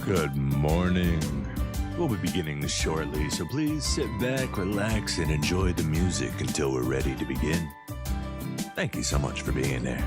Good morning. We'll be beginning shortly, so please sit back, relax, and enjoy the music until we're ready to begin. Thank you so much for being there.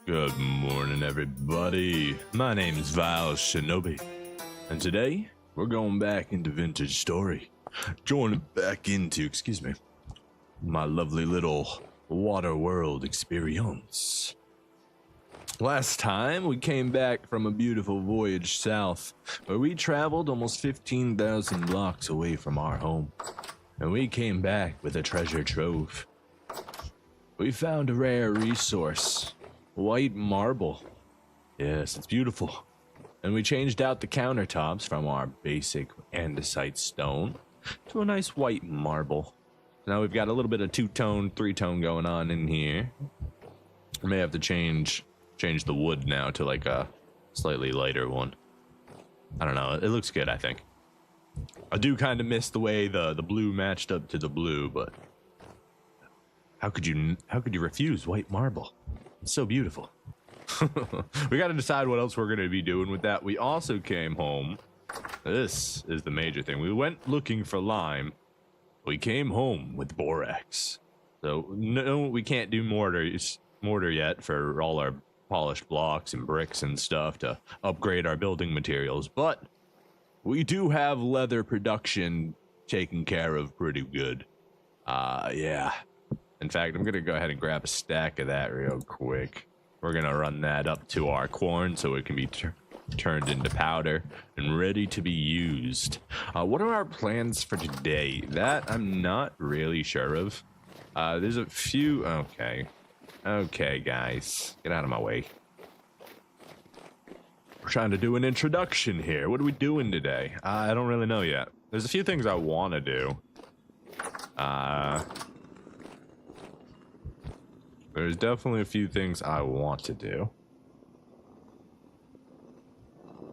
Good morning, everybody. My name's Val Shinobi, and today we're going back into Vintage Story. Joining back into, my lovely little WaterWorld experience. Last time we came back from a beautiful voyage south, where we traveled almost 15,000 blocks away from our home, and we came back with a treasure trove. We found a rare resource. White marble. Yes, it's beautiful. And we changed out the countertops from our basic andesite stone to a nice white marble. Now we've got a little bit of two-tone, three-tone going on in here. I may have to change the wood now to like a slightly lighter one. I don't know. It looks good, I think. I do kind of miss the way the blue matched up to the blue, but how could you refuse white marble? It's so beautiful. We got to decide what else we're going to be doing with that. We also came home. This is the major thing. We went looking for lime. We came home with borax. So no, we can't do mortar yet for all our polished blocks and bricks and stuff to upgrade our building materials. But we do have leather production taken care of pretty good. Yeah. In fact, I'm going to go ahead and grab a stack of that real quick. We're going to run that up to our corn so it can be turned into powder and ready to be used. What are our plans for today? That I'm not really sure of. There's a few... Okay, guys. Get out of my way. We're trying to do an introduction here. What are we doing today? I don't really know yet. There's a few things I want to do. There's definitely a few things I want to do.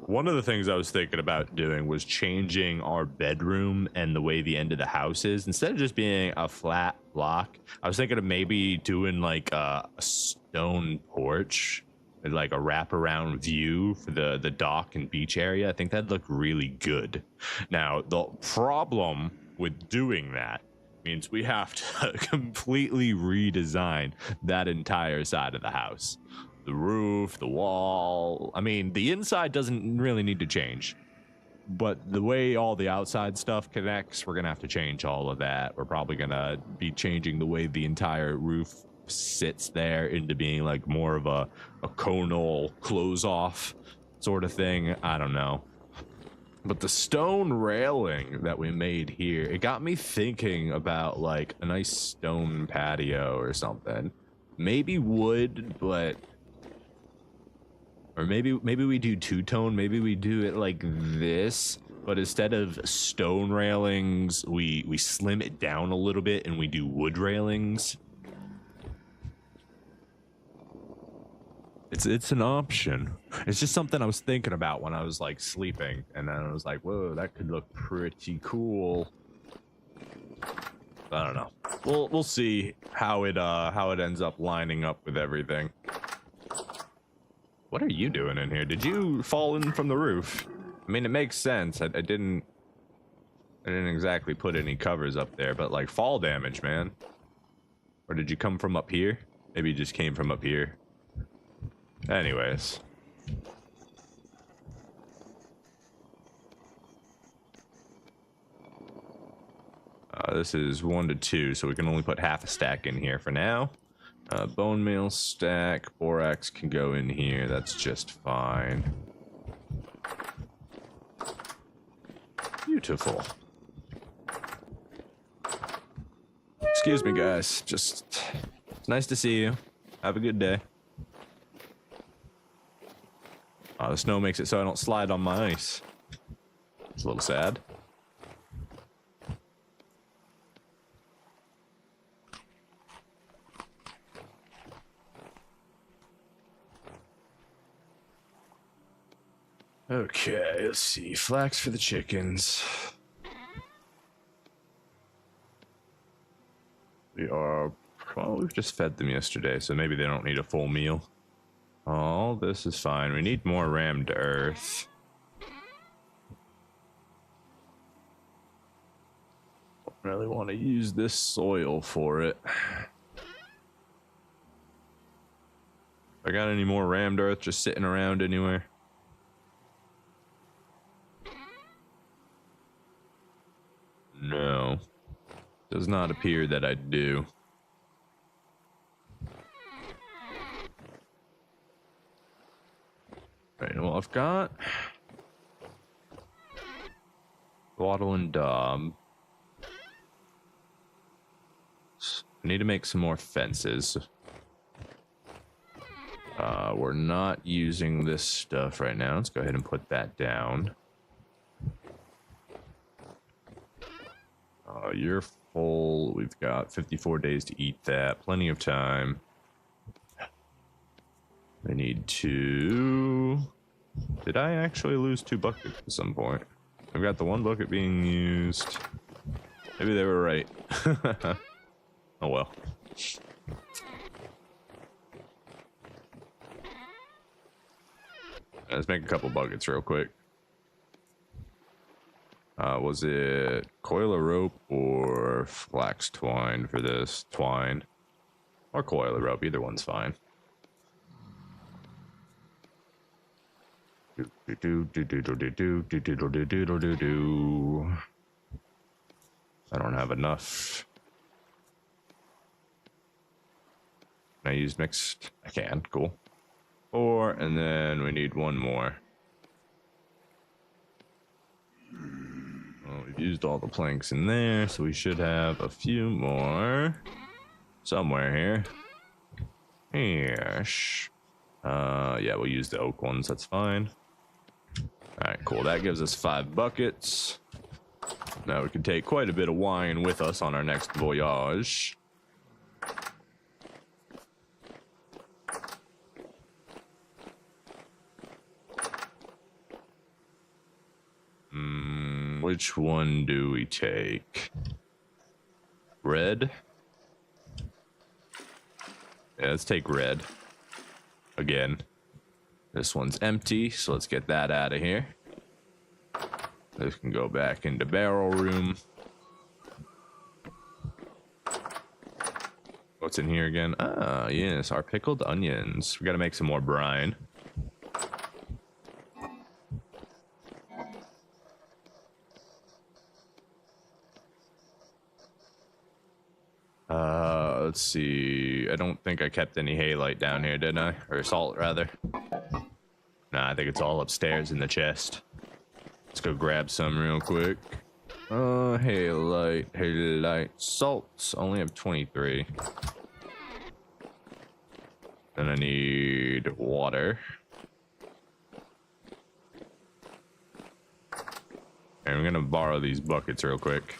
One of the things I was thinking about doing was changing our bedroom and the way the end of the house is. Instead of just being a flat block, I was thinking of maybe doing like a stone porch and like a wraparound view for the dock and beach area. I think that'd look really good. Now, the problem with doing that means we have to completely redesign that entire side of the house. The roof, the wall. I mean, the inside doesn't really need to change. But the way all the outside stuff connects, we're going to have to change all of that. We're probably going to be changing the way the entire roof sits there into being like more of a conal close off sort of thing. I don't know. But the stone railing that we made here, it got me thinking about like a nice stone patio or something. Maybe wood, but... Or maybe we do two-tone. Maybe we do it like this, but instead of stone railings, we slim it down a little bit and we do wood railings. It's an option. It's just something I was thinking about when I was like sleeping, and then I was like, whoa, that could look pretty cool. I don't know. We'll see how it ends up lining up with everything. What are you doing in here? Did you fall in from the roof? I mean, it makes sense. I didn't exactly put any covers up there, but like fall damage, man. Or did you come from up here? Maybe you just came from up here. Anyways. This is 1 to 2, so we can only put half a stack in here for now. Bone meal stack, borax can go in here, that's just fine. Beautiful. Excuse me, guys, it's nice to see you. Have a good day. The snow makes it so I don't slide on my ice. It's a little sad. Okay, let's see. Flax for the chickens. We've just fed them yesterday, so maybe they don't need a full meal. Oh, this is fine. We need more rammed earth. Don't really want to use this soil for it. I got any more rammed earth just sitting around anywhere? No. Does not appear that I do. Right, well, I've got Waddle and Daub. I need to make some more fences. We're not using this stuff right now. Let's go ahead and put that down. You're full. We've got 54 days to eat that. Plenty of time. I need to... Did I actually lose 2 buckets at some point? I've got the 1 bucket being used. Maybe they were right. Oh well. Let's make a couple buckets real quick. Was it coil of rope or flax twine for this? Twine. Or coil of rope, either one's fine. I don't have enough. Can I use mixed? I can, cool. 4, and then we need 1 more. Well, we've used all the planks in there, so we should have a few more somewhere here. Yes. Yeah, we'll use the oak ones, that's fine. Alright, cool. That gives us 5 buckets. Now we can take quite a bit of wine with us on our next voyage. Which one do we take? Red? Yeah, let's take red. Again. This one's empty, so let's get that out of here. This can go back into barrel room. What's in here again? Ah, yes, our pickled onions. We gotta make some more brine. Let's see. I don't think I kept any halite down here, did I? Or salt, rather. Nah, I think it's all upstairs in the chest. Let's go grab some real quick. Halite. Salts. Only have 23. Then I need water. And I'm gonna borrow these buckets real quick.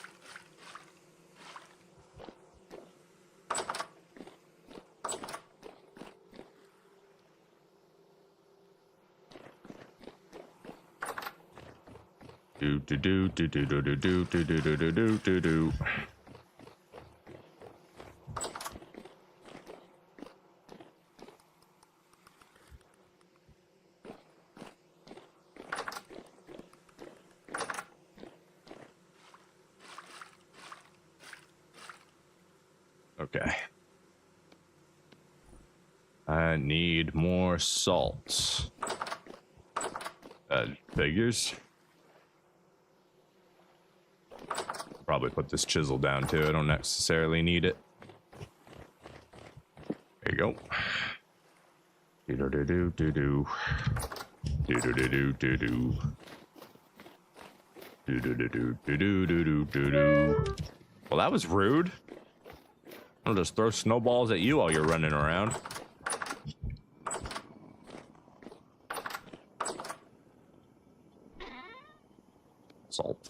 Do. Okay. I need more salts. Figures. Probably put this chisel down too. I don't necessarily need it. There you go. Do. Well, that was rude. I'll just throw snowballs at you while you're running around. Salt.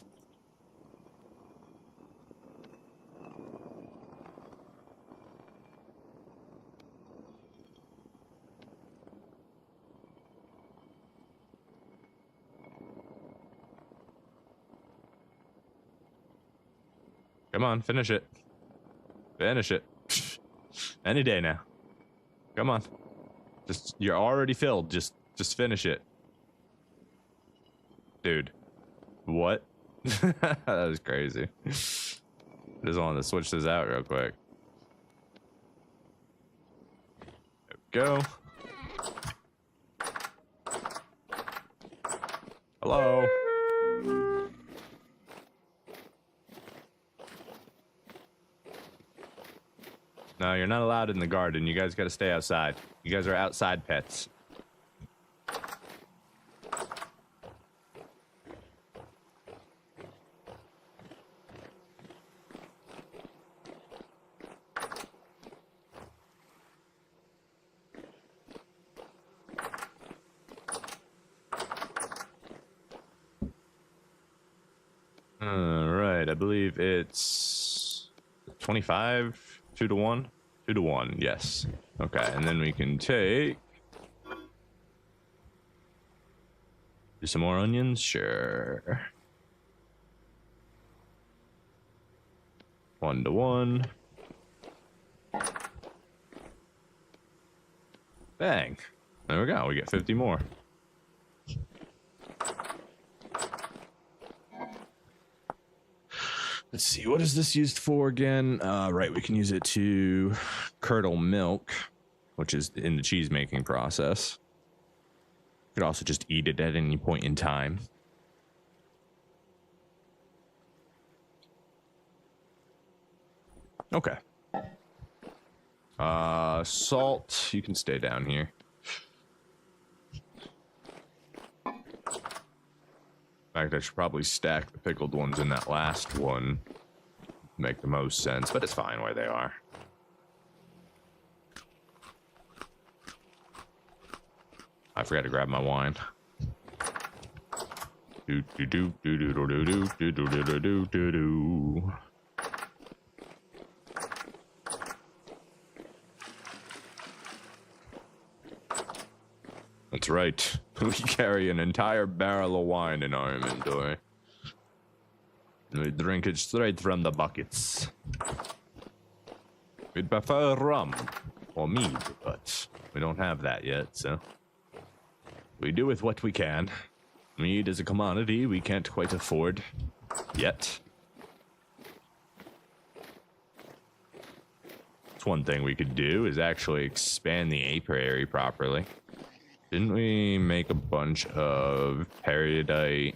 Come on, finish it. Finish it. Any day now. Come on. You're already filled. Just finish it. Dude. What? That was crazy. Just wanted to switch this out real quick. There we go. Hello. No, you're not allowed in the garden. You guys got to stay outside. You guys are outside pets. All right, I believe it's 25, 2 to 1. 2 to 1, yes. Okay, and then we can take... Do some more onions? Sure. 1 to 1. Bang. There we go, we get 50 more. Let's see, what is this used for again? Right, we can use it to curdle milk, which is in the cheese making process. You could also just eat it at any point in time. Okay. Salt, you can stay down here. In fact, I should probably stack the pickled ones in that last one. Make the most sense, but it's fine where they are. I forgot to grab my wine. That's right. We carry an entire barrel of wine in our inventory. We drink it straight from the buckets. We'd prefer rum or mead, but we don't have that yet, so we do with what we can. Mead is a commodity we can't quite afford yet. That's one thing we could do, is actually expand the apiary properly. Didn't we make a bunch of peridot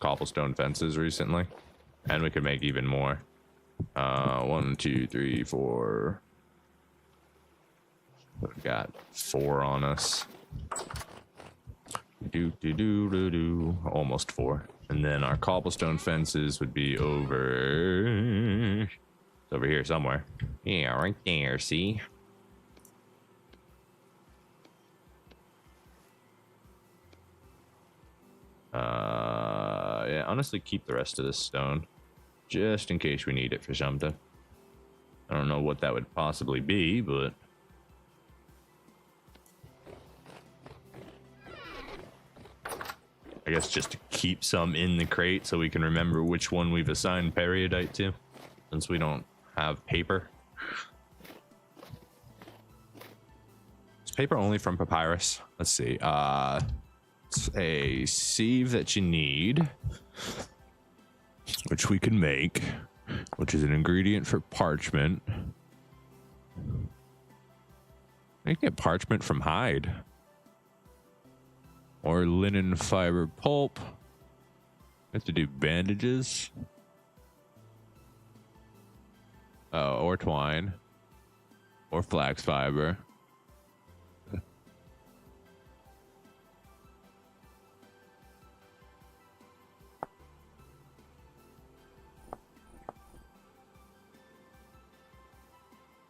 cobblestone fences recently? And we could make even more. 1, 2, 3, 4. We've got 4 on us. Almost 4. And then our cobblestone fences would be over here somewhere. Yeah, right there, see? Yeah, honestly, keep the rest of this stone just in case we need it for something. I don't know what that would possibly be, but I guess just to keep some in the crate so we can remember which one we've assigned peridot to, since we don't have paper. Is paper only from papyrus? Let's see. It's a sieve that you need, which we can make, which is an ingredient for parchment. I can get parchment from hide. Or linen fiber pulp. We have to do bandages. Or twine. Or flax fiber.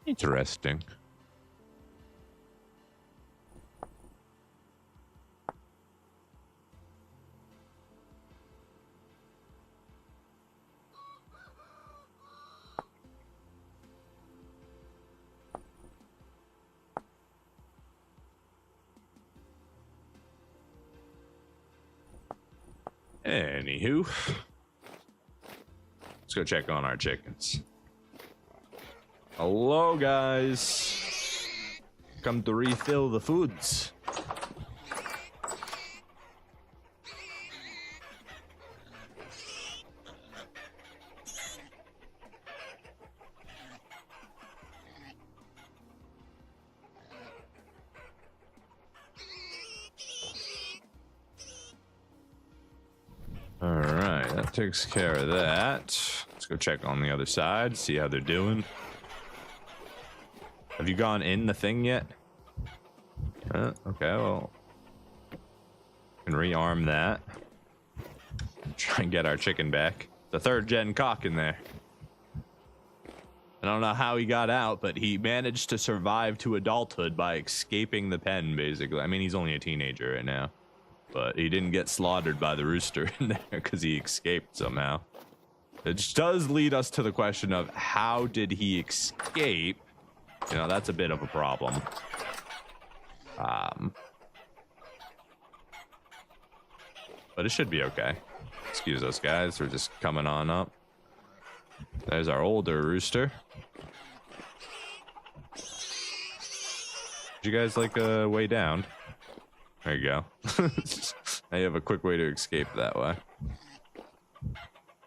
Interesting. Anywho, let's go check on our chickens. Hello, guys. Come to refill the foods. All right, that takes care of that. Let's go check on the other side, see how they're doing. Have you gone in the thing yet? Okay, well, we can rearm that. Try and get our chicken back. The 3rd gen cock in there. I don't know how he got out, but he managed to survive to adulthood by escaping the pen, basically. I mean, he's only a teenager right now, but he didn't get slaughtered by the rooster in there because he escaped somehow. It does lead us to the question of how did he escape? You know, that's a bit of a problem. But it should be okay. Excuse us, guys. We're just coming on up. There's our older rooster. Did you guys like a way down? There you go. Now you have a quick way to escape that way.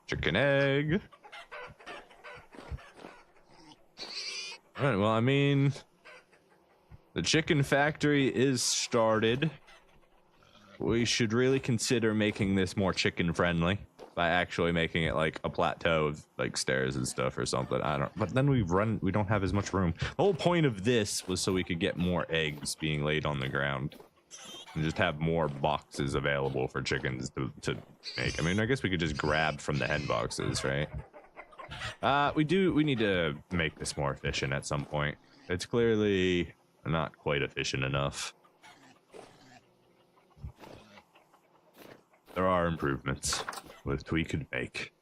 Chicken egg. All right, well, I mean, the chicken factory is started. We should really consider making this more chicken friendly by actually making it like a plateau of like stairs and stuff or something. I don't, but then we don't have as much room. The whole point of this was so we could get more eggs being laid on the ground and just have more boxes available for chickens to make. I mean, I guess we could just grab from the hen boxes, right? We need to make this more efficient at some point. It's clearly not quite efficient enough. There are improvements which we could make.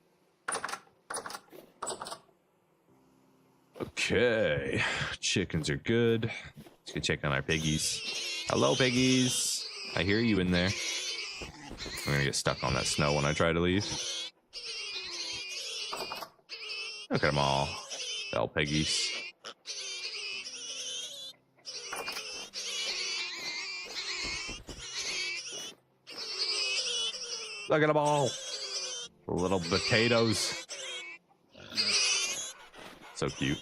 Okay, chickens are good. Let's go check on our piggies. Hello, piggies. I hear you in there. I'm gonna get stuck on that snow when I try to leave. Look at them all. Bell piggies. Look at them all. Little potatoes. So cute.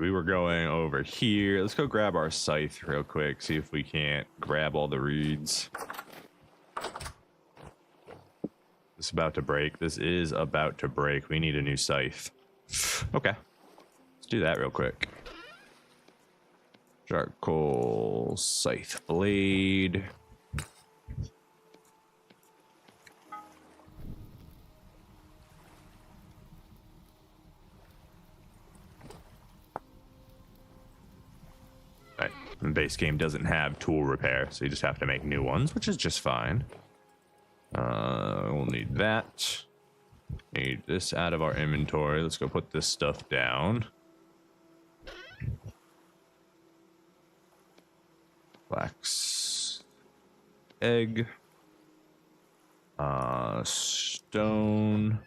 we were going over here. Let's go grab our scythe real quick, see if we can't grab all the reeds. It's about to break. This is about to break. We need a new scythe. Okay. Let's do that real quick. Charcoal scythe blade. Right. The base game doesn't have tool repair, so you just have to make new ones, which is just fine. We'll need that. Need this out of our inventory. Let's go put this stuff down. Flax egg. Stone.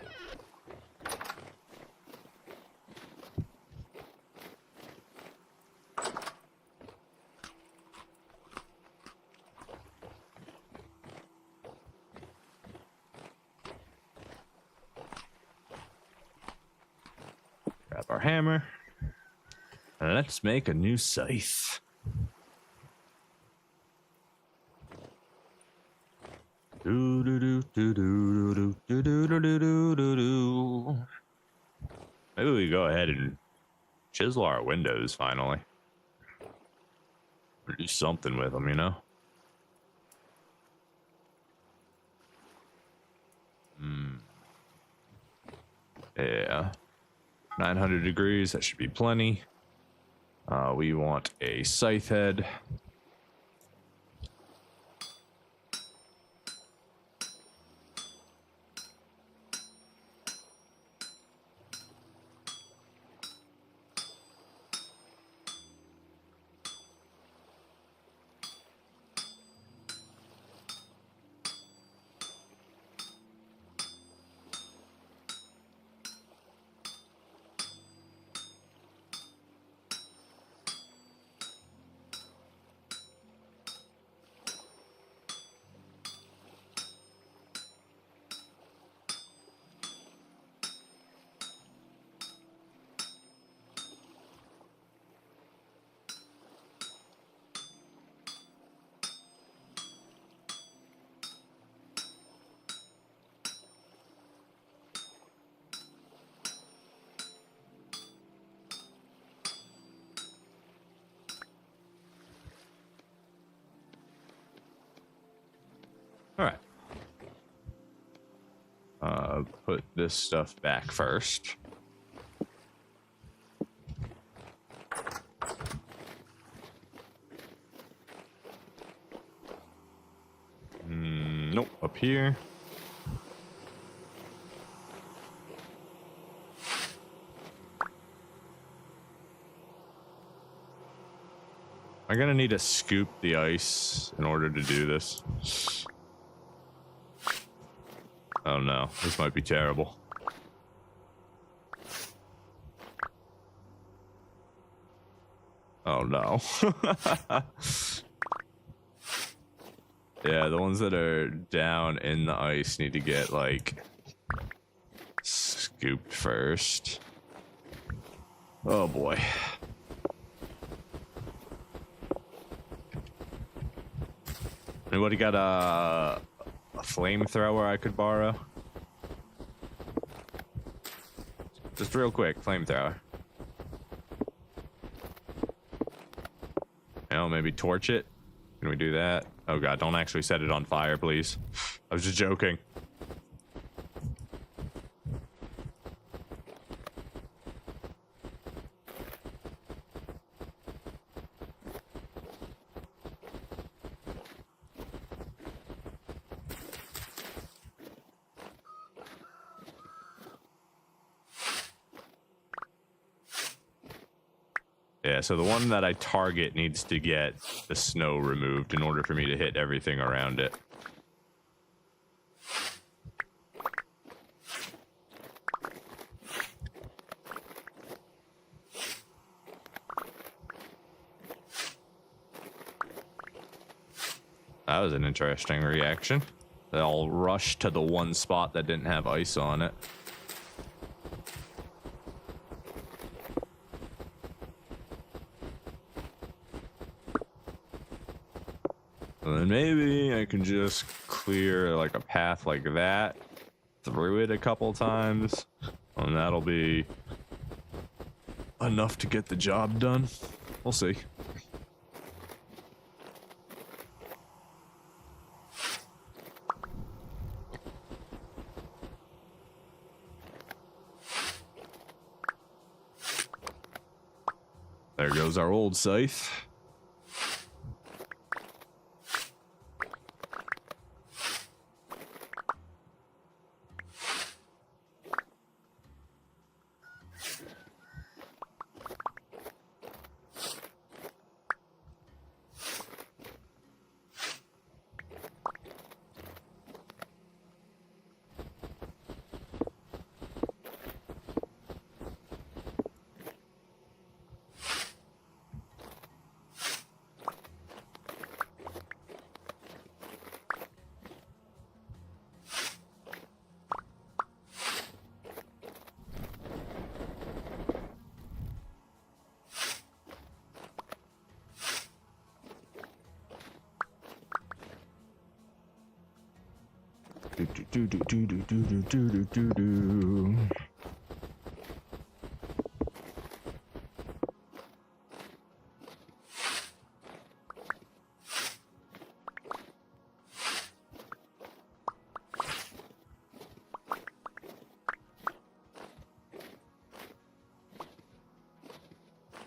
Grab our hammer. And let's make a new scythe. Maybe we go ahead and chisel our windows finally. Or do something with them, you know? Yeah. 900 degrees, that should be plenty. We want a scythe head. All right. Put this stuff back first. Nope, up here. I'm gonna need to scoop the ice in order to do this. Oh no, this might be terrible. Oh no. Yeah, the ones that are down in the ice need to get, like, scooped first. Oh boy. Anybody got a flamethrower I could borrow? Just real quick, flamethrower. You know, maybe torch it? Can we do that? Oh god, don't actually set it on fire, please. I was just joking. Yeah, so the one that I target needs to get the snow removed in order for me to hit everything around it. That was an interesting reaction. They all rushed to the one spot that didn't have ice on it. And then maybe I can just clear like a path like that through it a couple times, and that'll be enough to get the job done. We'll see. There goes our old scythe.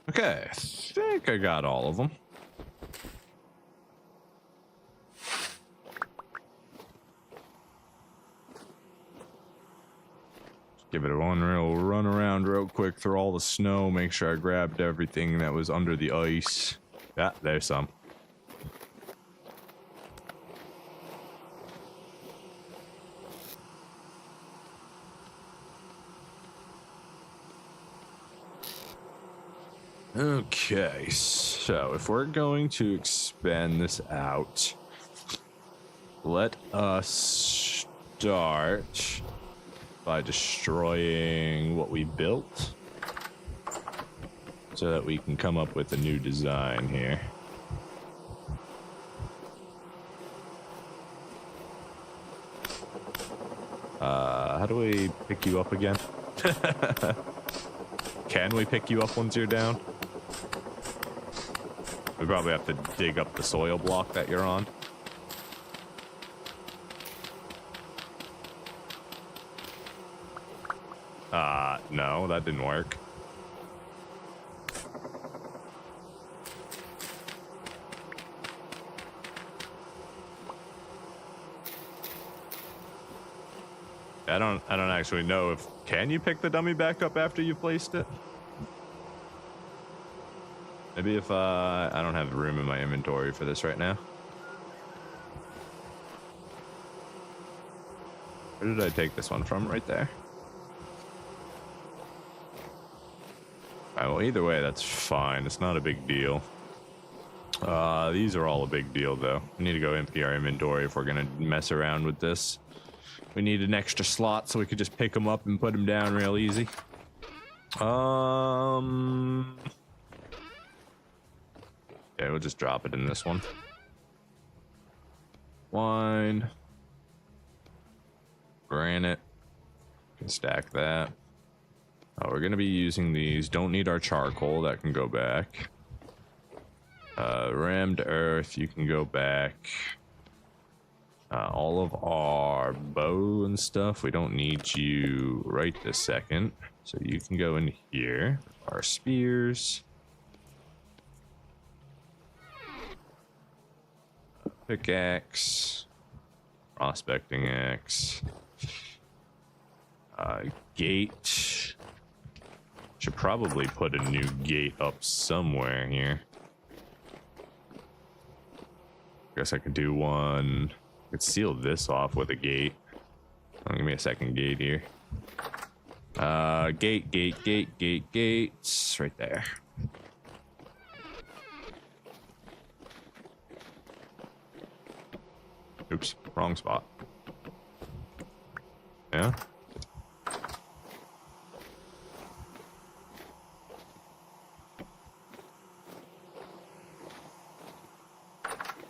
Okay, I think I got all of them. Give it one real run around real quick through all the snow, make sure I grabbed everything that was under the ice. Yeah, there's some. Okay, so if we're going to expand this out, let us start by destroying what we built so that we can come up with a new design here. How do we pick you up again? Can we pick you up once you're down? We probably have to dig up the soil block that you're on. No, that didn't work. I don't actually know if, can you pick the dummy back up after you placed it? Maybe if, I don't have room in my inventory for this right now. Where did I take this one from? Right there. Alright, well, either way, that's fine. It's not a big deal. These are all a big deal, though. We need to go empty our inventory if we're gonna mess around with this. We need an extra slot so we could just pick them up and put them down real easy. Yeah, we'll just drop it in this one. Wine. Granite. Can stack that. Oh, we're gonna be using these. Don't need our charcoal. That can go back. Rammed earth. You can go back. All of our bow and stuff, we don't need you right this second, so you can go in here. Our spears, pickaxe, prospecting axe, gate. Should probably put a new gate up somewhere here. Guess I could do one. I could seal this off with a gate. Give me a second gate here. Gates right there. Oops, wrong spot. Yeah.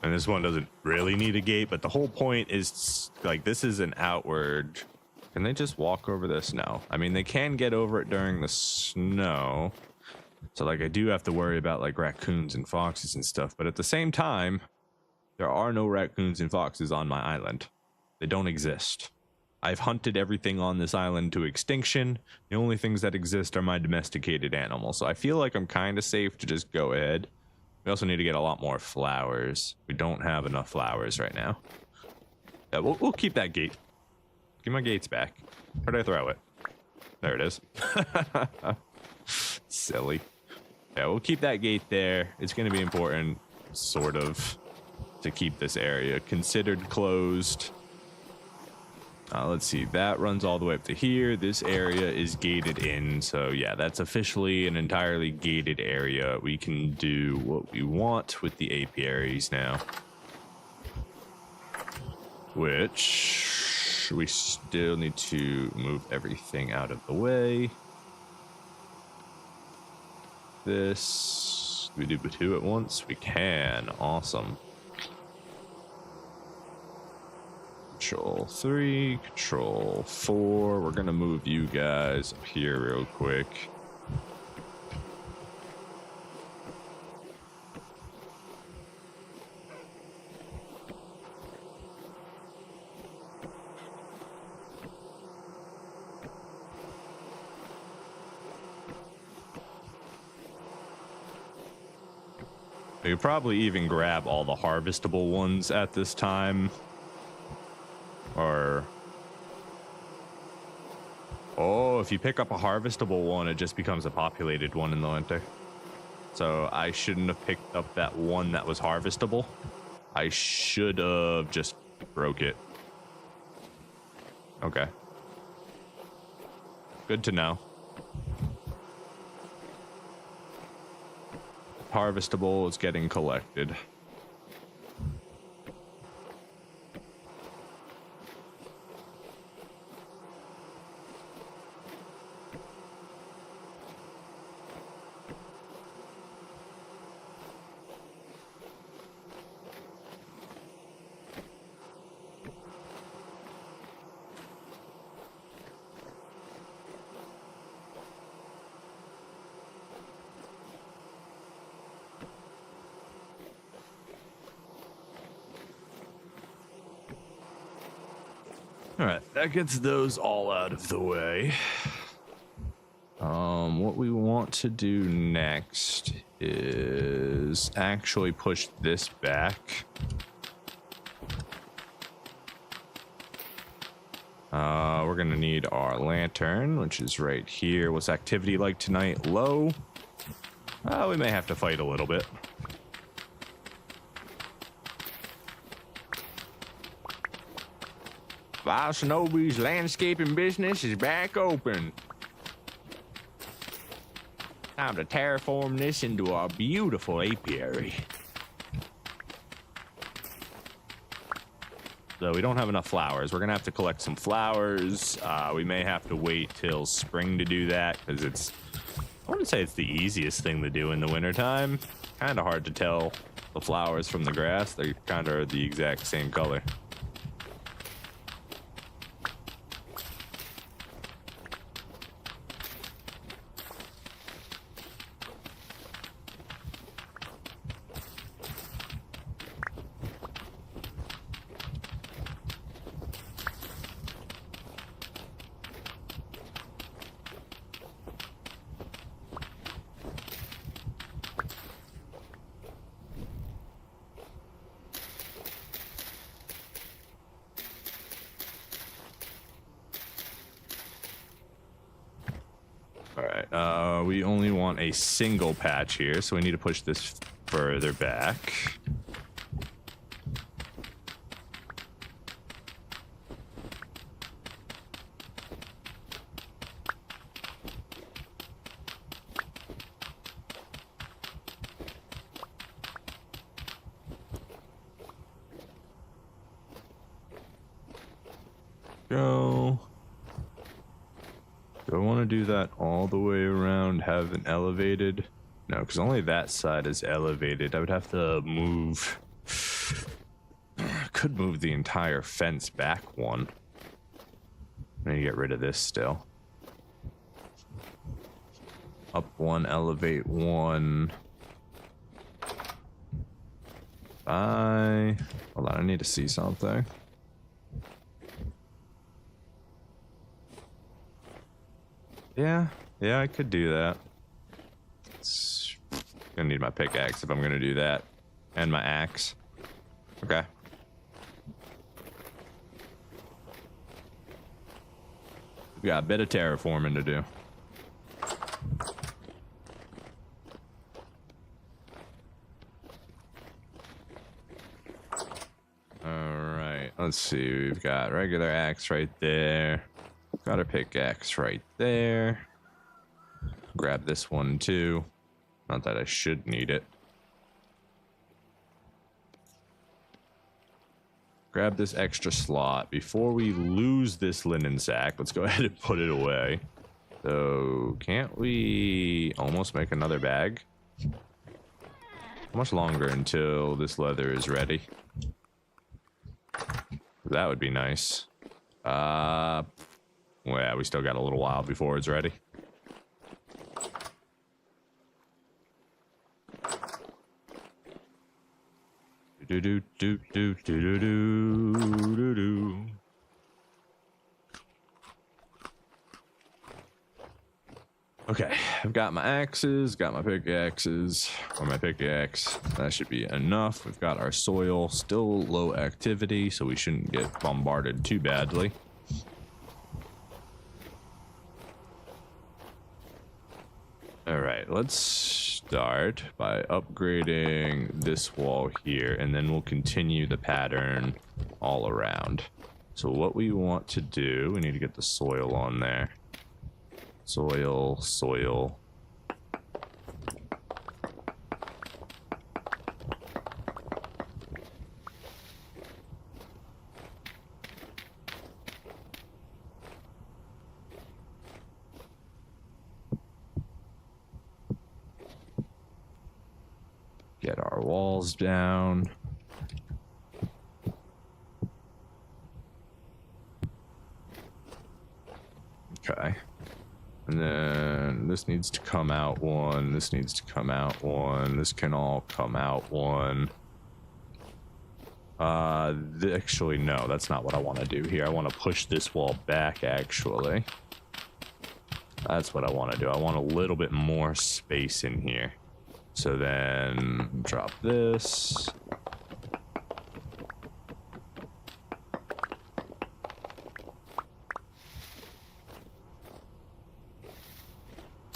And this one doesn't really need a gate, but the whole point is, like, this is an outward. Can they just walk over the snow? I mean, they can get over it during the snow. So, like, I do have to worry about, like, raccoons and foxes and stuff. But at the same time, there are no raccoons and foxes on my island. They don't exist. I've hunted everything on this island to extinction. The only things that exist are my domesticated animals. So I feel like I'm kind of safe to just go ahead. We also need to get a lot more flowers. We don't have enough flowers right now. Yeah, we'll keep that gate. Give my gates back. Where'd I throw it? There it is. Silly. Yeah, we'll keep that gate there. It's going to be important, sort of, to keep this area considered closed. Let's see. That runs all the way up to here. This area is gated in. So, yeah, that's officially an entirely gated area. We can do what we want with the apiaries now. Which we still need to move everything out of the way. This. We do two at once? We can. Awesome. Control 3, Control 4. We're gonna move you guys up here real quick. We could probably even grab all the harvestable ones at this time. Or, oh, if you pick up a harvestable one, it just becomes a populated one in the winter. So I shouldn't have picked up that one that was harvestable. I should have just broke it. Okay. Good to know. Harvestable is getting collected. All right, that gets those all out of the way. What we want to do next is actually push this back. We're gonna need our lantern, which is right here. What's activity like tonight? Low. We may have to fight a little bit. While Shinobi's landscaping business is back open. Time to terraform this into a beautiful apiary. So we don't have enough flowers. We're gonna have to collect some flowers. We may have to wait till spring to do that because it's, I wouldn't say it's the easiest thing to do in the wintertime. Kind of hard to tell the flowers from the grass. They kind of are the exact same color. We only want a single patch here, so we need to push this further back. Go. Do I want to do that all the way around, have an elevated? No, because only that side is elevated. I would have to move could move the entire fence back one. I need to get rid of this still. Up one, elevate one. Hold on, I need to see something. Yeah, I could do that. Gonna need my pickaxe if I'm gonna do that. And my axe. Okay. We got a bit of terraforming to do. Alright, let's see. We've got regular axe right there. Got a pickaxe right there. Grab this one too. Not that I should need it. Grab this extra slot. Before we lose this linen sack, let's go ahead and put it away. So, can't we almost make another bag? How much longer until this leather is ready? That would be nice. Well, yeah, we still got a little while before it's ready. Do do do do do do do do. Okay, I've got my axes, got my pickaxes, or my pickaxe. That should be enough. We've got our soil, still low activity, so we shouldn't get bombarded too badly. All right, let's start by upgrading this wall here, and then we'll continue the pattern all around. So what we want to do, we need to get the soil on there. Soil, soil. Get our walls down. Okay. And then this needs to come out one. This needs to come out one. This can all come out one. Actually, no, that's not what I want to do here. I want to push this wall back, actually. That's what I want to do. I want a little bit more space in here. So then drop this.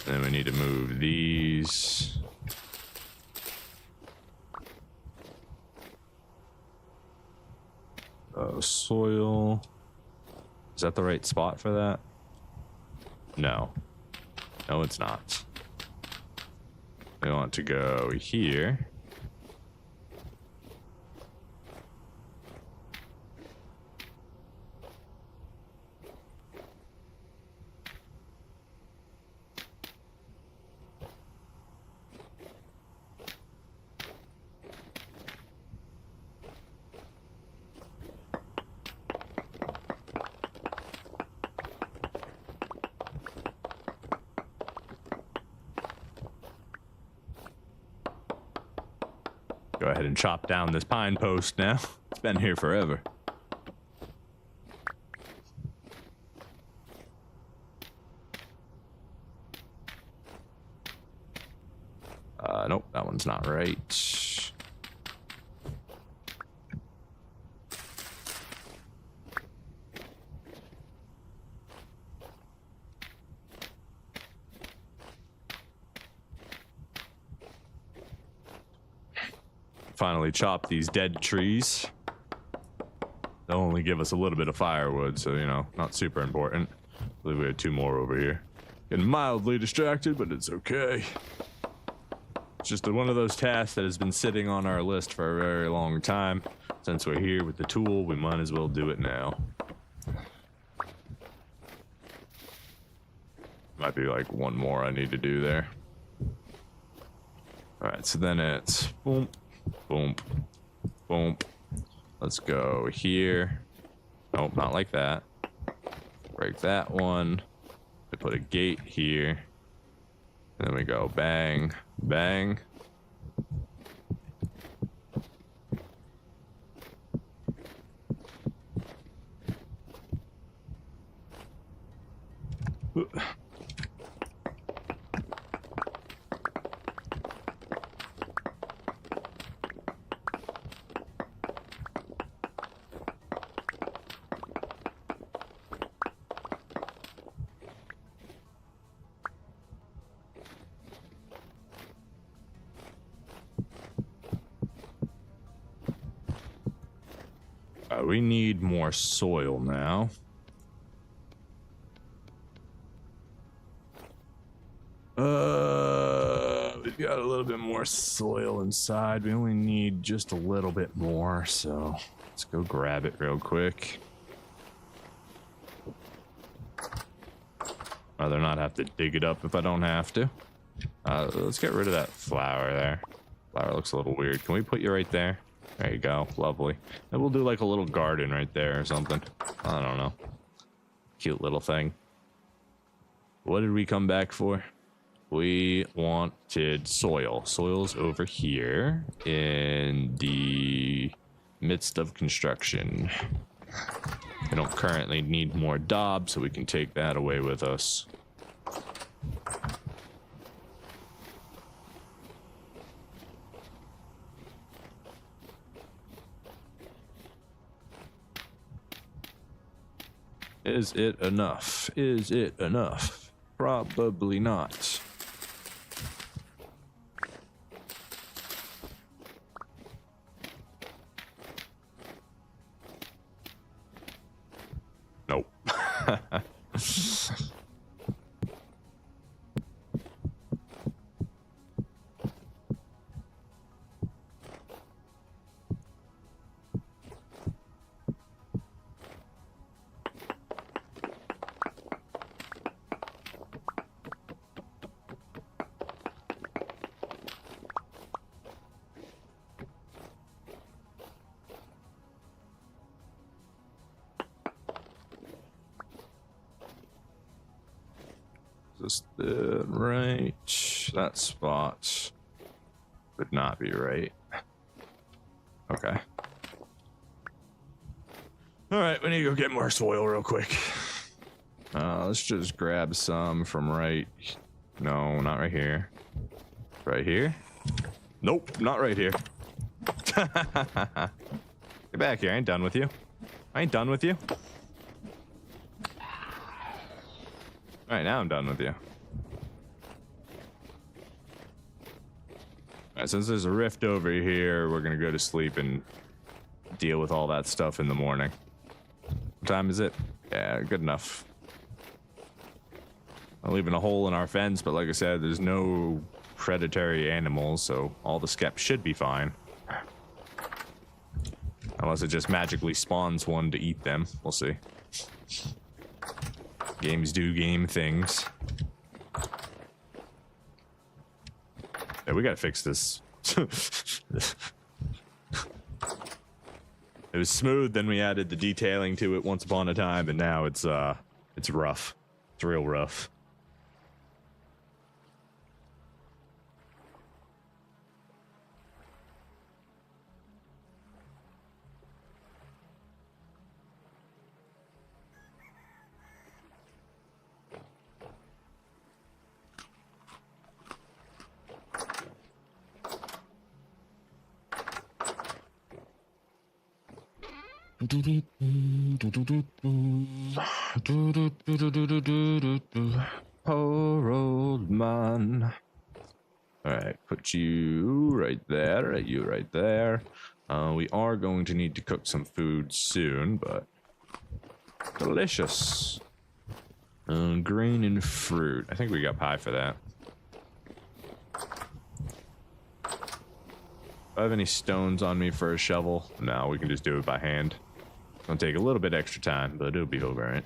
Then we need to move these. Soil. Is that the right spot for that? No. No, it's not. We want to go here. Go ahead and chop down this pine post now. It's been here forever. Nope, that one's not right. Finally chop these dead trees. They'll only give us a little bit of firewood, so, you know, not super important. I believe we had two more over here. Getting mildly distracted, but it's okay. It's just one of those tasks that has been sitting on our list for a very long time. Since we're here with the tool, we might as well do it now. Might be like one more I need to do there. Alright, so then it's boom, boom, boom, Let's go here. Nope, not like that. Break that one. We put a gate here. And then we go bang, bang. We need more soil now. We've got a little bit more soil inside. We only need just a little bit more, so let's go grab it real quick. Rather not have to dig it up if I don't have to. Let's get rid of that flower there. Flower looks a little weird. Can we put you right there? There you go. Lovely. And we'll do like a little garden right there or something. I don't know. Cute little thing. What did we come back for? We wanted soil. Soil's over here in the midst of construction. We don't currently need more daub, so we can take that away with us. Is it enough? Is it enough? Probably not. Nope. Is this right? That spot would not be right. Okay. All right, we need to go get more soil real quick. Let's just grab some from right. No, not right here. Right here? Nope, not right here. Get back here. I ain't done with you. I ain't done with you. All right, now I'm done with you. All right, since there's a rift over here, we're gonna go to sleep and deal with all that stuff in the morning. What time is it? Yeah, good enough. I'm leaving a hole in our fence, but like I said, there's no predatory animals, so all the skeps should be fine. Unless it just magically spawns one to eat them. We'll see. Games do game things. Yeah, we gotta fix this. It was smooth, then we added the detailing to it once upon a time, and now it's rough. It's real rough. Poor old man. Alright, put you right there, you right there. We are going to need to cook some food soon, but delicious. Grain and fruit. I think we got pie for that. Do I have any stones on me for a shovel? No, we can just do it by hand. It'll take a little bit extra time, but it'll be over, right?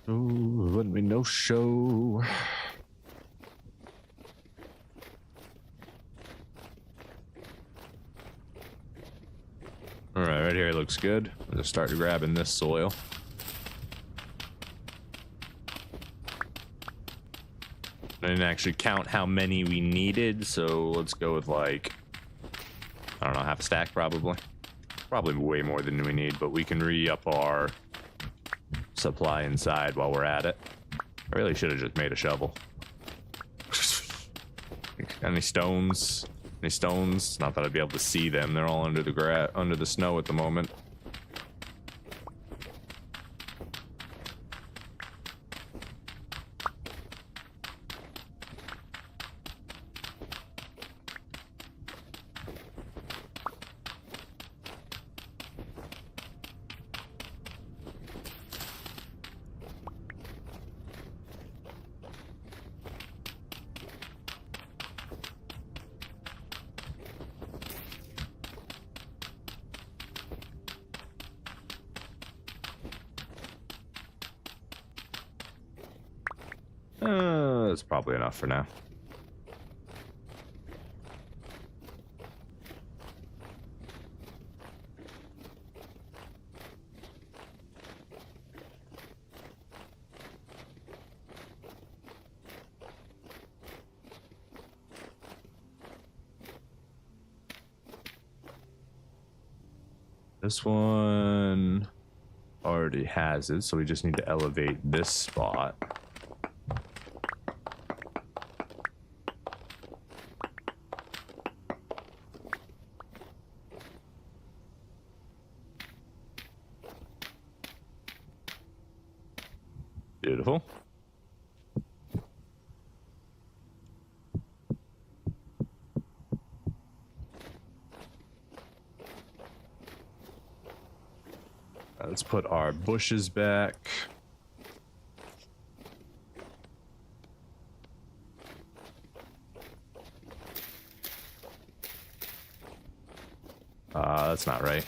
Oh, wouldn't be no show. right here looks good. I'll just start grabbing this soil. I didn't actually count how many we needed, so let's go with like, I don't know, half a stack probably. Probably way more than we need, but we can re-up our supply inside while we're at it. I really should have just made a shovel. Any stones? Any stones? Not that I'd be able to see them. They're all under the snow at the moment. That's probably enough for now. This one already has it, so we just need to elevate this spot. Beautiful. Let's put our bushes back. That's not right.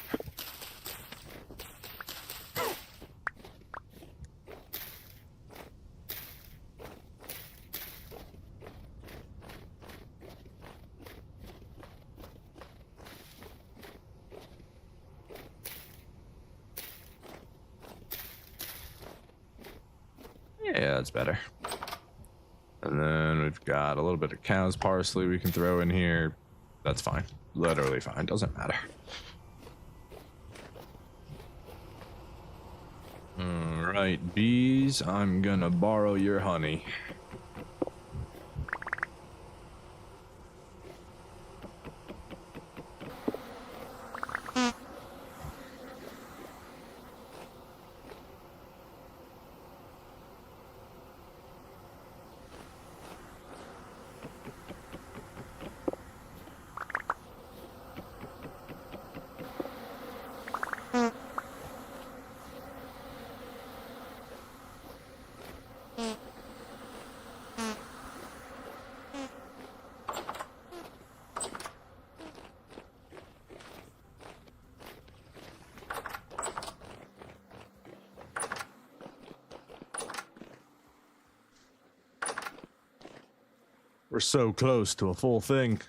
Yeah, that's better. And then we've got a little bit of cow's parsley we can throw in here. That's fine. Literally fine. Doesn't matter. Alright, bees, I'm gonna borrow your honey. We're so close to a full thing.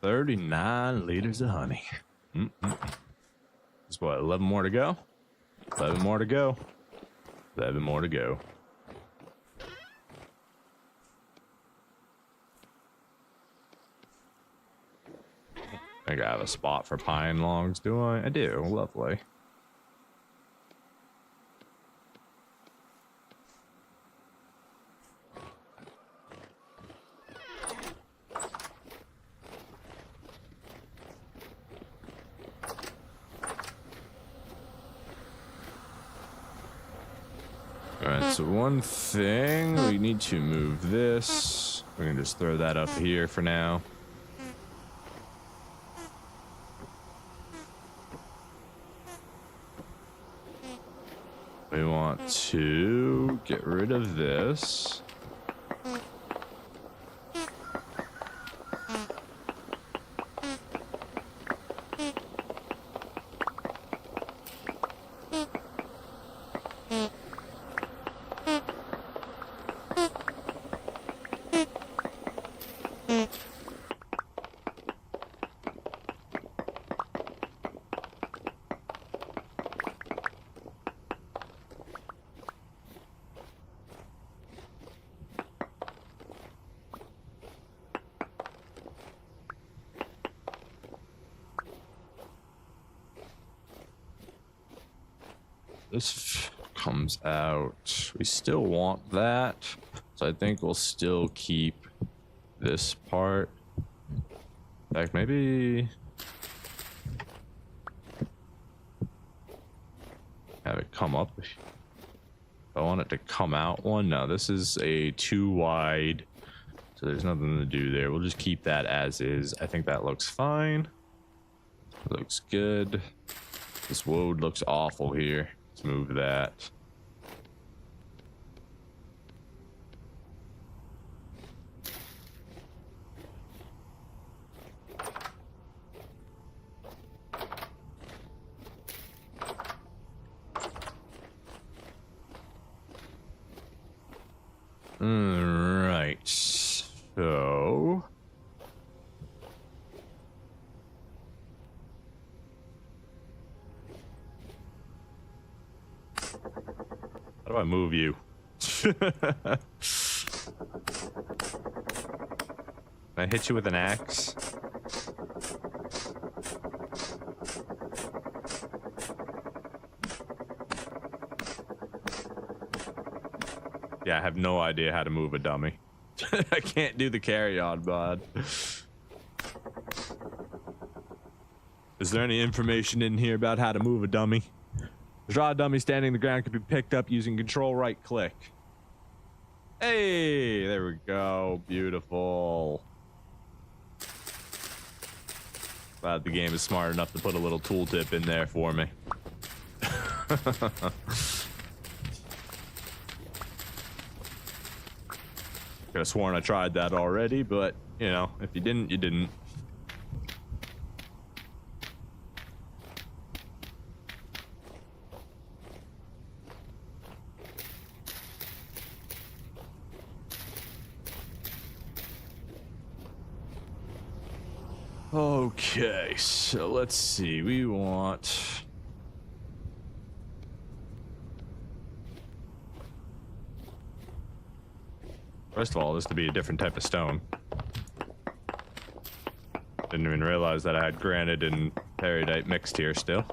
$39 liters of honey. It's what, 11 more to go? 11 more to go. 11 more to go. I think I have a spot for pine logs, do I? I do. Lovely. Alright, so one thing, we need to move this. We can just throw that up here for now. We want to get rid of this. This comes out. We still want that, so I think we'll still keep this part. In fact, maybe have it come up. I want it to come out one. No, this is a too wide, so there's nothing to do there. We'll just keep that as is. I think that looks fine. Looks good. This wood looks awful here. Let's move that. Right, so how do I move you? Can I hit you with an axe? Yeah, I have no idea how to move a dummy. I can't do the carry-on mod. Is there any information in here about how to move a dummy? Draw a dummy standing on the ground can be picked up using control right click. Hey, there we go. Beautiful. Glad the game is smart enough to put a little tooltip in there for me. Could have sworn I tried that already, but you know, if you didn't, you didn't. Okay, so let's see. We want first of all, this to be a different type of stone. Didn't even realize that I had granite and peridot mixed here still.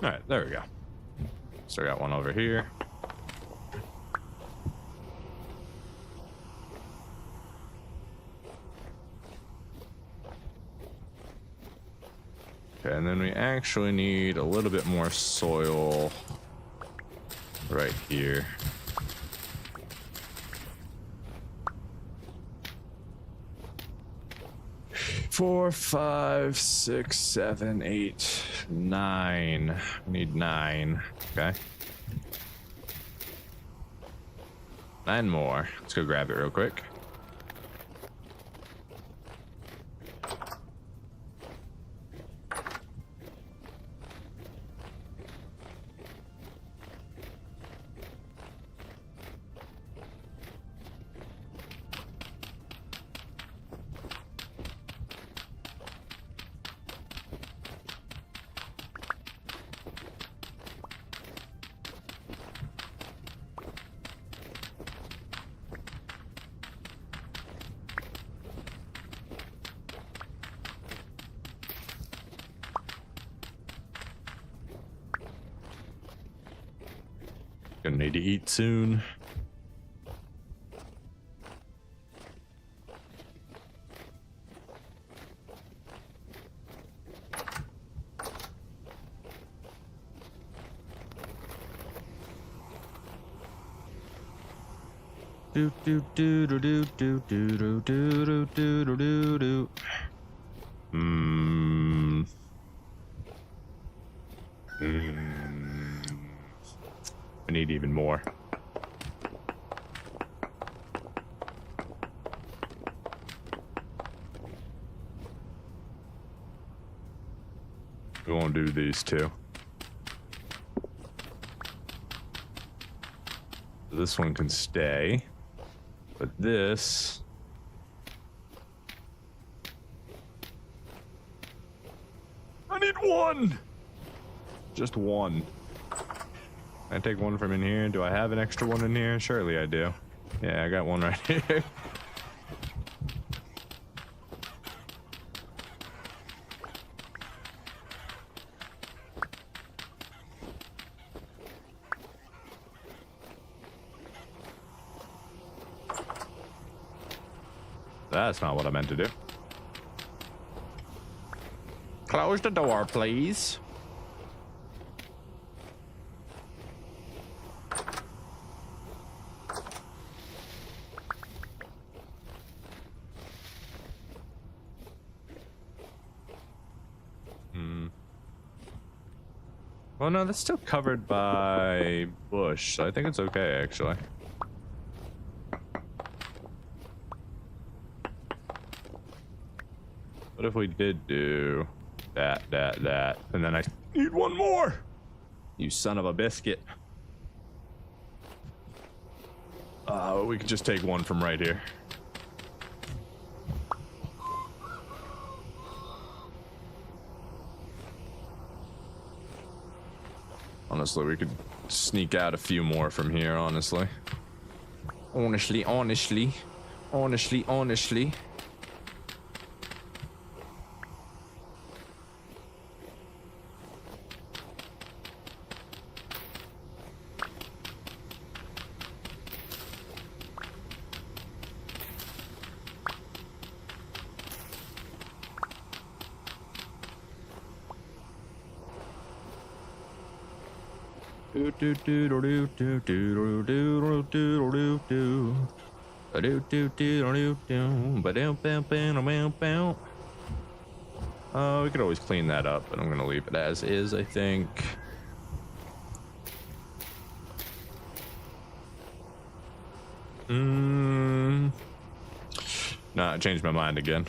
All right, there we go. So I got one over here. Okay, and then we actually need a little bit more soil right here. Four, 5, 6, 7, 8, 9. We need 9. Okay. 9 more. Let's go grab it real quick. Gonna need to eat soon. Do do do do do do do do do do do do do. I need even more. We won't do these two. This one can stay, but this... I need one! Just one. I take one from in here. Do I have an extra one in here? Surely I do. Yeah, I got one right here. That's not what I meant to do. Close the door, please. Well, no, that's still covered by bush, so I think it's okay, actually. What if we did do that, and then I need one more? You son of a biscuit. We could just take one from right here. Honestly, we could sneak out a few more from here, honestly. Honestly. We could always clean that up, but I'm gonna leave it as is, I think. Nah, I changed my mind again.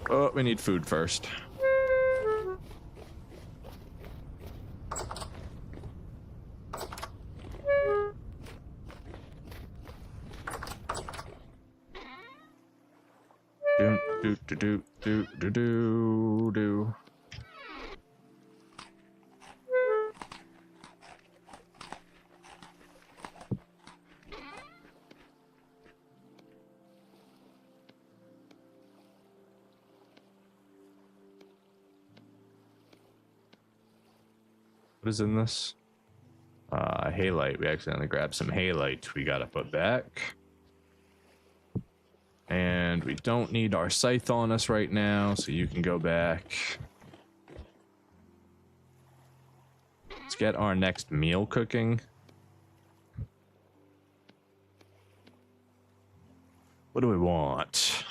Oh, we need food first. Do. What is in this? Halite. We accidentally grabbed some halite we gotta put back. And we don't need our scythe on us right now, so you can go back. Let's get our next meal cooking. What do we want?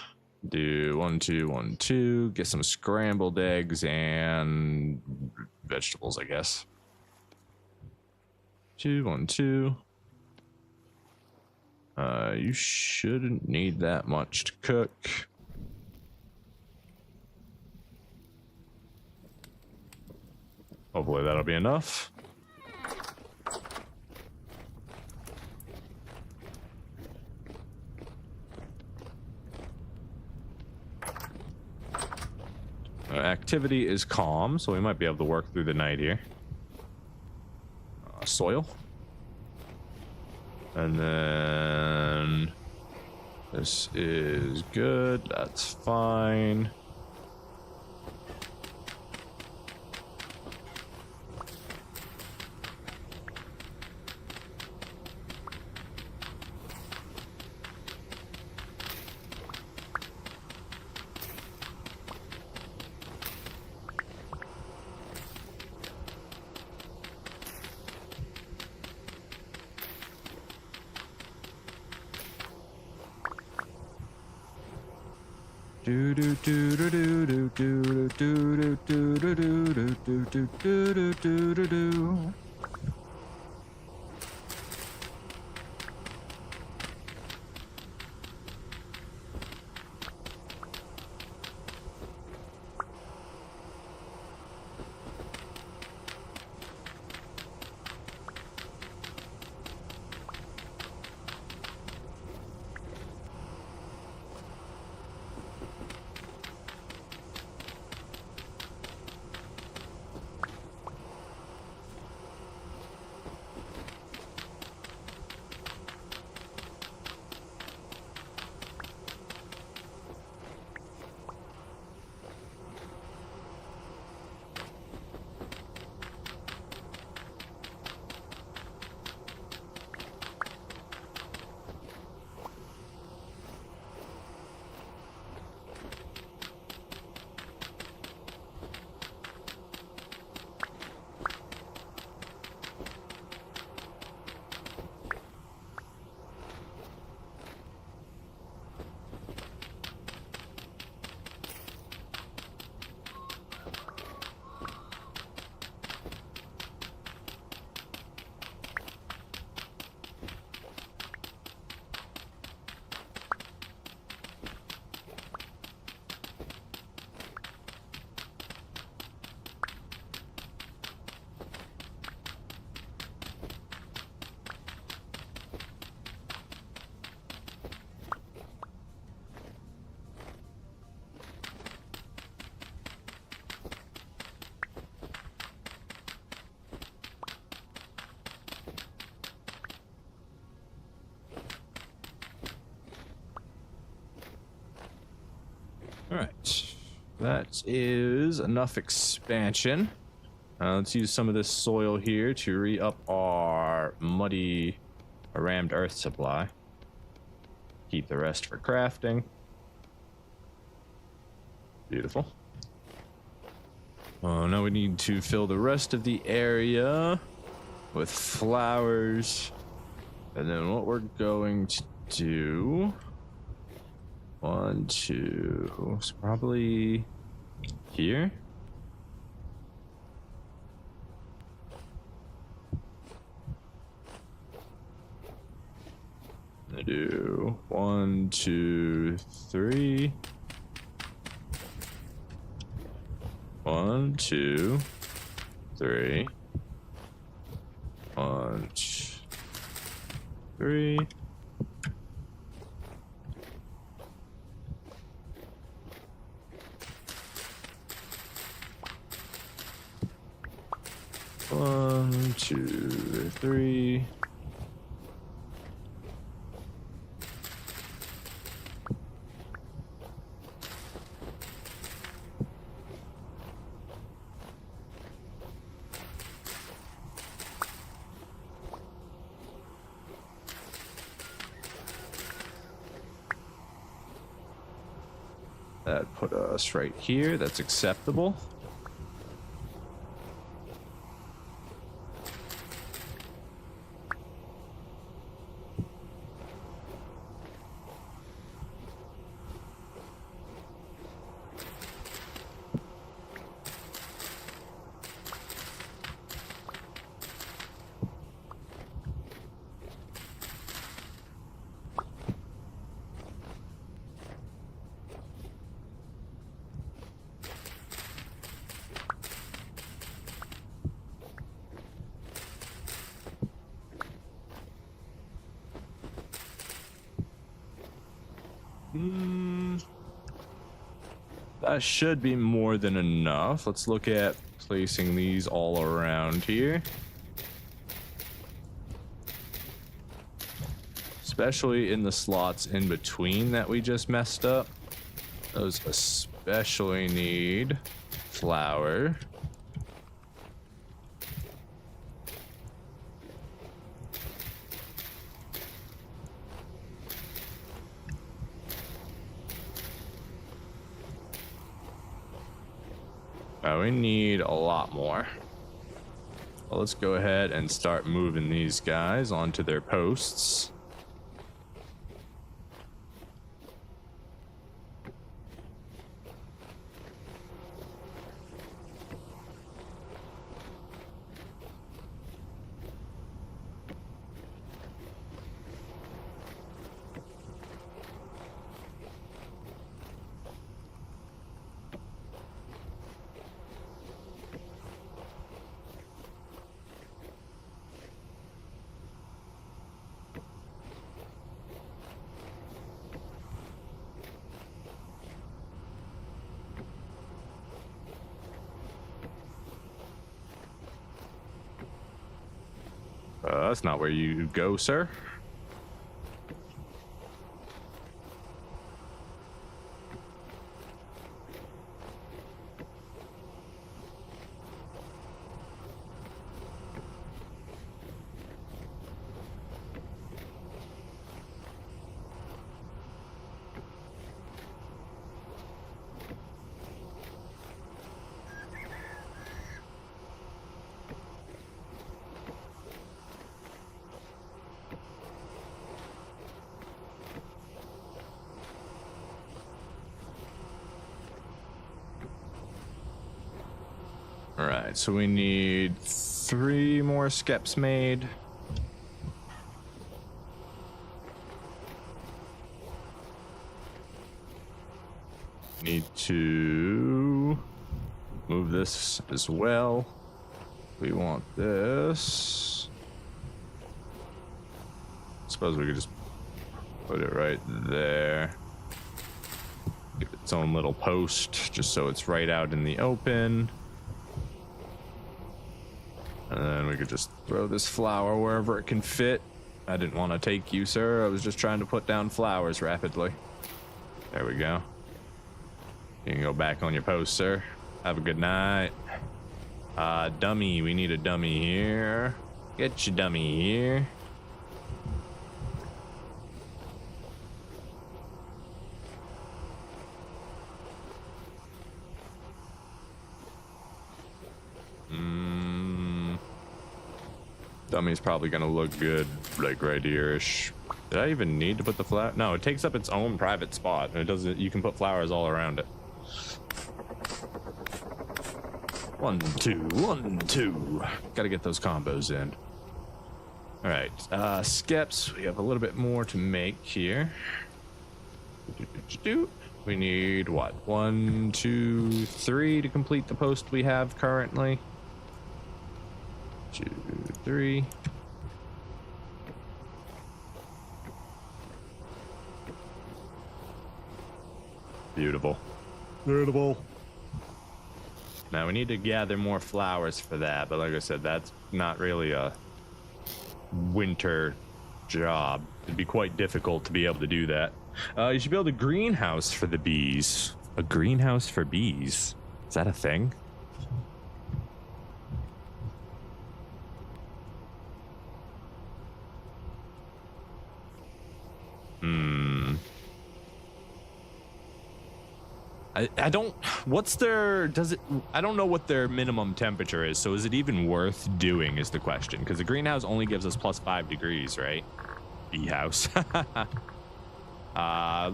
Do 1, 2, 1, 2. Get some scrambled eggs and vegetables, I guess. 2, 1, 2. You shouldn't need that much to cook. Hopefully that'll be enough. Activity is calm, so we might be able to work through the night here. Soil. And then This is good. That's fine. Do do do do do do do do do do do do do do do do do. All right, that is enough expansion. Let's use some of this soil here to re-up our muddy, rammed earth supply. Keep the rest for crafting. Beautiful. Now we need to fill the rest of the area with flowers. And then what we're going to do... 1, 2, it's probably here. I do 1, 2, 3. 1, 2, 3. 1, 2, 3. One, two, three. That put us right here. That's acceptable. That should be more than enough. Let's look at placing these all around here. Let's especially in the slots in between that we just messed up. Those especially need flour. We need a lot more. Well, let's go ahead and start moving these guys onto their posts. That's not where you go, sir. All right, so we need 3 more skeps made. Need to move this as well. We want this. Suppose we could just put it right there. Give it its own little post, just so it's right out in the open. And then we could just throw this flower wherever it can fit. I didn't want to take you, sir. I was just trying to put down flowers rapidly. There we go. You can go back on your post, sir. Have a good night. Dummy. We need a dummy here. Get your dummy here. Dummy's probably gonna look good, like right here-ish. Did I even need to put the flower? No, it takes up its own private spot. It doesn't. You can put flowers all around it. 1, 2, 1, 2. Gotta get those combos in. All right, skeps. We have a little bit more to make here. We need what? 1, 2, 3 to complete the post we have currently. 2, 3. Beautiful. Beautiful. Now we need to gather more flowers for that, but like I said, that's not really a winter job. It'd be quite difficult to be able to do that. You should build a greenhouse for the bees. A greenhouse for bees? Is that a thing? I don't, what's their, I don't know what their minimum temperature is, so is it even worth doing is the question, because the greenhouse only gives us +5 degrees, right? Bee house.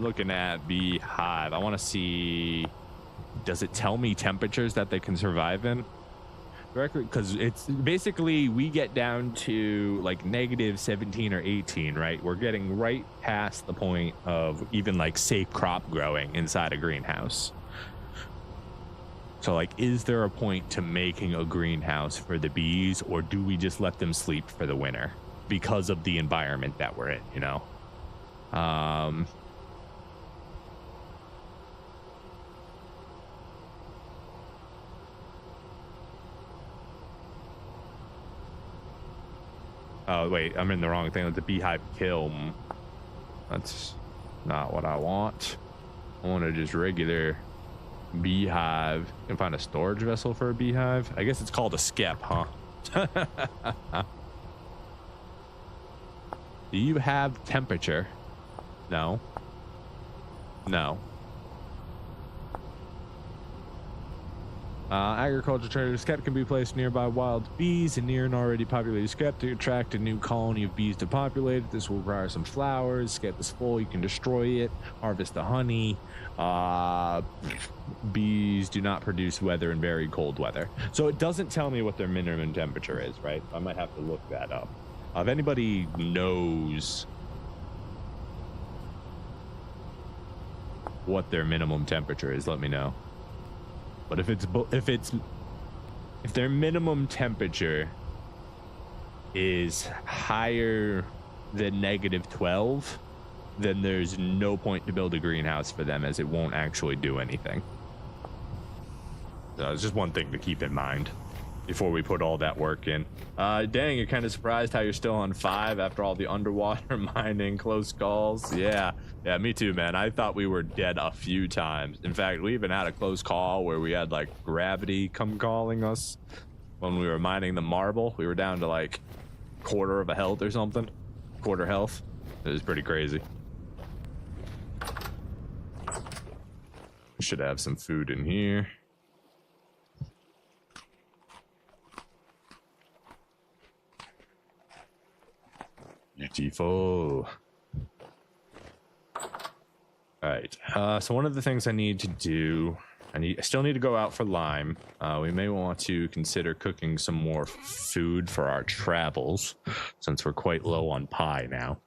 Looking at beehive, I want to see, does it tell me temperatures that they can survive in? Because it's basically, we get down to like -17 or 18, right? We're getting right past the point of even like safe crop growing inside a greenhouse. So like, is there a point to making a greenhouse for the bees, or do we just let them sleep for the winter because of the environment that we're in, you know? Oh, wait, I'm in the wrong thing with the beehive kiln. That's not what I want. I want a just regular beehive. You can find a storage vessel for a beehive. I guess it's called a skep, huh? Do you have temperature? No. No. Agriculture trader skep can be placed nearby wild bees and near an already populated skep to attract a new colony of bees to populate it. This will require some flowers. Skep is full. You can destroy it. Harvest the honey. Bees do not produce weather in very cold weather. So it doesn't tell me what their minimum temperature is, right? I might have to look that up. If anybody knows what their minimum temperature is, let me know. But if their minimum temperature is higher than -12, then there's no point to build a greenhouse for them, as it won't actually do anything. So it's just one thing to keep in mind before we put all that work in. Dang, you're kind of surprised how you're still on 5 after all the underwater mining, close calls. Yeah, me too, man. I thought we were dead a few times. In fact, we even had a close call where we had like gravity come calling us when we were mining the marble. We were down to like quarter of a health or something. Quarter health. It was pretty crazy. We should have some food in here. Beautiful. All right. So one of the things I need to do, I still need to go out for lime. We may want to consider cooking some more food for our travels, since we're quite low on pie now.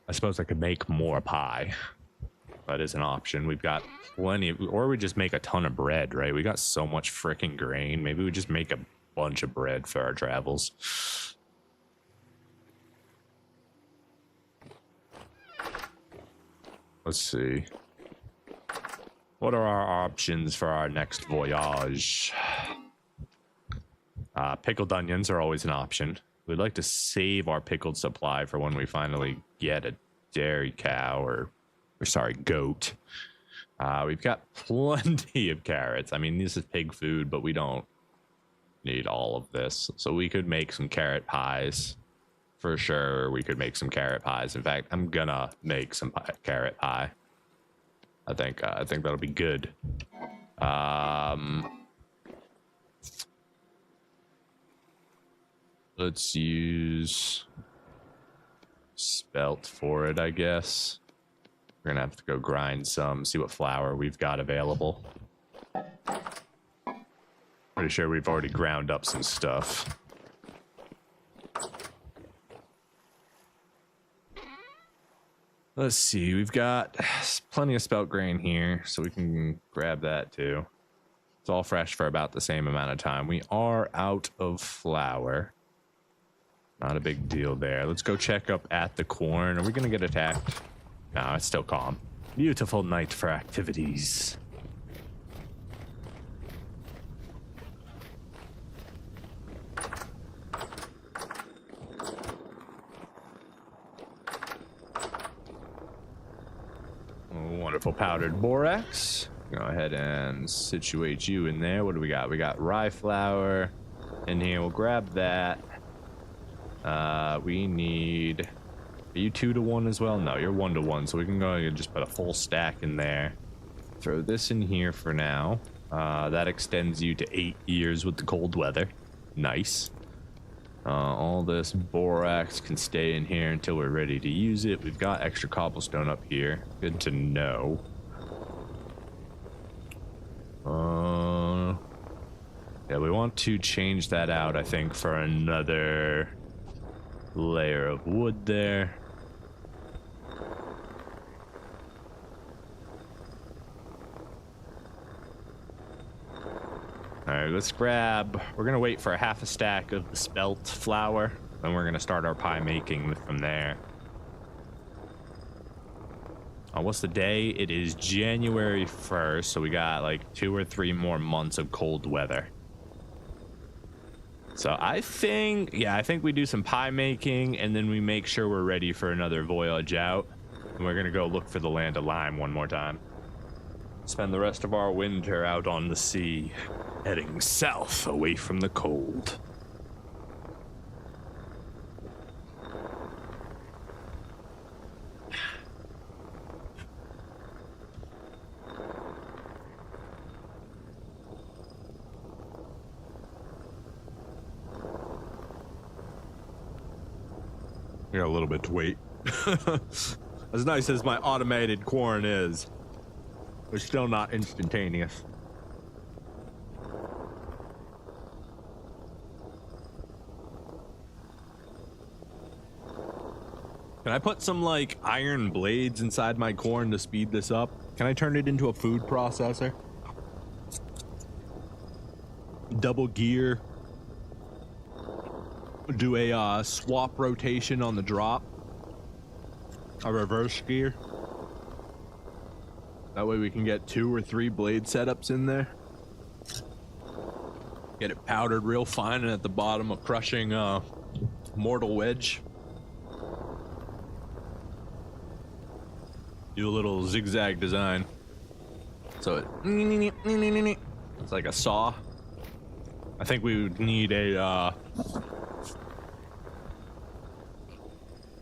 I suppose I could make more pie. That is an option. We've got plenty, or we just make a ton of bread, right? We got so much freaking grain. Maybe we just make a bunch of bread for our travels. Let's see. What are our options for our next voyage? Pickled onions are always an option. We'd like to save our pickled supply for when we finally get a dairy cow or sorry, goat. We've got plenty of carrots. I mean, this is pig food, but we don't need all of this. So we could make some carrot pies. For sure, we could make some carrot pies. In fact, I'm gonna make some carrot pie. I think that'll be good. Let's use spelt for it, I guess. We're gonna have to go grind some, see what flour we've got available. Pretty sure we've already ground up some stuff. Let's see, we've got plenty of spelt grain here, so we can grab that too. It's all fresh for about the same amount of time. We are out of flour. Not a big deal there. Let's go check up at the corn. Are we gonna get attacked? No, it's still calm. Beautiful night for activities. Wonderful powdered borax. Go ahead and situate you in there. What do we got? We got rye flour in here. We'll grab that. We need... Are you 2 to 1 as well? No, you're 1 to 1, so we can go and just put a full stack in there. Throw this in here for now. That extends you to 8 years with the cold weather. Nice. All this borax can stay in here until we're ready to use it. We've got extra cobblestone up here. Good to know. Yeah, we want to change that out, I think, for another layer of wood there. All right, let's grab, we're gonna wait for a half a stack of the spelt flour, and we're gonna start our pie making from there. What's the day? It is January 1st, so we got like 2 or 3 more months of cold weather. So I think, yeah, I think we do some pie making, and then we make sure we're ready for another voyage out. And we're gonna go look for the land of lime one more time. Spend the rest of our winter out on the sea, heading south away from the cold. We got a little bit to wait. As nice as my automated corn is, it's still not instantaneous. Can I put some like iron blades inside my corn to speed this up? Can I turn it into a food processor? Double gear. Do a swap rotation on the drop. A reverse gear. That way we can get 2 or 3 blade setups in there. Get it powdered real fine and at the bottom a crushing mortal wedge. Do a little zigzag design. So it's like a saw. I think we would need a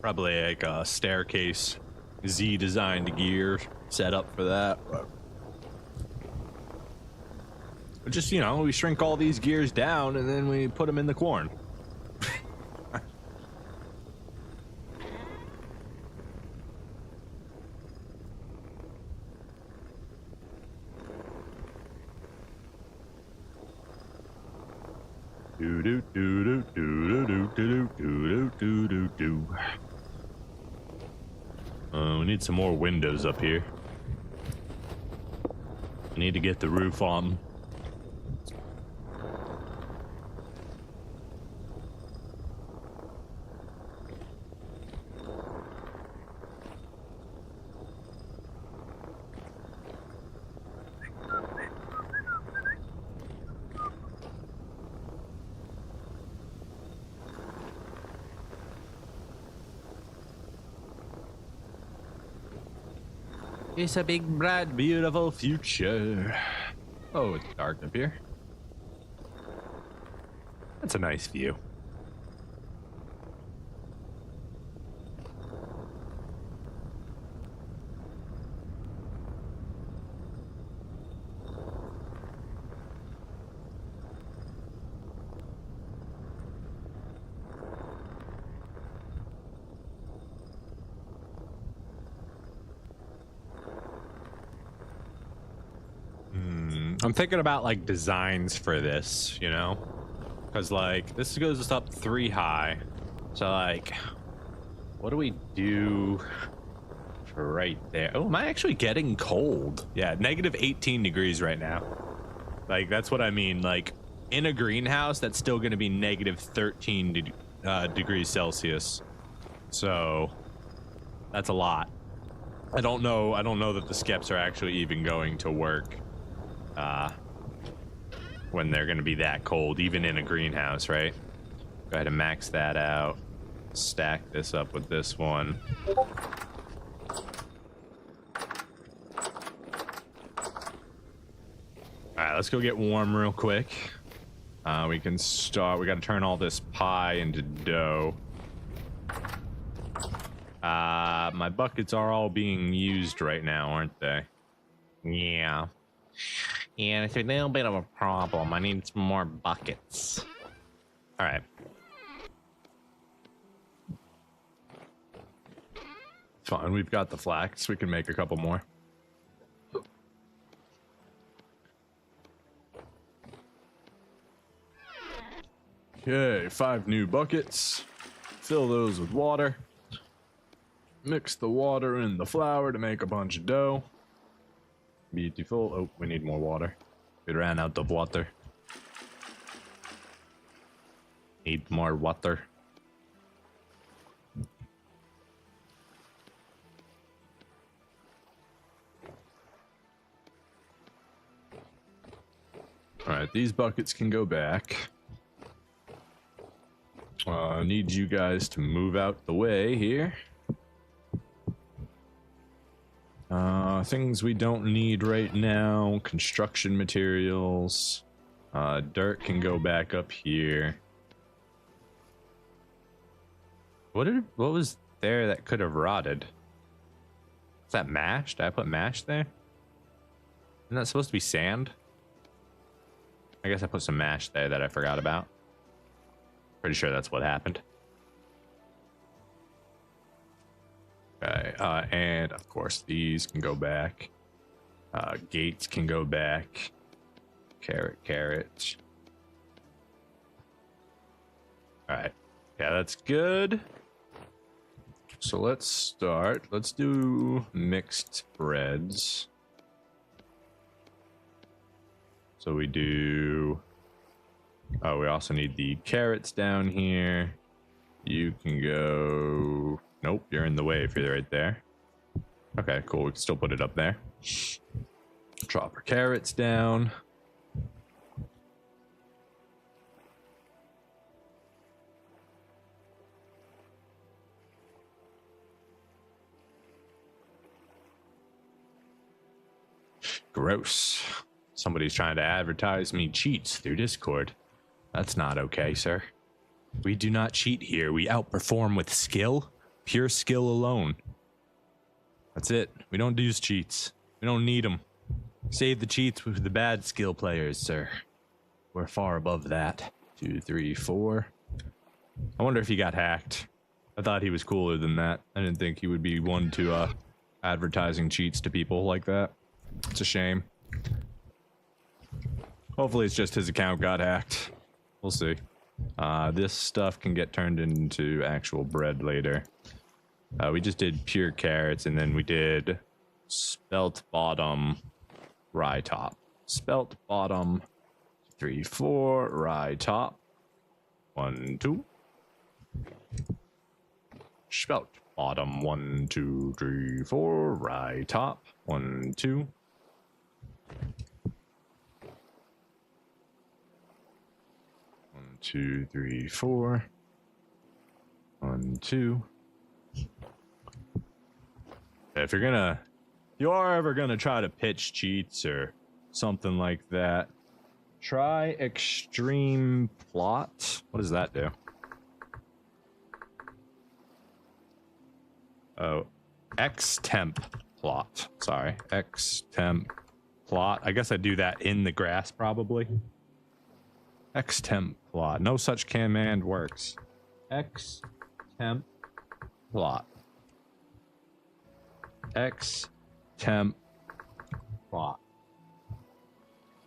probably like a staircase Z designed gear set up for that. But just, you know, we shrink all these gears down and then we put them in the corn. Do do do do do do do do do do do. We need some more windows up here. We need to get the roof on. It's a big, bright, beautiful future. Oh, it's dark up here. That's a nice view. I'm thinking about like designs for this, you know, because like this goes us up 3 high. So like, what do we do for right there? Oh, am I actually getting cold? Yeah, negative 18 degrees right now. Like that's what I mean. Like in a greenhouse, that's still going to be negative 13 degrees Celsius. So that's a lot. I don't know that the skeps are actually even going to work. When they're going to be that cold, even in a greenhouse, right? Go ahead and max that out. Stack this up with this one. All right, let's go get warm real quick. We can start. We got to turn all this pie into dough. My buckets are all being used right now, aren't they? Yeah. Yeah, it's a little bit of a problem. I need some more buckets. All right. Fine, we've got the flax. We can make a couple more. Okay, 5 new buckets. Fill those with water. Mix the water and the flour to make a bunch of dough. Beautiful. Oh, we need more water. We ran out of water. Need more water. All right, these buckets can go back. Need you guys to move out the way here. Things we don't need right now. Construction materials. Dirt can go back up here. What was there that could have rotted? Is that mash? Did I put mash there? Isn't that supposed to be sand? I guess I put some mash there that I forgot about. Pretty sure that's what happened. Okay, and of course these can go back. Gates can go back. Carrot. Alright. Yeah, that's good. So let's start. Let's do mixed breads. So we do... Oh, we also need the carrots down here. You can go... Nope, you're in the way if you're right there. Okay, cool. We can still put it up there. Drop our carrots down. Gross. Somebody's trying to advertise me cheats through Discord. That's not okay, sir. We do not cheat here. We outperform with skill. Pure skill alone. That's it. We don't use cheats. We don't need them. Save the cheats with the bad skill players, sir. We're far above that. 2, 3, 4. I wonder if he got hacked. I thought he was cooler than that. I didn't think he would be one to advertising cheats to people like that. It's a shame. Hopefully it's just his account got hacked. We'll see. This stuff can get turned into actual bread later. We just did pure carrots, and then we did spelt bottom, rye top. Spelt bottom, 3, 4, rye top. 1, 2. Spelt bottom, 1, 2, 3, 4, rye top. 1, 2. 1, 2, 3, 4. 1, 2. If you are ever gonna try to pitch cheats or something like that, try extreme plot. What does that do? Oh, xtemp plot. Sorry, xtemp plot. I guess I do that in the grass probably. Xtemp plot. No such command works. Xtemp plot. Xtemp plot.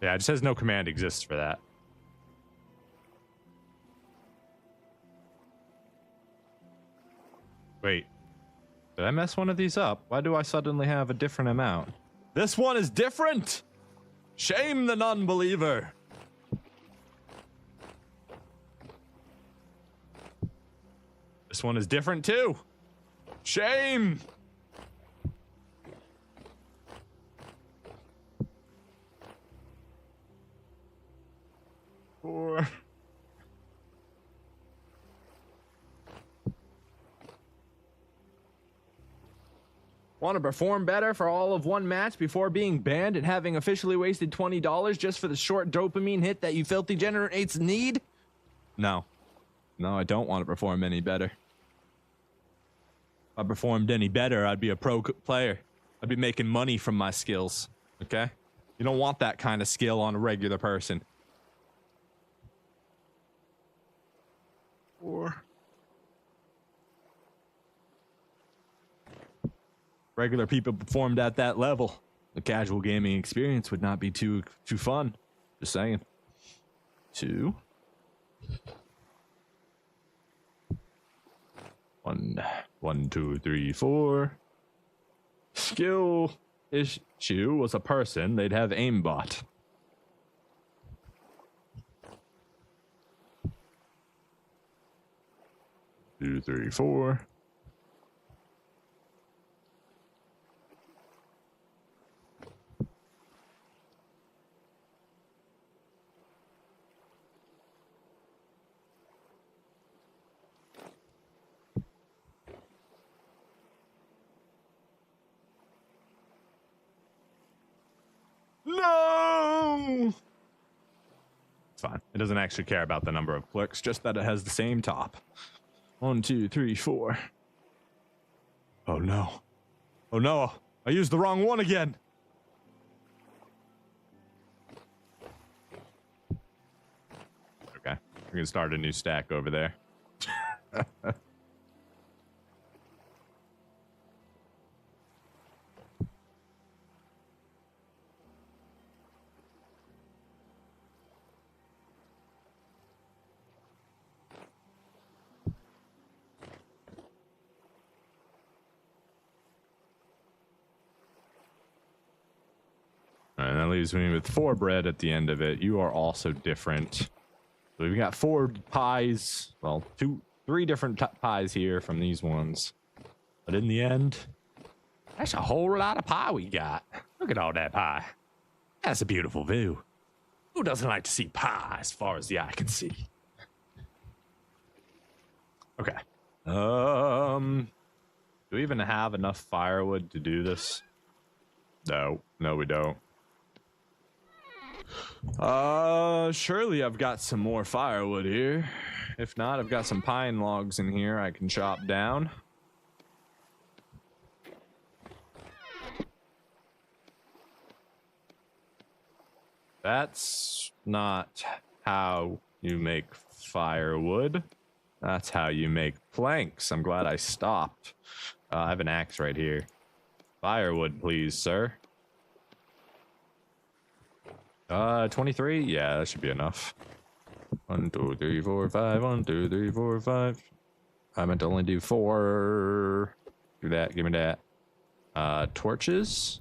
Yeah, it says no command exists for that. Wait. Did I mess one of these up? Why do I suddenly have a different amount? This one is different! Shame the non-believer! This one is different too! Shame! Four. Want to perform better for all of one match before being banned and having officially wasted $20 just for the short dopamine hit that you filthy generates need? No. No, I don't want to perform any better. If I performed any better, I'd be a pro player. I'd be making money from my skills. Okay? You don't want that kind of skill on a regular person. 4. Regular people performed at that level. The casual gaming experience would not be too fun. Just saying. 2. 1, 2, 3, 4. Skill issue was a person. They'd have aimbot. 2, 3, 4. fine. It doesn't actually care about the number of clicks, just that it has the same top. 1, 2, 3, 4. Oh no. Oh no. I used the wrong one again. Okay. We're gonna start a new stack over there. And that leaves me with 4 bread at the end of it. You are also different. So we've got 4 pies. Well, 3 different pies here from these ones. But in the end, that's a whole lot of pie we got. Look at all that pie. That's a beautiful view. Who doesn't like to see pie as far as the eye can see? Okay. Do we even have enough firewood to do this? No, we don't. Surely I've got some more firewood here. If not, I've got some pine logs in here I can chop down. That's not how you make firewood. That's how you make planks. I'm glad I stopped. I have an axe right here. Firewood, please, sir. 23? Yeah, that should be enough. 1, 2, 3, 4, 5. 1, 2, 3, 4, 5. I meant to only do 4. Do that. Give me that. Torches.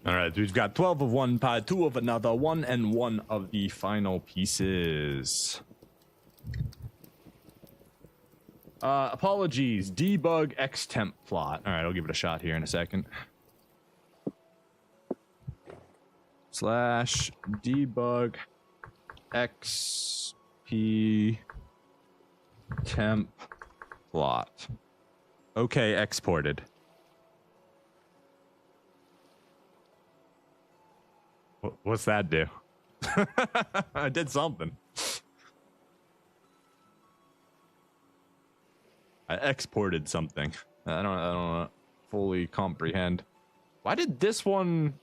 All right, we've got 12 of one pie, 2 of another, 1 and 1 of the final pieces. Apologies, debug xtemp plot. All right, I'll give it a shot here in a second. / debug xp temp plot. Okay, exported. What's that do? I did something. I exported something. I don't fully comprehend. Why did this one?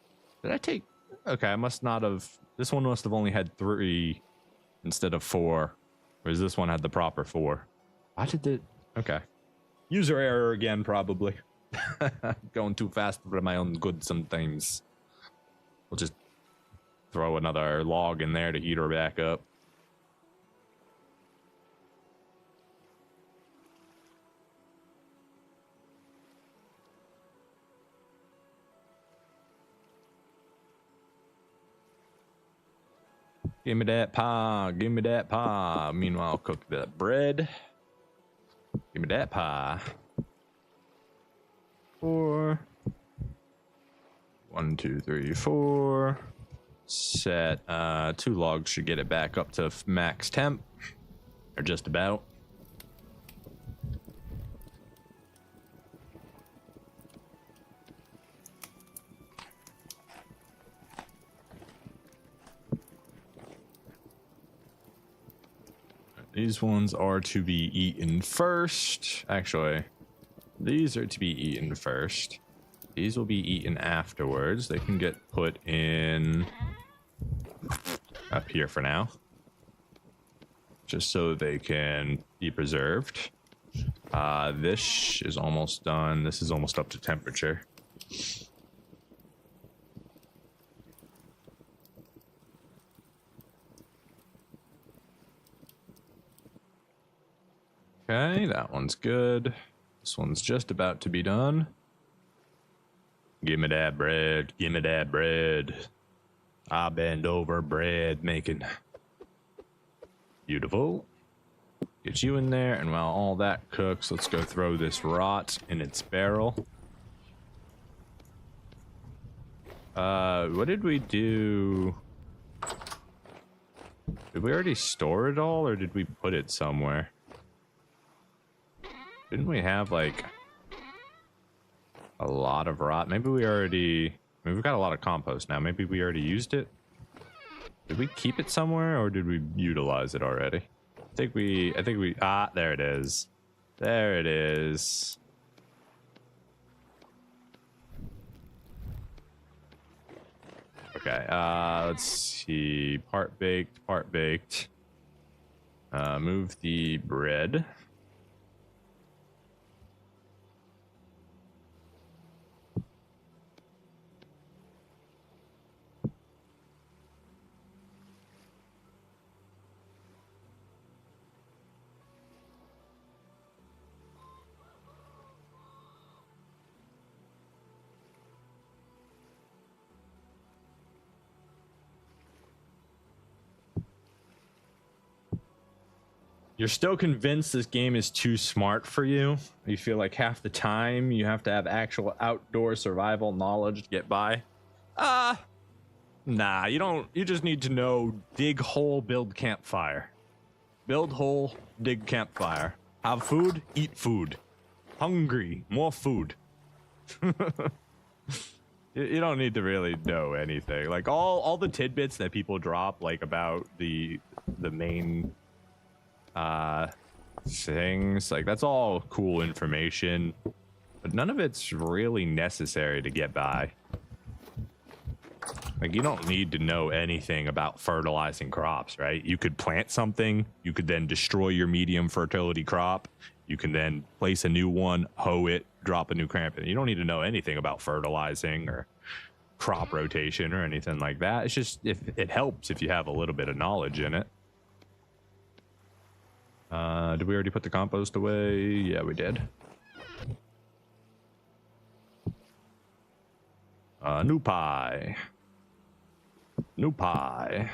Did I take? Okay, I must not have. This one must have only had 3 instead of 4, whereas this one had the proper 4. Why did it? Okay, user error again, probably. Going too fast for my own good sometimes. We'll just throw another log in there to heat her back up. Give me that pie. Give me that pie. Meanwhile, cook that bread. Give me that pie. 4. 1, 2, 3, 4. Set 2 logs should get it back up to max temp, or just about. These ones are to be eaten first. Actually, these are to be eaten first. These will be eaten afterwards. They can get put in up here for now, just so they can be preserved. This is almost done. This is almost up to temperature. Okay, that one's good. This one's just about to be done. Give me that bread. Give me that bread. I bend over bread making. Beautiful. Get you in there, and while all that cooks, let's go throw this rot in its barrel. What did we do? Did we already store it all, or did we put it somewhere? Didn't we have, like, a lot of rot? Maybe we already... I mean, we've got a lot of compost now. Maybe we already used it? Did we keep it somewhere, or did we utilize it already? I think we... Ah, there it is. There it is. Okay, let's see. Part baked, part baked. Move the bread. You're still convinced this game is too smart for you? You feel like half the time you have to have actual outdoor survival knowledge to get by? Nah, you don't. You just need to know dig hole, build campfire. Build hole, dig campfire. Have food, eat food. Hungry, more food. You don't need to really know anything. Like all the tidbits that people drop, like about the main things, like that's all cool information, but none of it's really necessary to get by. Like you don't need to know anything about fertilizing crops, right? You could plant something, you could then destroy your medium fertility crop, you can then place a new one, hoe it, drop a new crop in. You don't need to know anything about fertilizing or crop rotation or anything like that. It's just if it helps if you have a little bit of knowledge in it. Did we already put the compost away? Yeah, we did. New pie. New pie.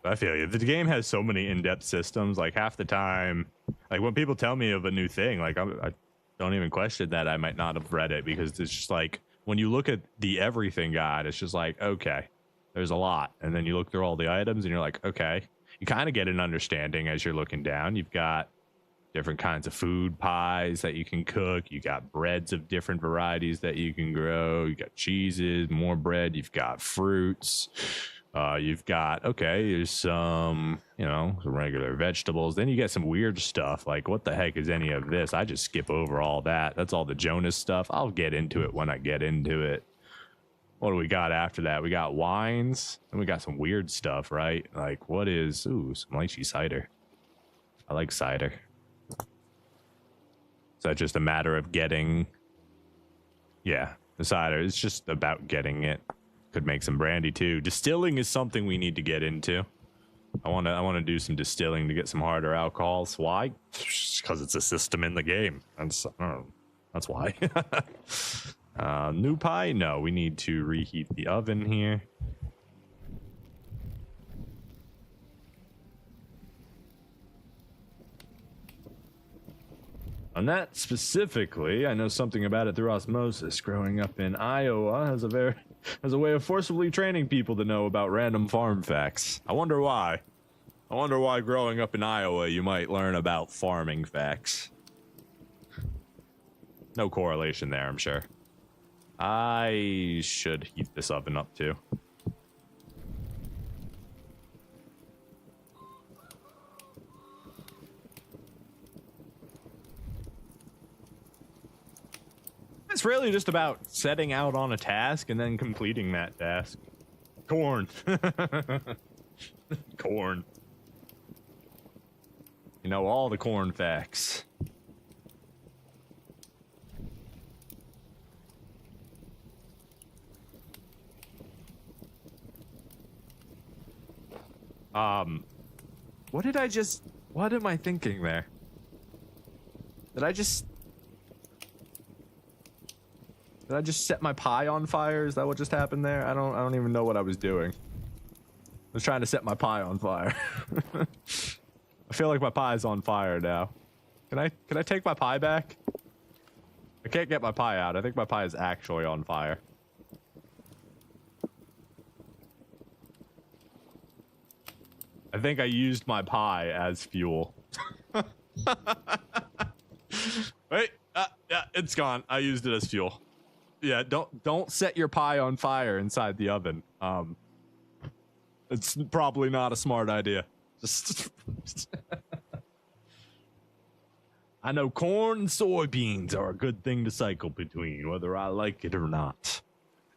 I feel you. The game has so many in-depth systems. Like half the time, like when people tell me of a new thing, like I don't even question that I might not have read it, because it's just like when you look at the everything guide, it's just like, okay, there's a lot. And then you look through all the items and you're like, okay, you kind of get an understanding as you're looking down. You've got different kinds of food pies that you can cook. You got breads of different varieties that you can grow. You got cheeses, more bread. You've got fruits. You've got, okay, there's some, you know, some regular vegetables. Then you get some weird stuff. Like, what the heck is any of this? I just skip over all that. That's all the Jonas stuff. I'll get into it when I get into it. What do we got after that? We got wines. And we got some weird stuff, right? Like, what is... Ooh, some lychee cider. I like cider. Is that just a matter of getting... Yeah, the cider. It's just about getting it. Could make some brandy too. Distilling is something we need to get into. I want to do some distilling to get some harder alcohols. Why? Because it's a system in the game. That's why. New pie? No, we need to reheat the oven here. On that specifically, I know something about it through osmosis. Growing up in Iowa has a way of forcibly training people to know about random farm facts. I wonder why. I wonder why growing up in Iowa you might learn about farming facts. No correlation there, I'm sure. I should heat this oven up too. It's really just about setting out on a task and then completing that task. Corn. Corn. You know all the corn facts. What am I thinking there? Did I just set my pie on fire? Is that what just happened there? I don't even know what I was doing. I was trying to set my pie on fire. I feel like my pie's on fire now. Can I take my pie back? I can't get my pie out. I think my pie is actually on fire. I think I used my pie as fuel. Wait, yeah, it's gone. I used it as fuel. Yeah, don't set your pie on fire inside the oven. It's probably not a smart idea. Just I know corn and soybeans are a good thing to cycle between, whether I like it or not.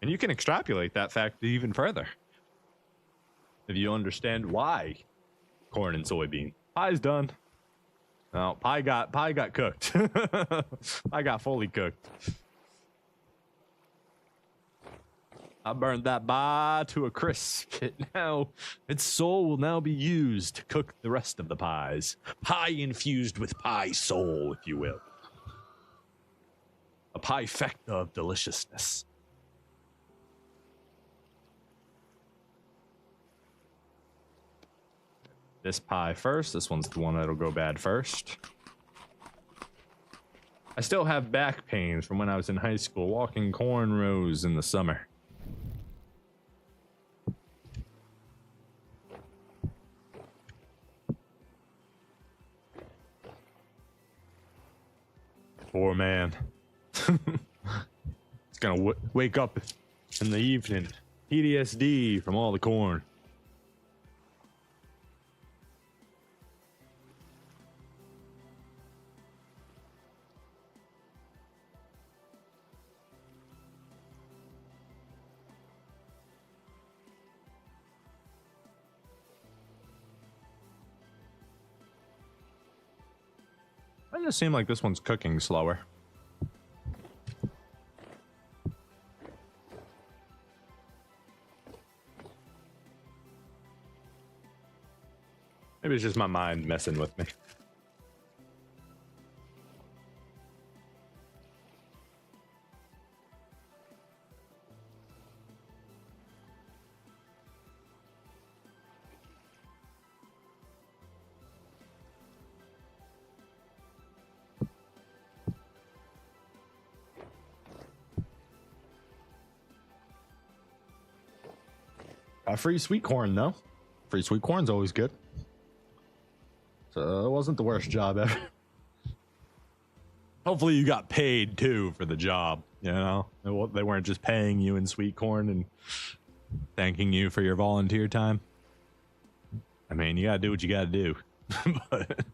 And you can extrapolate that fact even further. If you understand why corn and soybean. Pie's done. No, pie got cooked. Pie got fully cooked. I burned that pie to a crisp. Its soul will now be used to cook the rest of the pies. Pie infused with pie soul, if you will. A pie-fecta of deliciousness. This pie first. This one's the one that'll go bad first. I still have back pains from when I was in high school walking corn rows in the summer. Poor man. It's gonna wake up in the evening. PTSD from all the corn. It just seems like this one's cooking slower. Maybe it's just my mind messing with me. Free sweet corn, though. Free sweet corn's always good. So it wasn't the worst job ever. Hopefully you got paid, too, for the job, you know? They weren't just paying you in sweet corn and thanking you for your volunteer time. I mean, you gotta do what you gotta do. But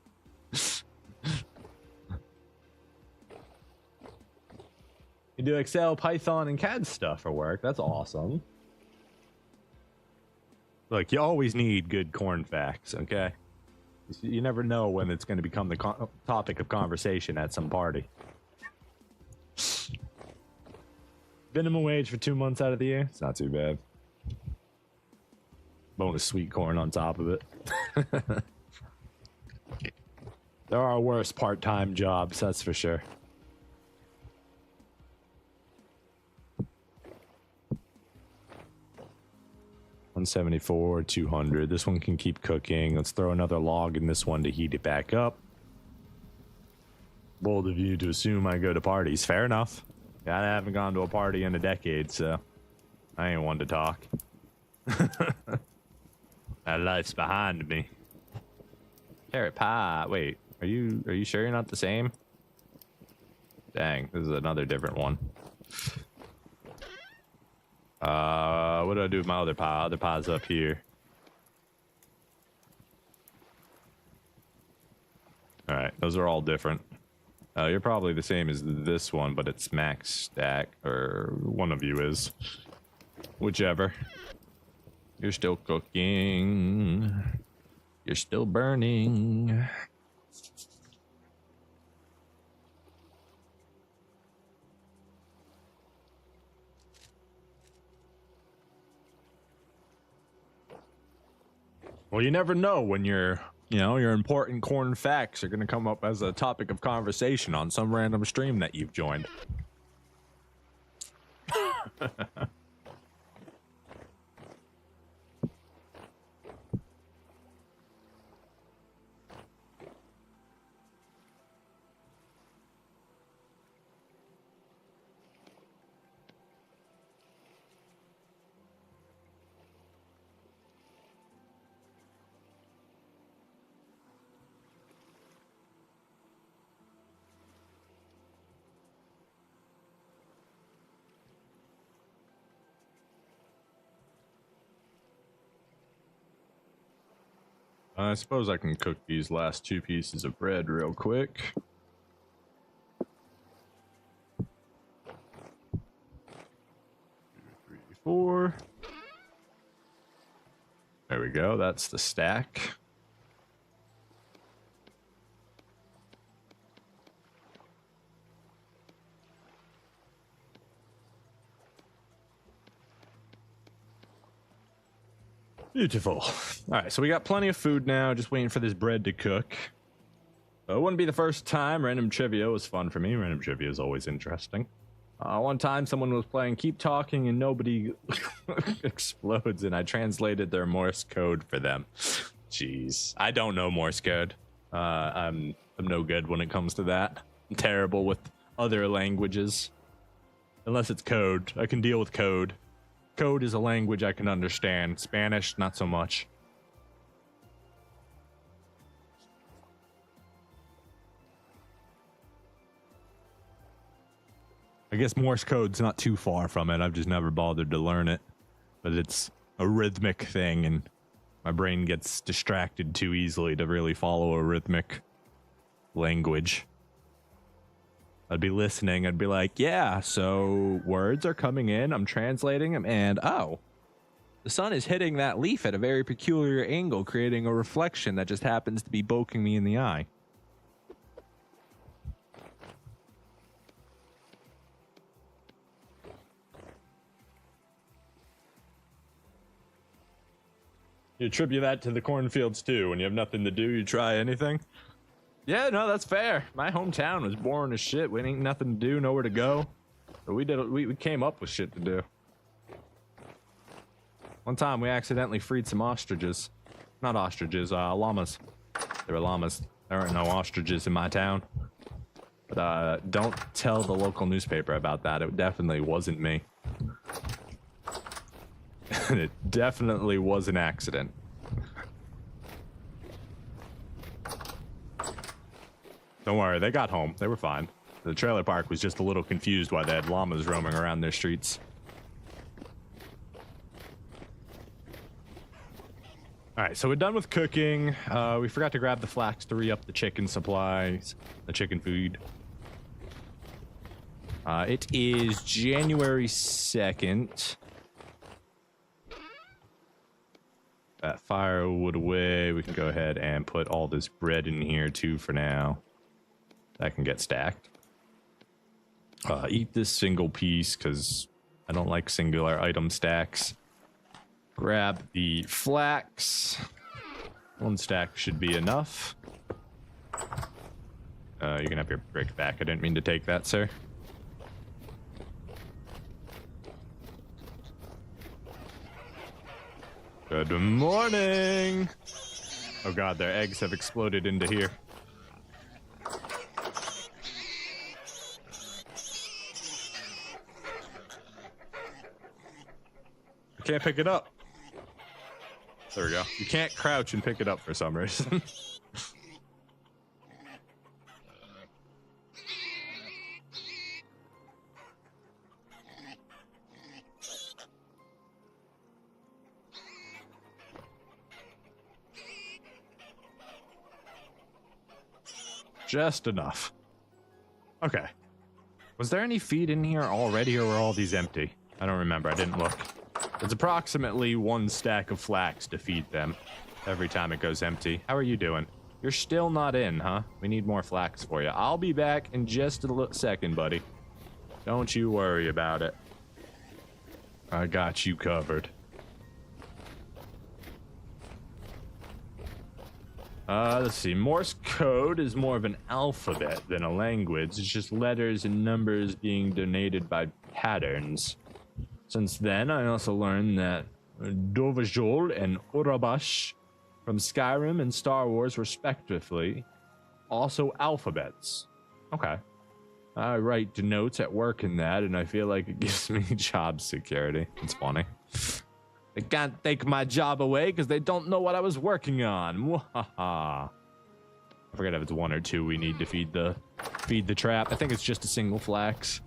you do Excel, Python, and CAD stuff for work. That's awesome. Look, you always need good corn facts, okay? You never know when it's going to become the topic of conversation at some party. Minimum wage for 2 months out of the year? It's not too bad. Bonus sweet corn on top of it. There are worse part-time jobs, that's for sure. $174, 200. This one can keep cooking. Let's throw another log in this one to heat it back up. Bold of you to assume I go to parties. Fair enough. I haven't gone to a party in a decade, so I ain't one to talk. That life's behind me. Carrot pie. Wait, are you sure you're not the same? Dang, this is another different one. What do I do with my other pie? Other pie's up here. Alright, those are all different. You're probably the same as this one, but it's max stack, or one of you is. Whichever. You're still cooking. You're still burning. Well, you never know when your important corn facts are going to come up as a topic of conversation on some random stream that you've joined. I suppose I can cook these last 2 pieces of bread real quick. 2, 3, 4. There we go. That's the stack. Beautiful. All right, so we got plenty of food now, just waiting for this bread to cook. It wouldn't be the first time. Random trivia was fun for me. Random trivia is always interesting. One time someone was playing Keep Talking and nobody explodes, and I translated their Morse code for them. Jeez. I don't know Morse code. I'm no good when it comes to that. I'm terrible with other languages. Unless it's code. I can deal with code. Code is a language I can understand. Spanish, not so much. I guess Morse code's not too far from it. I've just never bothered to learn it. But it's a rhythmic thing, and my brain gets distracted too easily to really follow a rhythmic language. I'd be listening, I'd be like, yeah, so words are coming in, I'm translating them, and oh, the sun is hitting that leaf at a very peculiar angle, creating a reflection that just happens to be poking me in the eye. You attribute that to the cornfields too. When you have nothing to do, you try anything. Yeah, no, that's fair. My hometown was boring as shit. We ain't nothing to do, nowhere to go. But we came up with shit to do. One time we accidentally freed some ostriches. Not ostriches, llamas. They were llamas. There aren't no ostriches in my town. But don't tell the local newspaper about that. It definitely wasn't me. It definitely was an accident. Don't worry, they got home. They were fine. The trailer park was just a little confused why they had llamas roaming around their streets. Alright, so we're done with cooking. We forgot to grab the flax to re-up the chicken supplies, the chicken food. It is January 2nd. That firewood away. We can go ahead and put all this bread in here too for now. That can get stacked. Eat this single piece because I don't like singular item stacks. Grab the flax. 1 stack should be enough. You can have your brick back. I didn't mean to take that, sir. Good morning. Oh god, their eggs have exploded into here. I can't pick it up. There we go. You can't crouch and pick it up for some reason. Just enough. Okay. Was there any feed in here already, or were all these empty? I don't remember. I didn't look. It's approximately 1 stack of flax to feed them every time it goes empty. How are you doing? You're still not in, huh? We need more flax for you. I'll be back in just a second, buddy. Don't you worry about it. I got you covered. Let's see. Morse code is more of an alphabet than a language. It's just letters and numbers being donated by patterns. Since then, I also learned that WaterWorld and Urabash from Skyrim and Star Wars, respectively, also alphabets. Okay. I write notes at work in that, and I feel like it gives me job security. It's funny. They can't take my job away because they don't know what I was working on. Mwahaha. I forget if it's 1 or 2 we need to feed the trap. I think it's just a single flax.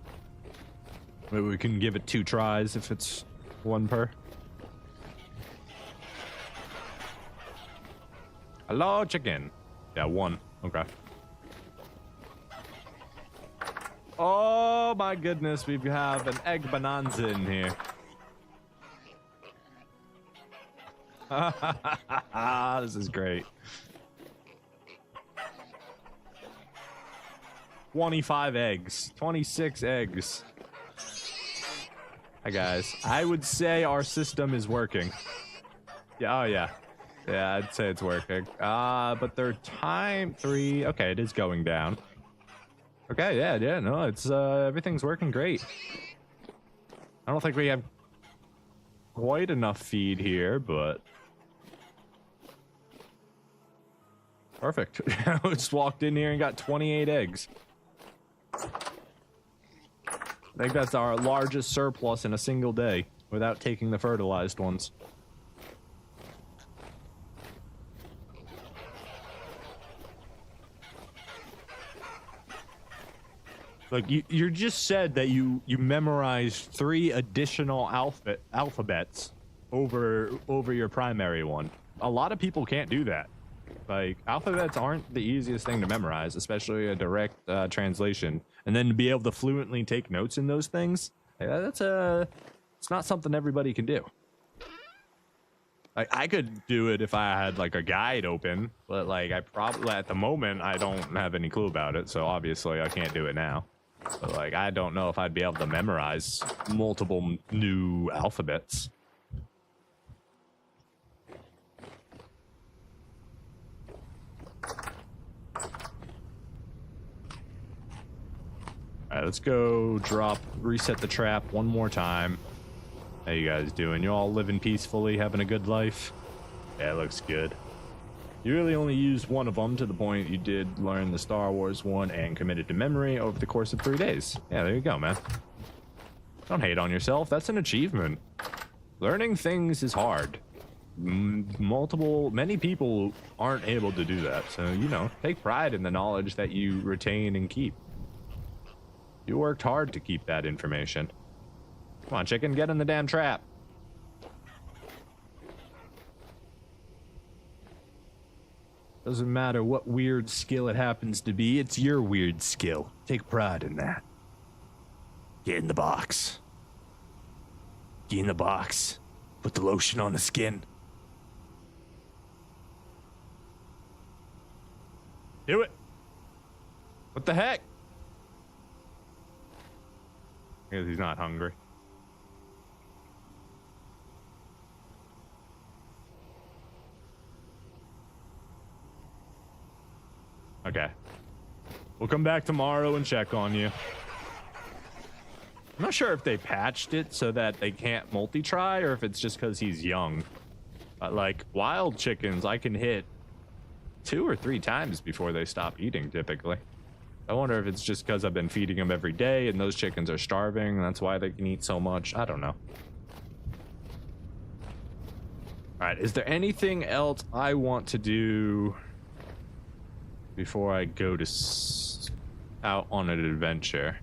Maybe we can give it 2 tries if it's 1 per. Hello, chicken. Yeah, 1. Okay. Oh my goodness, we have an egg bonanza in here. This is great. 25 eggs. 26 eggs. Hi, guys. I would say our system is working. Yeah, oh, yeah. Yeah, I'd say it's working. But their time 3... Okay, it is going down. Okay, yeah, no, it's, everything's working great. I don't think we have quite enough feed here, but... Perfect. I just walked in here and got 28 eggs. I think that's our largest surplus in a single day without taking the fertilized ones. Look, you just said that you memorized 3 additional alphabets over your primary one. A lot of people can't do that. Like, alphabets aren't the easiest thing to memorize, especially a direct translation. And then to be able to fluently take notes in those things, it's not something everybody can do. Like, I could do it if I had like a guide open, but like I probably at the moment I don't have any clue about it, so obviously I can't do it now. But like I don't know if I'd be able to memorize multiple new alphabets. Alright, let's go reset the trap one more time. How you guys doing? You all living peacefully, having a good life? Yeah, it looks good. You really only used 1 of them to the point you did learn the Star Wars one and committed to memory over the course of 3 days. Yeah, there you go, man. Don't hate on yourself. That's an achievement. Learning things is hard. Many people aren't able to do that. So, you know, take pride in the knowledge that you retain and keep. You worked hard to keep that information. Come on, chicken, get in the damn trap. Doesn't matter what weird skill it happens to be, it's your weird skill. Take pride in that. Get in the box. Get in the box. Put the lotion on the skin. Do it. What the heck? Because he's not hungry. Okay. We'll come back tomorrow and check on you. I'm not sure if they patched it so that they can't multi-try or if it's just because he's young. But like wild chickens, I can hit 2 or 3 times before they stop eating typically. I wonder if it's just because I've been feeding them every day and those chickens are starving and that's why they can eat so much. I don't know. All right, is there anything else I want to do before I go to out on an adventure?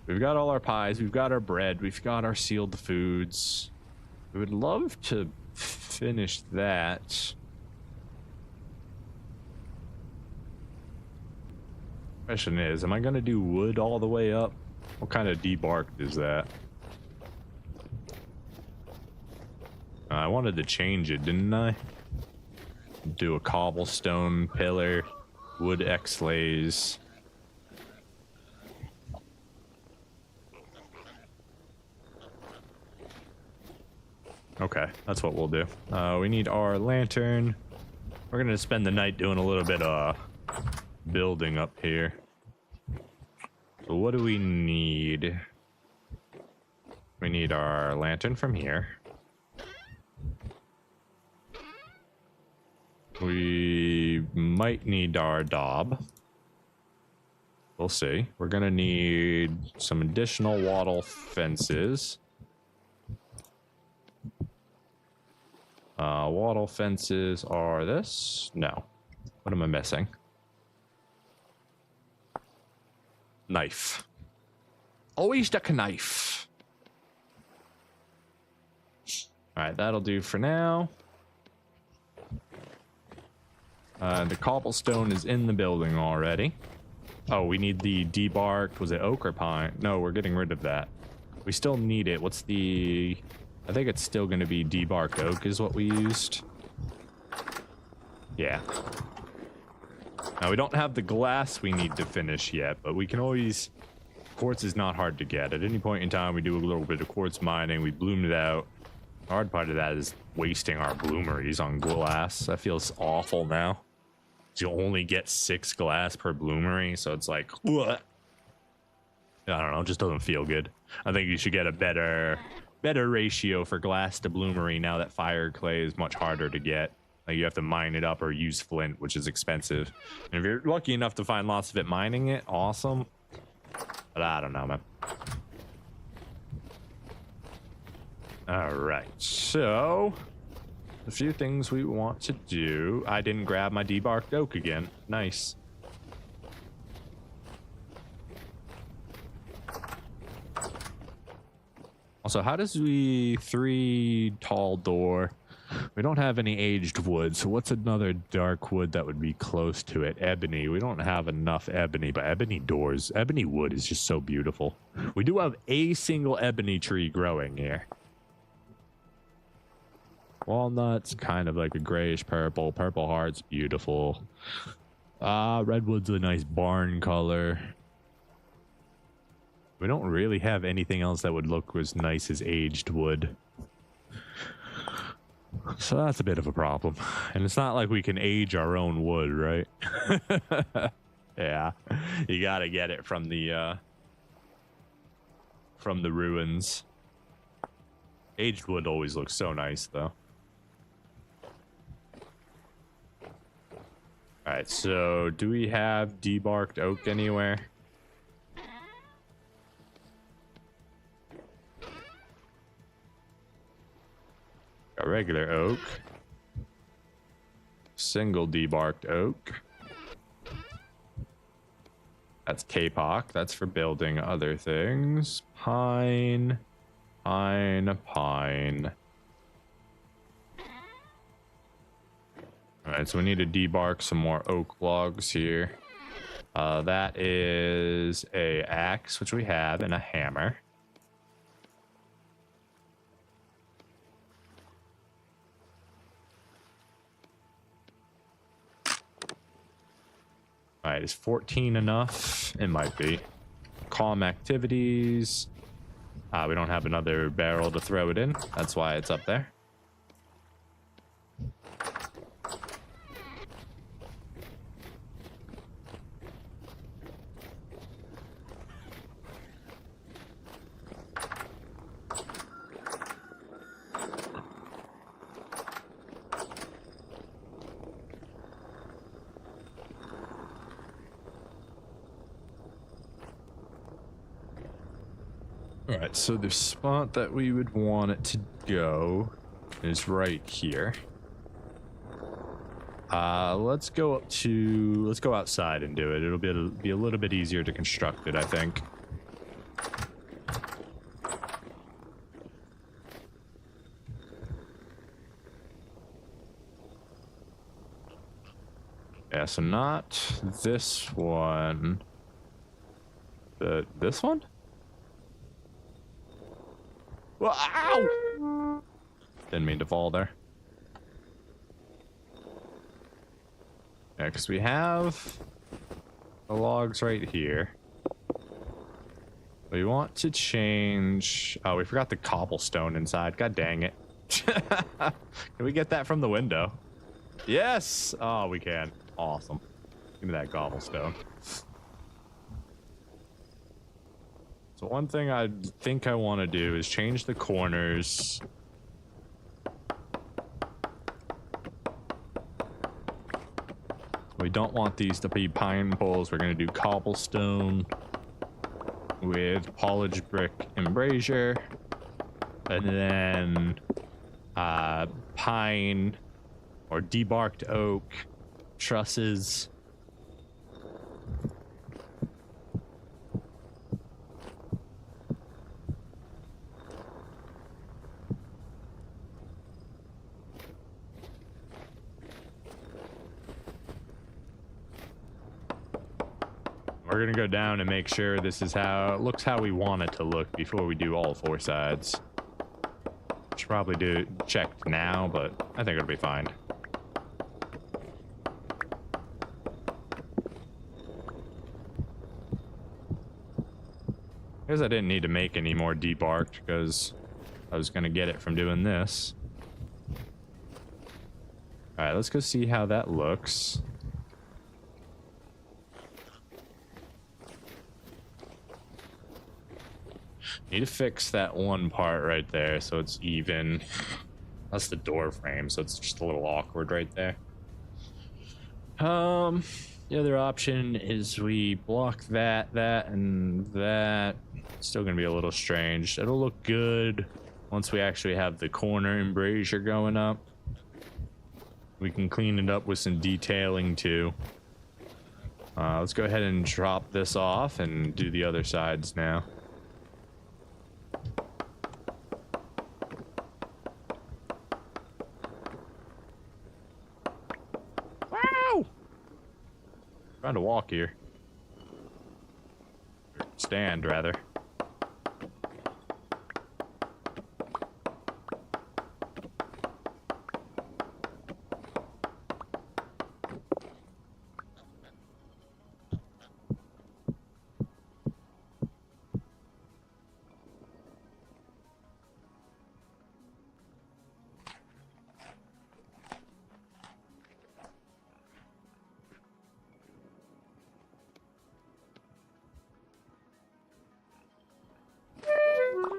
We've got all our pies, we've got our bread, we've got our sealed foods. We would love to finish that. Question is, am I gonna do wood all the way up? What kind of debarked is that? I wanted to change it, didn't I? Do a cobblestone pillar, wood X-lays. Okay, that's what we'll do. We need our lantern. We're gonna spend the night doing a little bit of building up here. So what do we need? We need our lantern from here. We might need our daub. We'll see. We're gonna need some additional wattle fences. Wattle fences are this? No. What am I missing? Knife. Always the knife. Alright, that'll do for now. The cobblestone is in the building already. Oh, we need the debarked, was it oak or pine? No, we're getting rid of that. We still need it. What's the... I think it's still going to be debarked oak is what we used. Yeah. Now, we don't have the glass we need to finish yet, but we can always... Quartz is not hard to get. At any point in time, we do a little bit of quartz mining. We bloom it out. The hard part of that is wasting our bloomeries on glass. That feels awful now. You only get 6 glass per bloomery, so it's like, what? I don't know, it just doesn't feel good. I think you should get a better ratio for glass to bloomery now that fire clay is much harder to get. Like, you have to mine it up or use flint, which is expensive. And if you're lucky enough to find lots of it mining it, awesome. But I don't know, man. All right, so a few things we want to do. I didn't grab my debarked oak again. Nice. Also, how does we 3 tall door? We don't have any aged wood, so what's another dark wood that would be close to it? Ebony. We don't have enough ebony, but ebony doors, ebony wood is just so beautiful. We do have a single ebony tree growing here. Walnut's kind of like a grayish purple. Purple heart's beautiful. Redwood's a nice barn color. We don't really have anything else that would look as nice as aged wood. So that's a bit of a problem. And it's not like we can age our own wood, right? Yeah. You gotta get it from the ruins. Aged wood always looks so nice, though. Alright, so do we have debarked oak anywhere? A regular oak. Single debarked oak. That's kapok. That's for building other things. Pine. Pine. Pine. Alright, so we need to debark some more oak logs here. That is a axe, which we have, and a hammer. Alright, is 14 enough? It might be. Calm activities. We don't have another barrel to throw it in. That's why it's up there. Alright, so the spot that we would want it to go is right here. Let's go outside and do it. It'll be a little bit easier to construct it, I think. Yeah, so not this one. This one? Well, ow! Didn't mean to fall there. Yeah, because we have the logs right here. We want to change... Oh, we forgot the cobblestone inside. God dang it. Can we get that from the window? Yes! Oh, we can. Awesome. Give me that cobblestone. So one thing I think I want to do is change the corners. We don't want these to be pine poles. We're going to do cobblestone with polished brick embrasure. And then pine or debarked oak trusses. We're gonna go down and make sure this is how it looks, how we want it to look before we do all four sides. Should probably do check now, but I think it'll be fine. I guess I didn't need to make any more debarked because I was gonna get it from doing this. All right, let's go see how that looks. Need to fix that one part right there so it's even. That's the door frame, so it's just a little awkward right there. The other option is we block that, and that. It's still gonna be a little strange. It'll look good once we actually have the corner embrasure going up. We can clean it up with some detailing too. Let's go ahead and drop this off and do the other sides now. Trying to walk here. Stand, rather.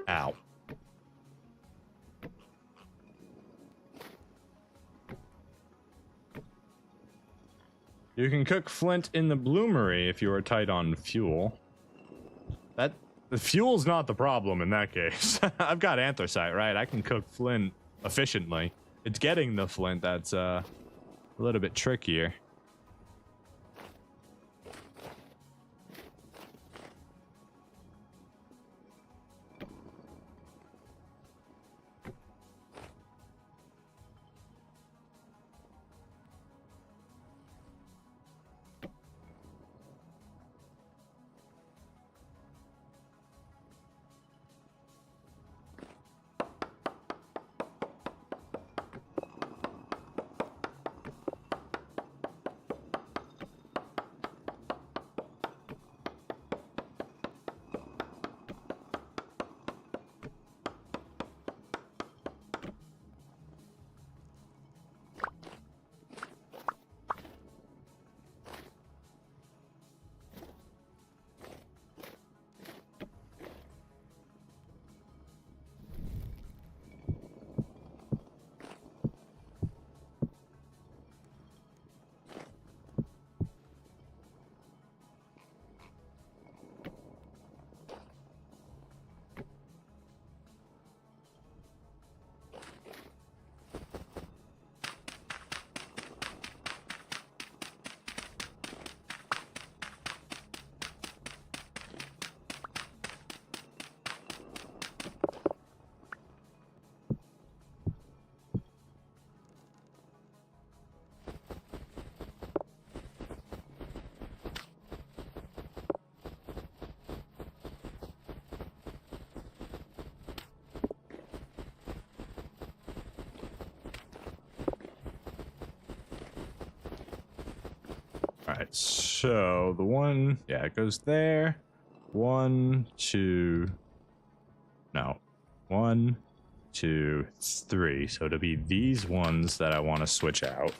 Ow. You can cook flint in the bloomery if you are tight on fuel. The fuel's not the problem in that case. I've got anthracite, right? I can cook flint efficiently. It's getting the flint that's a little bit trickier. Alright, so the one, yeah, it goes there. 1, 2, no. 1, 2, 3. So it'll be these ones that I want to switch out.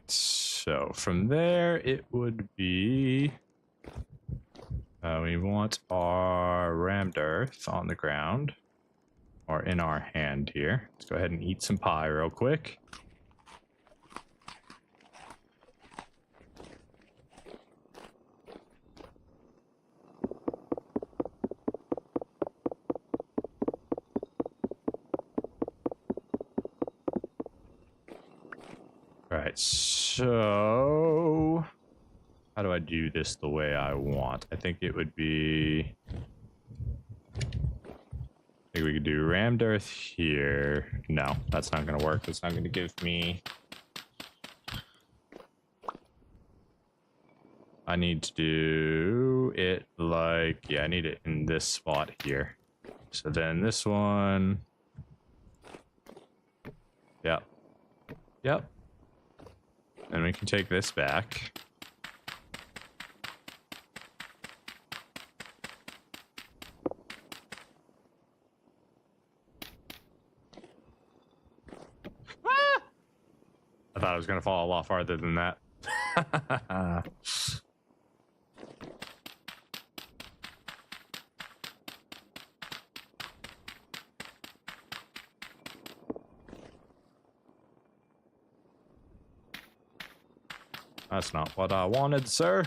right, so from there it would be we want our rammed earth on the ground or in our hand here. Let's go ahead and eat some pie real quick. Alright, so how do I do this the way I want? I think it would be... I think we could do rammed earth here. No, that's not going to work. That's not going to give me... I need to do it like... Yeah, I need it in this spot here. So then this one... Yep. Yep. And we can take this back. Ah! I thought I was going to fall a lot farther than that. That's not what I wanted, sir.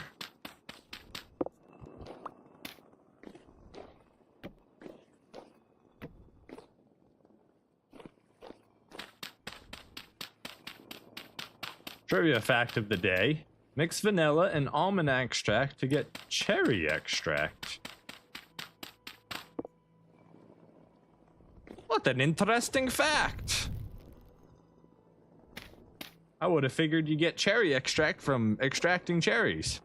Trivia fact of the day. Mix vanilla and almond extract to get cherry extract. What an interesting fact. I would have figured you get cherry extract from extracting cherries.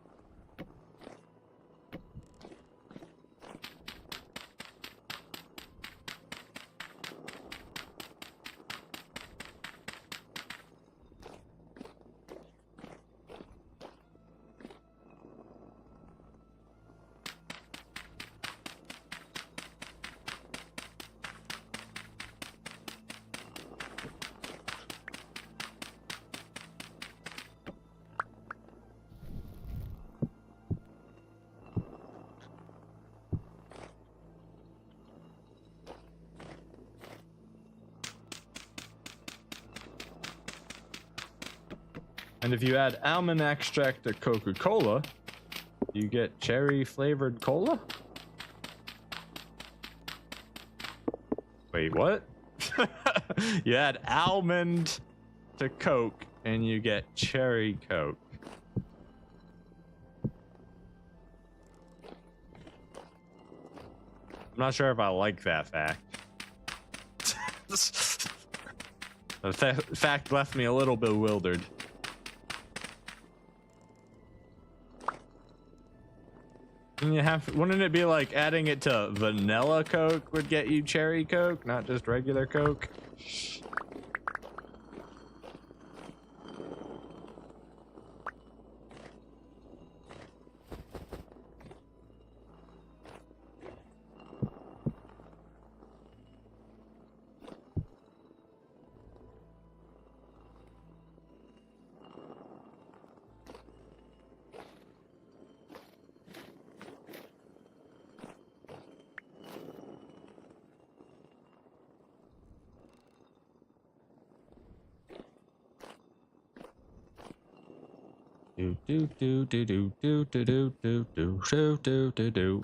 And if you add almond extract to Coca-Cola, you get cherry flavored cola? Wait, what? You add almond to Coke and you get cherry Coke. I'm not sure if I like that fact. The fact left me a little bewildered. And you have, wouldn't it be like adding it to vanilla Coke would get you cherry Coke, not just regular Coke? Do do do do do do do do do do do do do.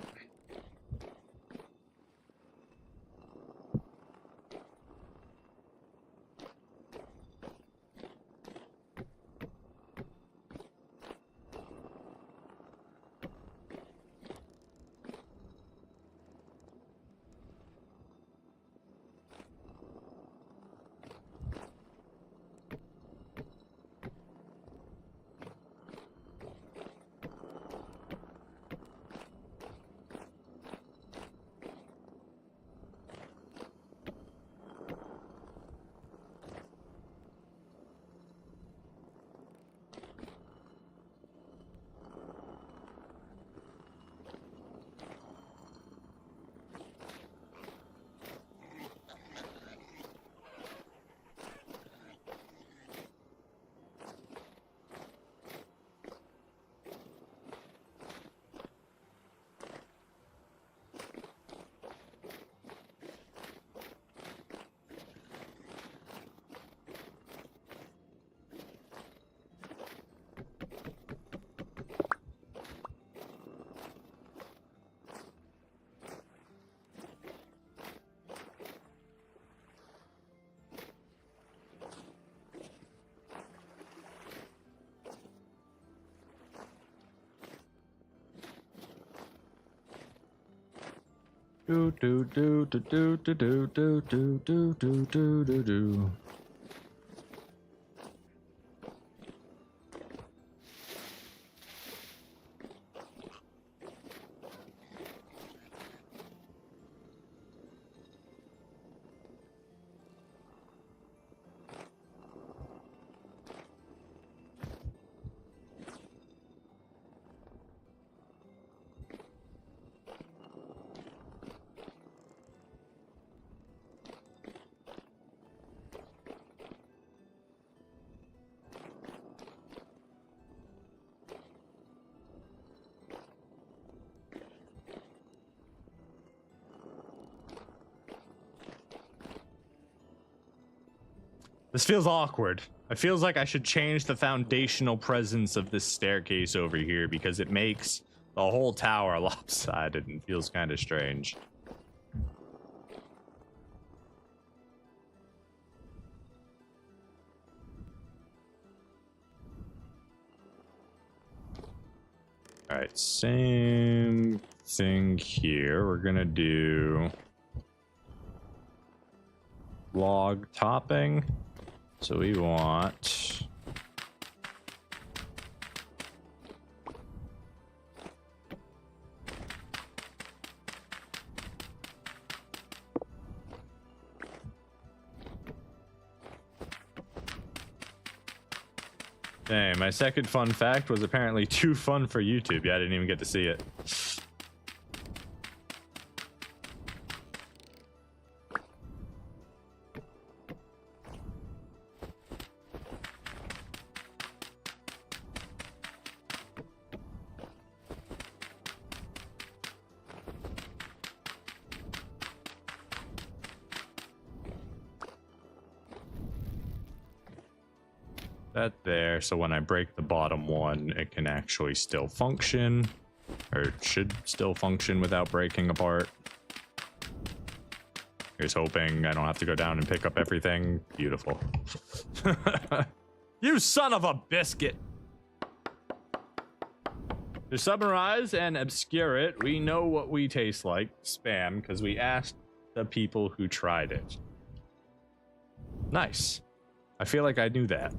Do do do do do do do do do do do do do do. This feels awkward. It feels like I should change the foundational presence of this staircase over here because it makes the whole tower lopsided and feels kind of strange. All right, same thing here. We're gonna do log topping. So we want dang, my second fun fact was apparently too fun for YouTube. Yeah, I didn't even get to see it. That there, so when I break the bottom one, it can actually still function, or it should still function without breaking apart. Here's hoping I don't have to go down and pick up everything. Beautiful. You son of a biscuit! To summarize and obscure it, we know what we taste like, spam, because we asked the people who tried it. Nice. I feel like I knew that.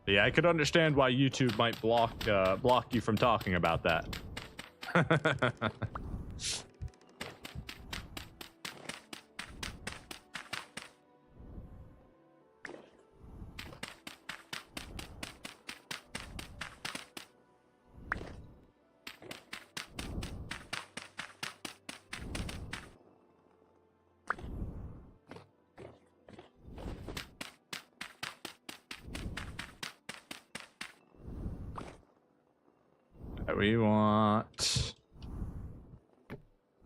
Yeah, I could understand why YouTube might block you from talking about that. We want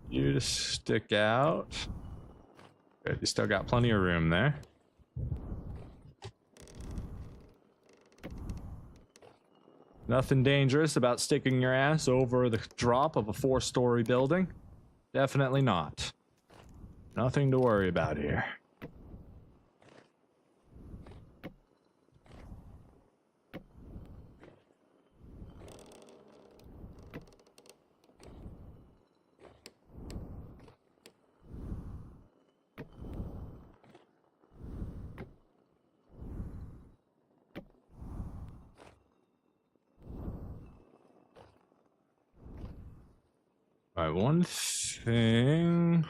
you to stick out. Good, you still got plenty of room there. Nothing dangerous about sticking your ass over the drop of a 4-story building. Definitely not. Nothing to worry about here. Alright, one thing.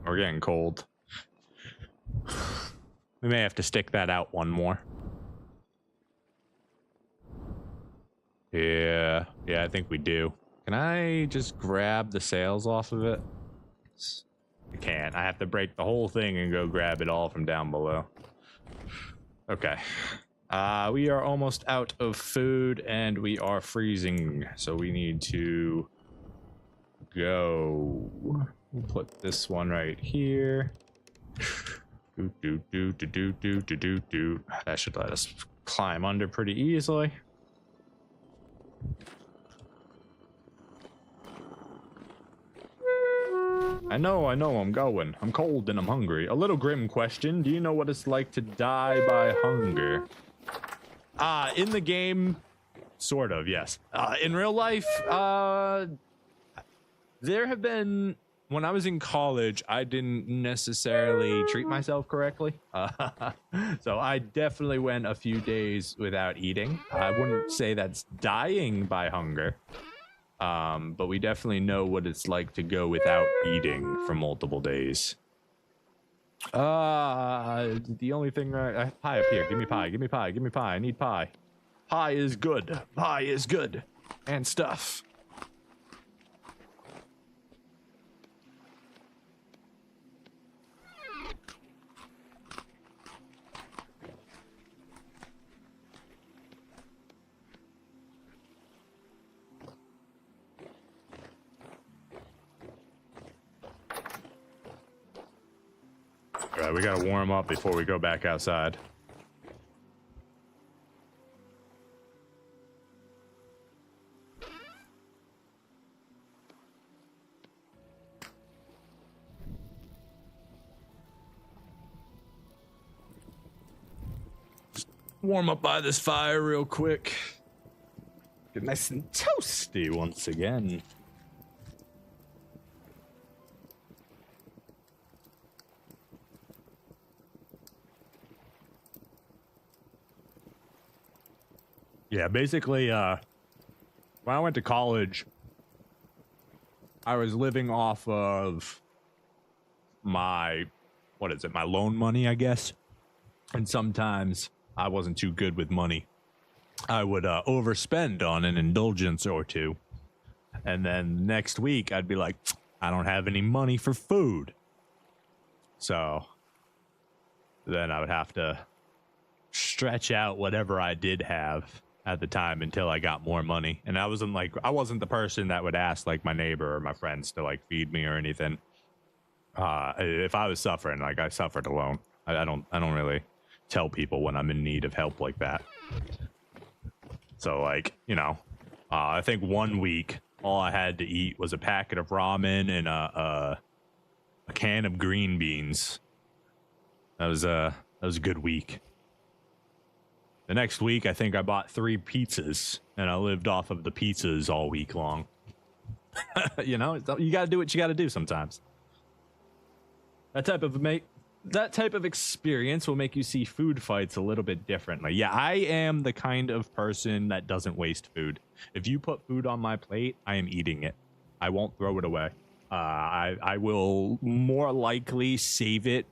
We're getting cold. We may have to stick that out one more. Yeah, I think we do. Can I just grab the sails off of it? I can't. I have to break the whole thing and go grab it all from down below. Okay. We are almost out of food and we are freezing, so we need to go. We'll put this one right here. That should let us climb under pretty easily. I know I'm going. I'm cold and I'm hungry. A little grim question. Do you know what it's like to die by hunger? In the game, sort of, yes. In real life, There have been, when I was in college, I didn't necessarily treat myself correctly. So I definitely went a few days without eating. I wouldn't say that's dying by hunger. But we definitely know what it's like to go without eating for multiple days. The only thing pie up here. Give me pie. Give me pie. Give me pie. I need pie. Pie is good. Pie is good. And stuff. All right, we gotta warm up before we go back outside. Just warm up by this fire real quick. Get nice and toasty once again. Yeah, basically, when I went to college, I was living off of my, my loan money, I guess. And sometimes I wasn't too good with money. I would overspend on an indulgence or two. And then next week, I'd be like, I don't have any money for food. So then I would have to stretch out whatever I did have at the time until I got more money. And I wasn't the person that would ask like my neighbor or my friends to like feed me or anything. If I was suffering, like I suffered alone. I don't really tell people when I'm in need of help like that. So like, I think 1 week all I had to eat was a packet of ramen and a can of green beans. That was a good week. The next week, I think I bought 3 pizzas, and I lived off of the pizzas all week long. You got to do what you got to do sometimes. That type of experience will make you see food fights a little bit differently. Yeah, I am the kind of person that doesn't waste food. If you put food on my plate, I am eating it. I won't throw it away. I will more likely save it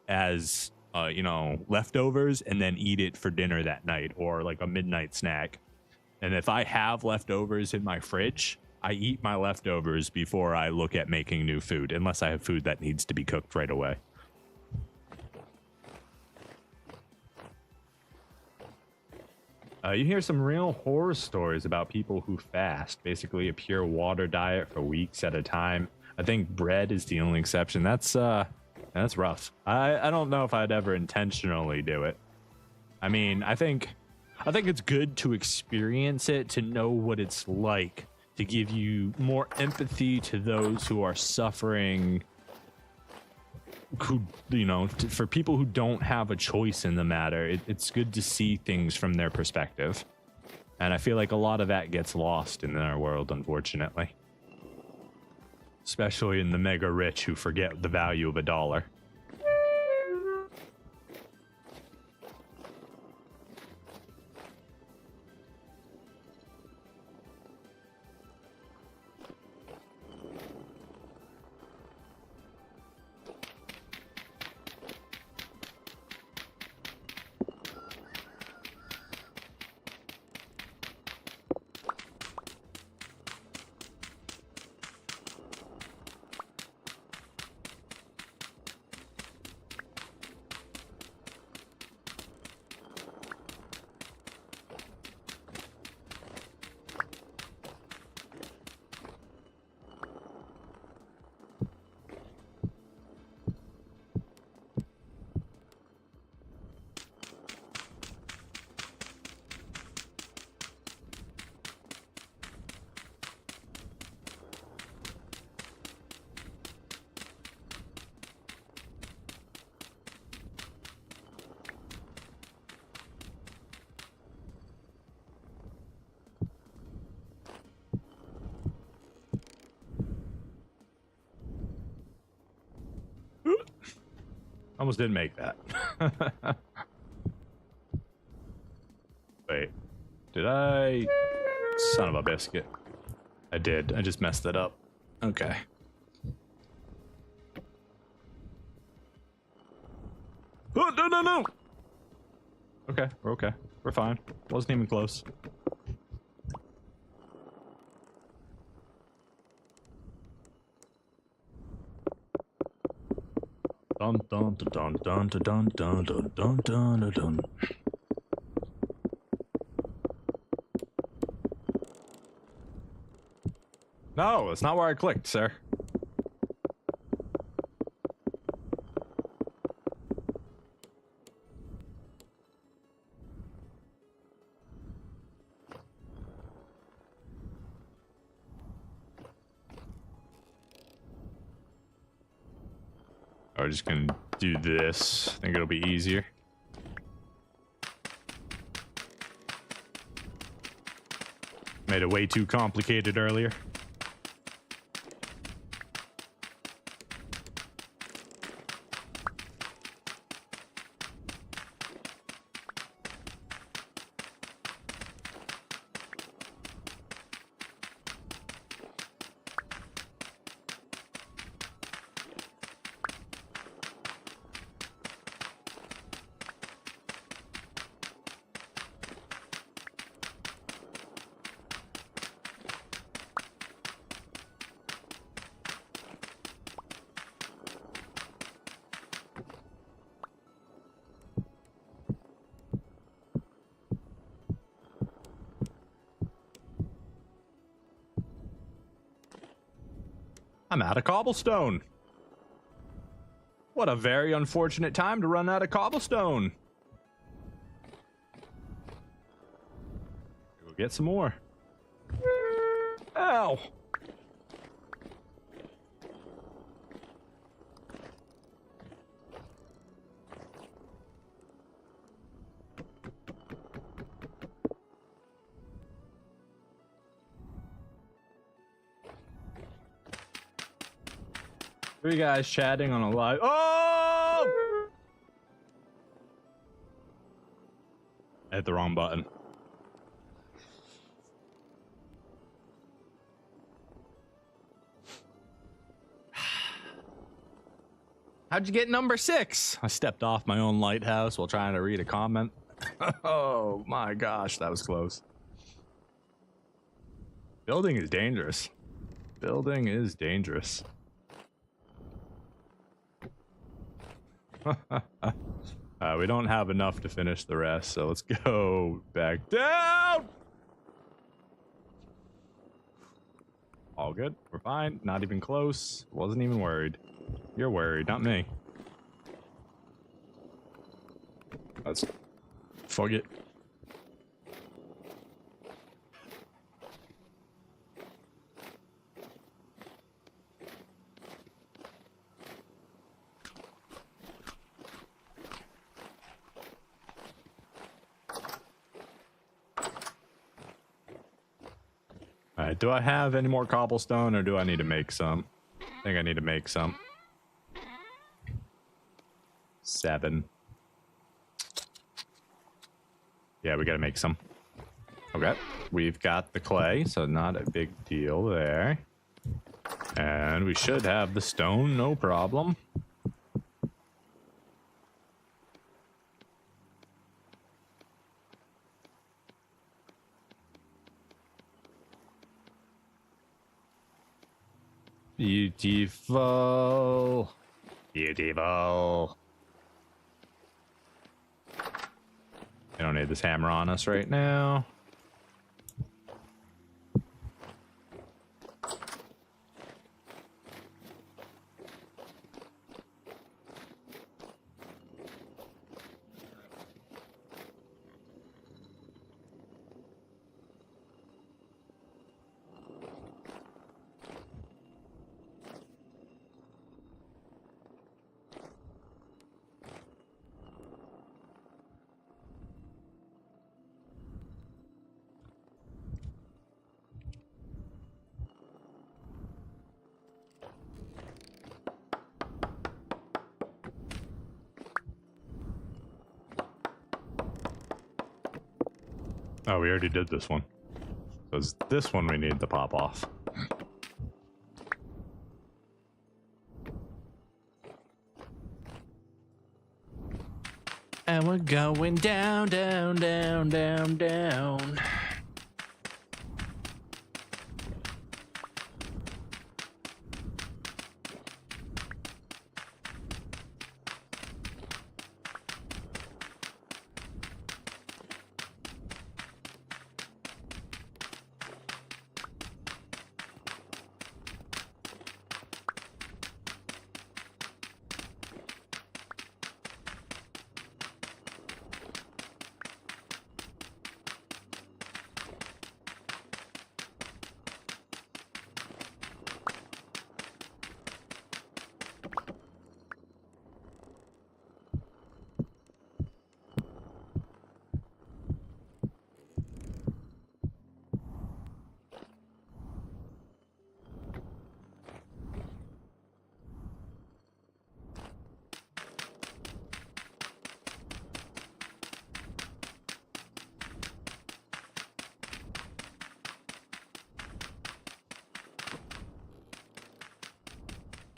as leftovers and then eat it for dinner that night or like a midnight snack. And if I have leftovers in my fridge, I eat my leftovers before I look at making new food, unless I have food that needs to be cooked right away. You hear some real horror stories about people who fast, basically a pure water diet for weeks at a time. I think bread is the only exception. That's rough. I don't know if I'd ever intentionally do it. I mean, I think it's good to experience it, to know what it's like, to give you more empathy to those who are suffering, for people who don't have a choice in the matter. It's good to see things from their perspective. And I feel like a lot of that gets lost in our world, unfortunately. Especially in the mega rich who forget the value of $1. Almost didn't make that. Wait, did I? Son of a biscuit. I did. I just messed it up. Okay. Oh, no, no, no! Okay, we're okay. We're fine. Wasn't even close. Dun dun dun dun dun dun dun dun dun dun dun. No, that's not where I clicked, sir. We're just gonna do this. I think it'll be easier. Made it way too complicated earlier. I'm out of cobblestone. What a very unfortunate time to run out of cobblestone. We'll get some more. Ow. Three guys chatting on a live. Oh! I hit the wrong button. How'd you get number 6? I stepped off my own lighthouse while trying to read a comment. Oh my gosh, that was close. Building is dangerous. Building is dangerous. We don't have enough to finish the rest, so let's go back down. All good. We're fine. Not even close. Wasn't even worried. You're worried, not me. Let's fuck it. Alright, do I have any more cobblestone or do I need to make some? I think I need to make some. 7. Yeah, we gotta make some. Okay, we've got the clay, so not a big deal there. And we should have the stone, no problem. Beautiful. Beautiful. I don't need this hammer on us right now. Oh, we already did this one. So it's this one we need to pop off. And we're going down, down, down, down, down.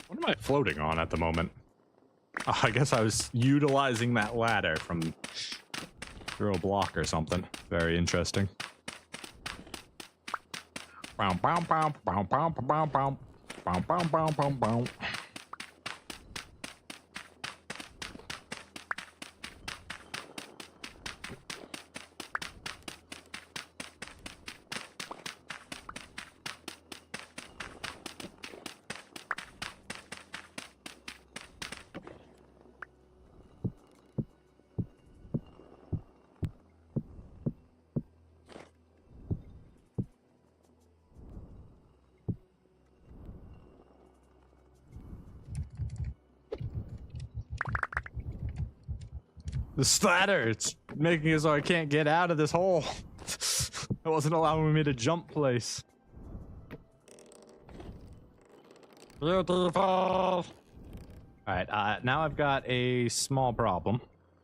What am I floating on at the moment? Oh, I guess I was utilizing that ladder from through a block or something. Very interesting. Bow, bow, bow, bow, bow, bow, bow, bow, bow, bow, bow, bow. The ladder, it's making it so I can't get out of this hole. It wasn't allowing me to jump place. Beautiful. Alright, now I've got a small problem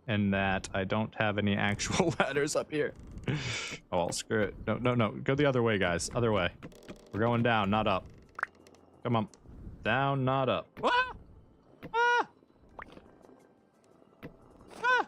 in that I don't have any actual ladders up here. Oh, well, screw it. No, no, no. Go the other way, guys. Other way. We're going down, not up. Come on. Down, not up. Ah! Ah! Ah!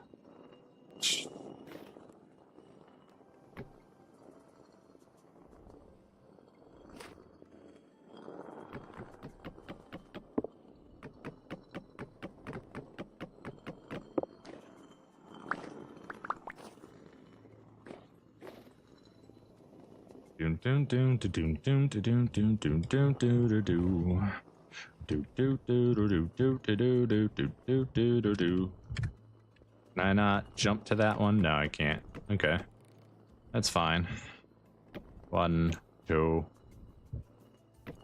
Doom doom doom doom doom doom doom doom doom doom doom do do do do do do do do do do do do. Can I not jump to that one? No, I can't. Okay, that's fine. 1, 2,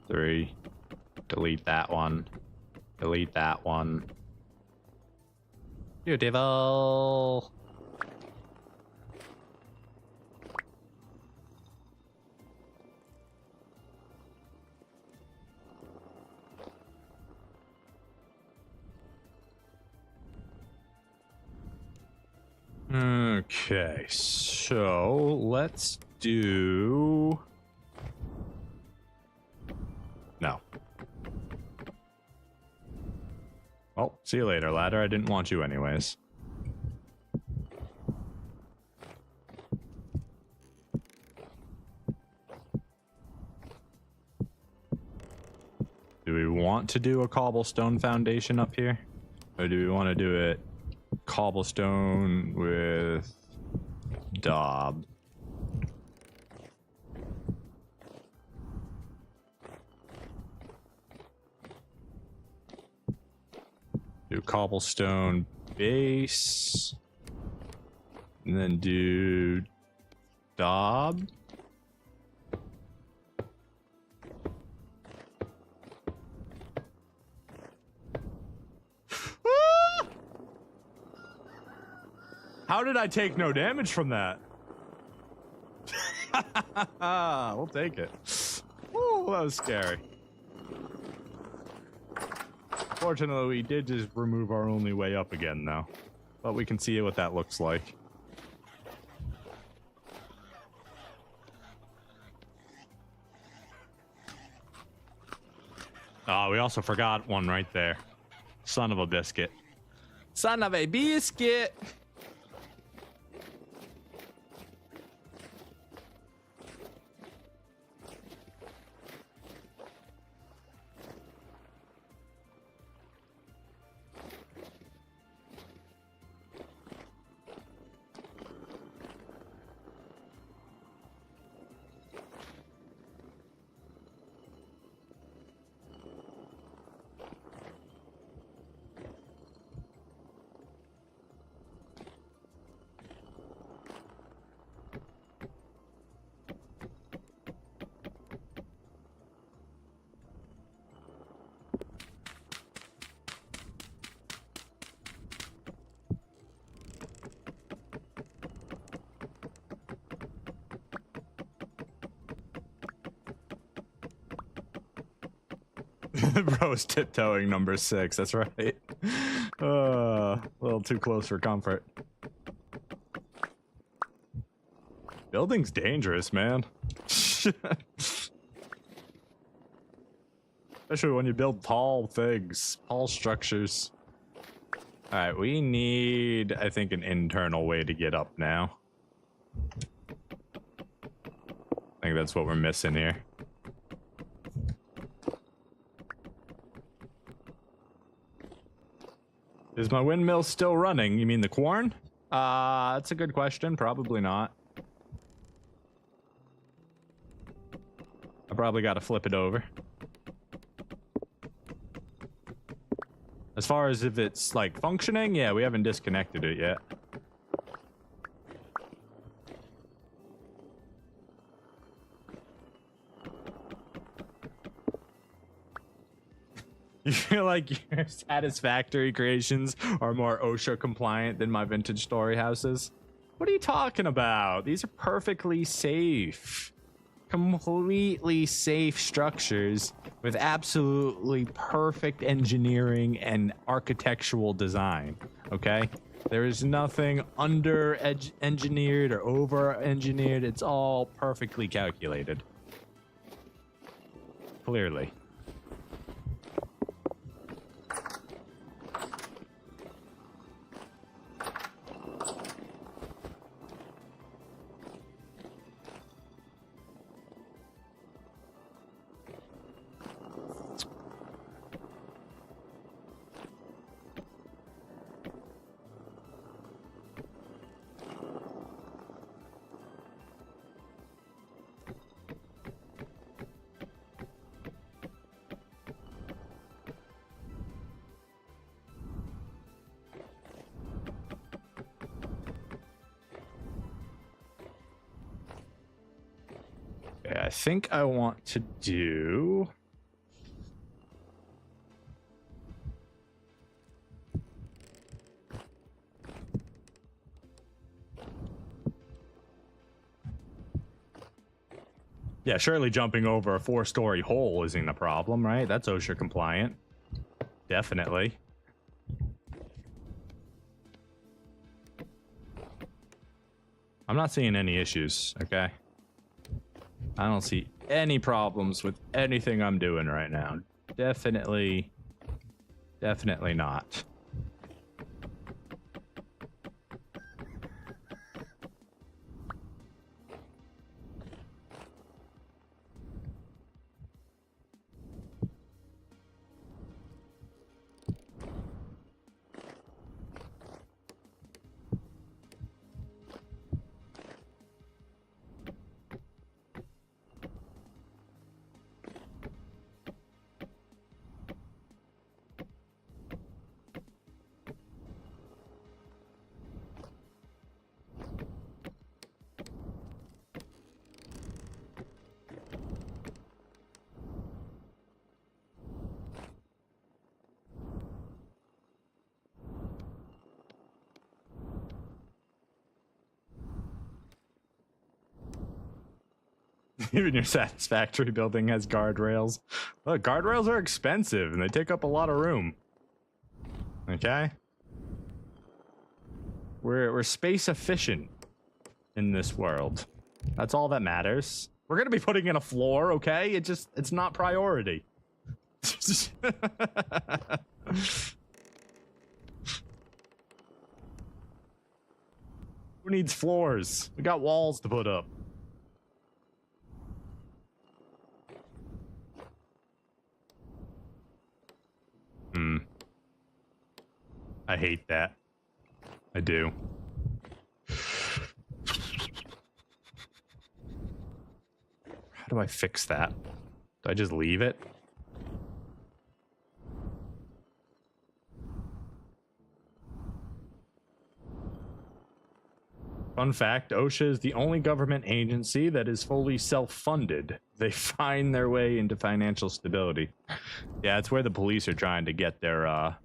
3. Delete that one. Delete that one. You devil. Okay, so let's do... No. Oh, see you later, ladder. I didn't want you anyways. Do we want to do a cobblestone foundation up here? Or do we want to do it cobblestone with daub? Do cobblestone base and then do daub. How did I take no damage from that? We'll take it. Oh, that was scary. Fortunately, we did just remove our only way up again, though. But we can see what that looks like. Oh, we also forgot one right there. Son of a biscuit. Son of a biscuit. Bro's tiptoeing number 6. That's right. A little too close for comfort. Building's dangerous, man. Especially when you build tall things, tall structures. All right, we need, I think, an internal way to get up now. I think that's what we're missing here. Is my windmill still running? You mean the corn? That's a good question. Probably not. I probably got to flip it over. As far as if it's like functioning, yeah, we haven't disconnected it yet. You feel like your Satisfactory creations are more OSHA compliant than my vintage story houses? What are you talking about? These are perfectly safe. Completely safe structures with absolutely perfect engineering and architectural design, okay? There is nothing under-engineered or over-engineered. It's all perfectly calculated. Clearly. I think I want to do... Yeah, surely jumping over a 4-story hole isn't a problem, right? That's OSHA compliant. Definitely. I'm not seeing any issues, okay? I don't see any problems with anything I'm doing right now. Definitely not. Even your Satisfactory building has guardrails. Look, guardrails are expensive and they take up a lot of room. Okay? We're space efficient in this world. That's all that matters. We're gonna be putting in a floor, okay? It's not priority. Who needs floors? We got walls to put up. I hate that. I do. How do I fix that? Do I just leave it? Fun fact, OSHA is the only government agency that is fully self-funded. They find their way into financial stability. Yeah, it's where the police are trying to get their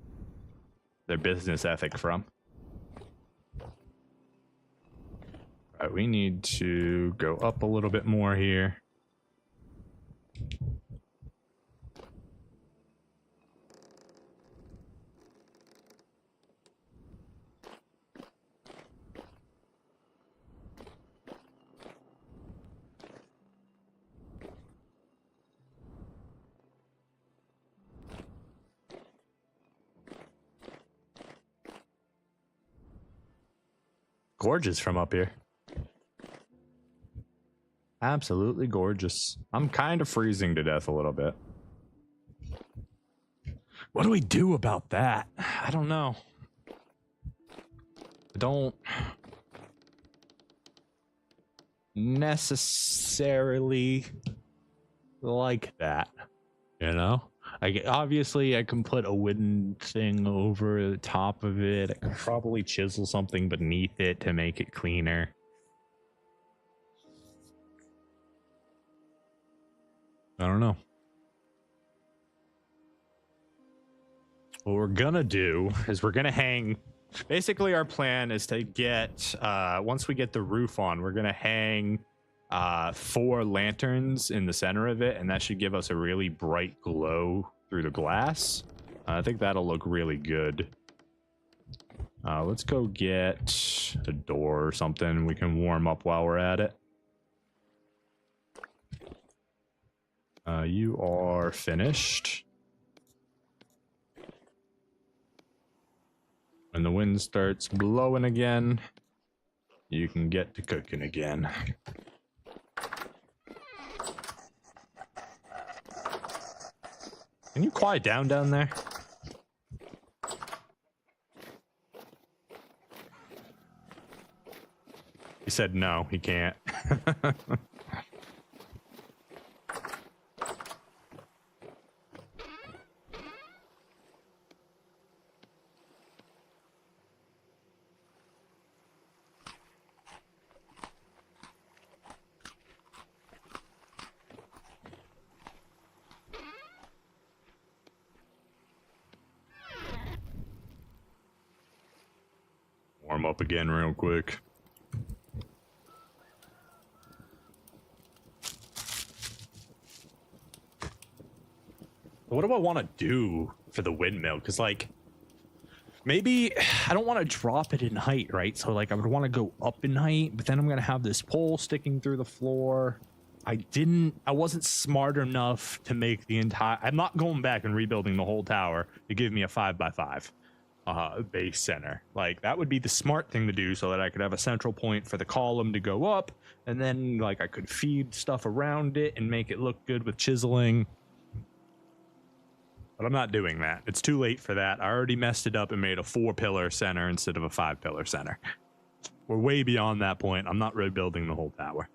business ethic from. All right, we need to go up a little bit more here. Gorgeous from up here. Absolutely gorgeous. I'm kind of freezing to death a little bit. What do we do about that? I don't know. I don't necessarily like that, you know? Obviously, I can put a wooden thing over the top of it. I could probably chisel something beneath it to make it cleaner. I don't know. What we're gonna do is we're gonna hang. Basically, our plan is to get, once we get the roof on, we're gonna hang 4 lanterns in the center of it, and that should give us a really bright glow through the glass. I think that'll look really good. Let's go get a door or something we can warm up while we're at it. You are finished. When the wind starts blowing again, you can get to cooking again. Can you quiet down there? He said no, he can't. Warm up again real quick. What do I want to do for the windmill? Because, like, maybe I don't want to drop it in height, right? So, like, I would want to go up in height, but then I'm going to have this pole sticking through the floor. I wasn't smart enough to make the entire... I'm not going back and rebuilding the whole tower to give me a 5x5 base center. Like, that would be the smart thing to do so that I could have a central point for the column to go up, and then, like, I could feed stuff around it and make it look good with chiseling. But I'm not doing that. It's too late for that. I already messed it up and made a 4-pillar center instead of a 5-pillar center. We're way beyond that point. I'm not rebuilding the whole tower.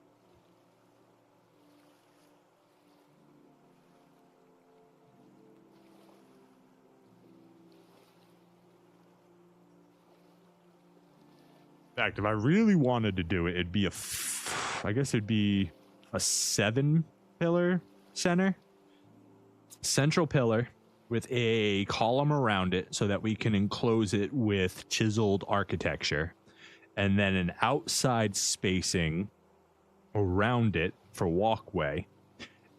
In fact, if I really wanted to do it, it'd be I guess it'd be a 7-pillar center. Central pillar with a column around it so that we can enclose it with chiseled architecture, and then an outside spacing around it for walkway,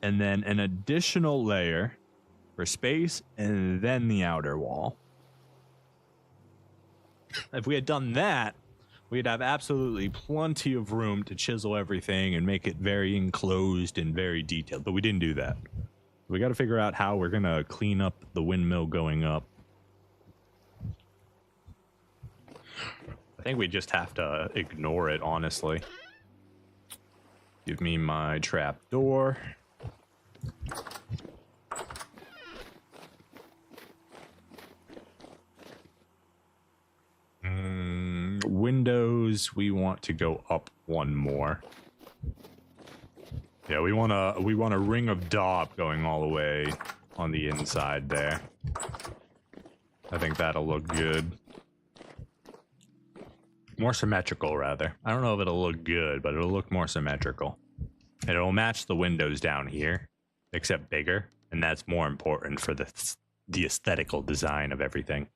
and then an additional layer for space, and then the outer wall. If we had done that, we'd have absolutely plenty of room to chisel everything and make it very enclosed and very detailed, but we didn't do that. We got to figure out how we're going to clean up the windmill going up. I think we just have to ignore it, honestly. Give me my trap door. Windows, we want to go up one more. Yeah, we want a ring of daub going all the way on the inside there. I think that'll look good. More symmetrical, rather. I don't know if it'll look good, but it'll look more symmetrical. And it'll match the windows down here, except bigger, and that's more important for the aesthetical design of everything.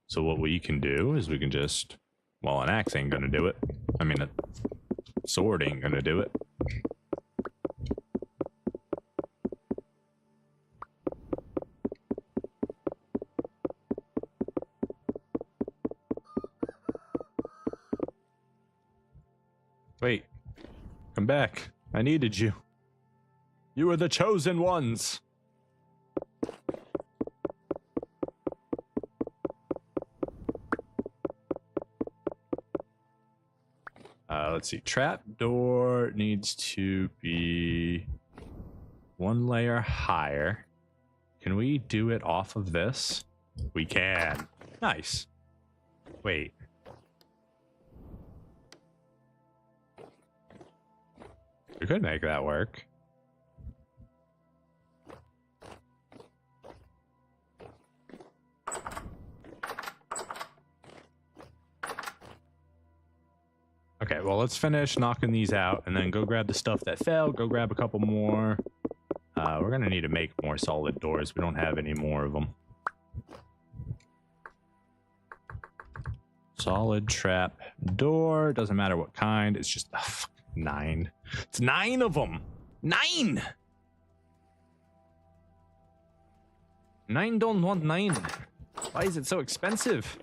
So what we can do is we can just, well, an axe ain't gonna do it. I mean, a sword ain't gonna do it. Wait, come back. I needed you. You were the chosen ones. Let's see. Trap door needs to be one layer higher. Can we do it off of this? We can. Nice. Wait. We could make that work. Okay, well, let's finish knocking these out and then go grab the stuff that fell. Go grab a couple more. We're going to need to make more solid doors. We don't have any more of them. Solid trap door. Doesn't matter what kind. It's just 9. It's 9 of them. 9! 9 don't want 9. Why is it so expensive?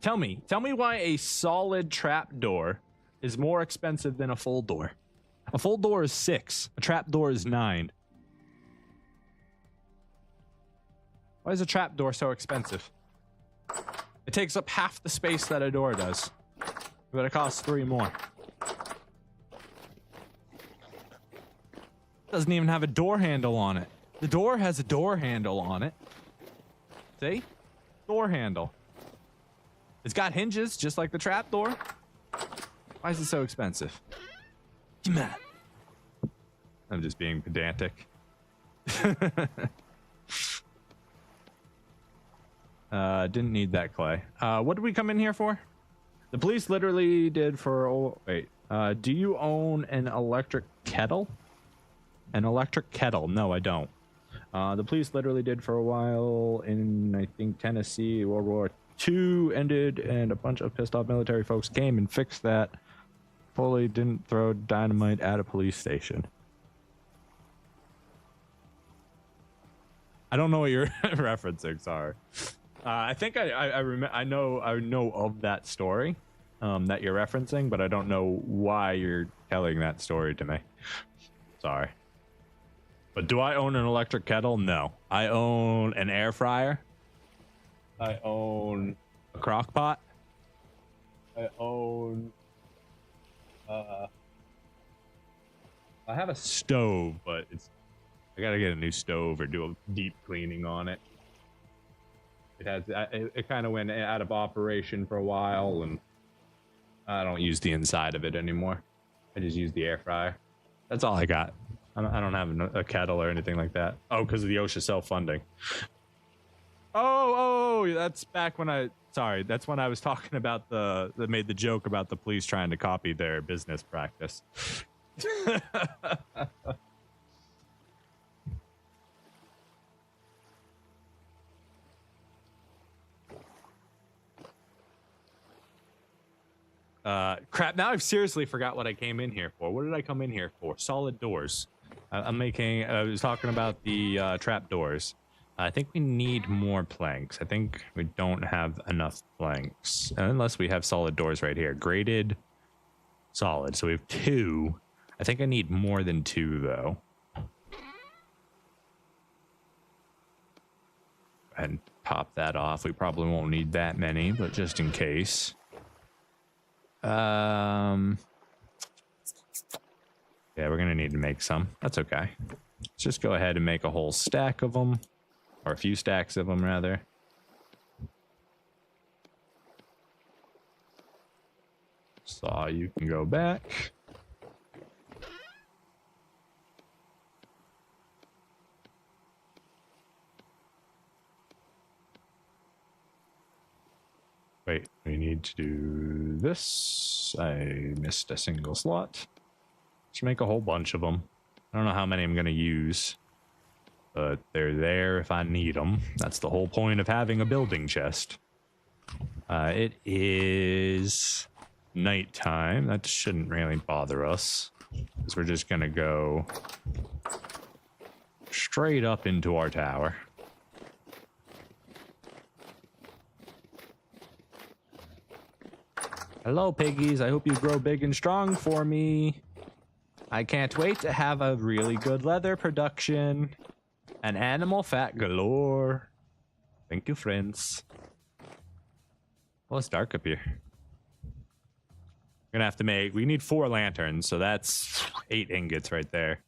Tell me why a solid trap door is more expensive than a full door. A full door is 6. A trap door is 9. Why is a trap door so expensive? It takes up half the space that a door does, but it costs 3 more. Doesn't even have a door handle on it. The door has a door handle on it. See? Door handle. It's got hinges, just like the trap door. Why is it so expensive? Come on. I'm just being pedantic. Didn't need that clay. What did we come in here for? The police literally did for... Oh, wait. Do you own an electric kettle? An electric kettle? No, I don't. The police literally did for a while in, I think, Tennessee. World War II ended, and a bunch of pissed off military folks came and fixed that. Fully didn't throw dynamite at a police station. I don't know what you're referencing. Sorry. I think I know of that story that you're referencing, but I don't know why you're telling that story to me. Sorry. But do I own an electric kettle? No. I own an air fryer. I own a crock pot. I own I have a stove, but I gotta get a new stove or do a deep cleaning on it. It kind of went out of operation for a while, and I don't use the inside of it anymore. I just use the air fryer. That's all I got. I don't have a kettle or anything like that. Oh, because of the OSHA self-funding. Oh, that's back when sorry, that's when I was talking about that made the joke about the police trying to copy their business practice. Crap, now I've seriously forgot what I came in here for. What did I come in here for? Solid doors. I was talking about the trap doors. I think we need more planks. I think we don't have enough planks. Unless we have solid doors right here. Graded, solid. So we have 2. I think I need more than 2, though. ahead and pop that off. We probably won't need that many, but just in case. Yeah, we're gonna need to make some. That's okay. Let's just go ahead and make a whole stack of them, or a few stacks of them rather. Saw you can go back. Wait, we need to do this. I missed a single slot. Let's make a whole bunch of them. I don't know how many I'm going to use, but they're there if I need them. That's the whole point of having a building chest. It is nighttime. That shouldn't really bother us, because we're just going to go straight up into our tower. Hello, piggies. I hope you grow big and strong for me. I can't wait to have a really good leather production and animal fat galore. Thank you, friends. Well, it's dark up here. We're gonna have to make... We need 4 lanterns, so that's 8 ingots right there.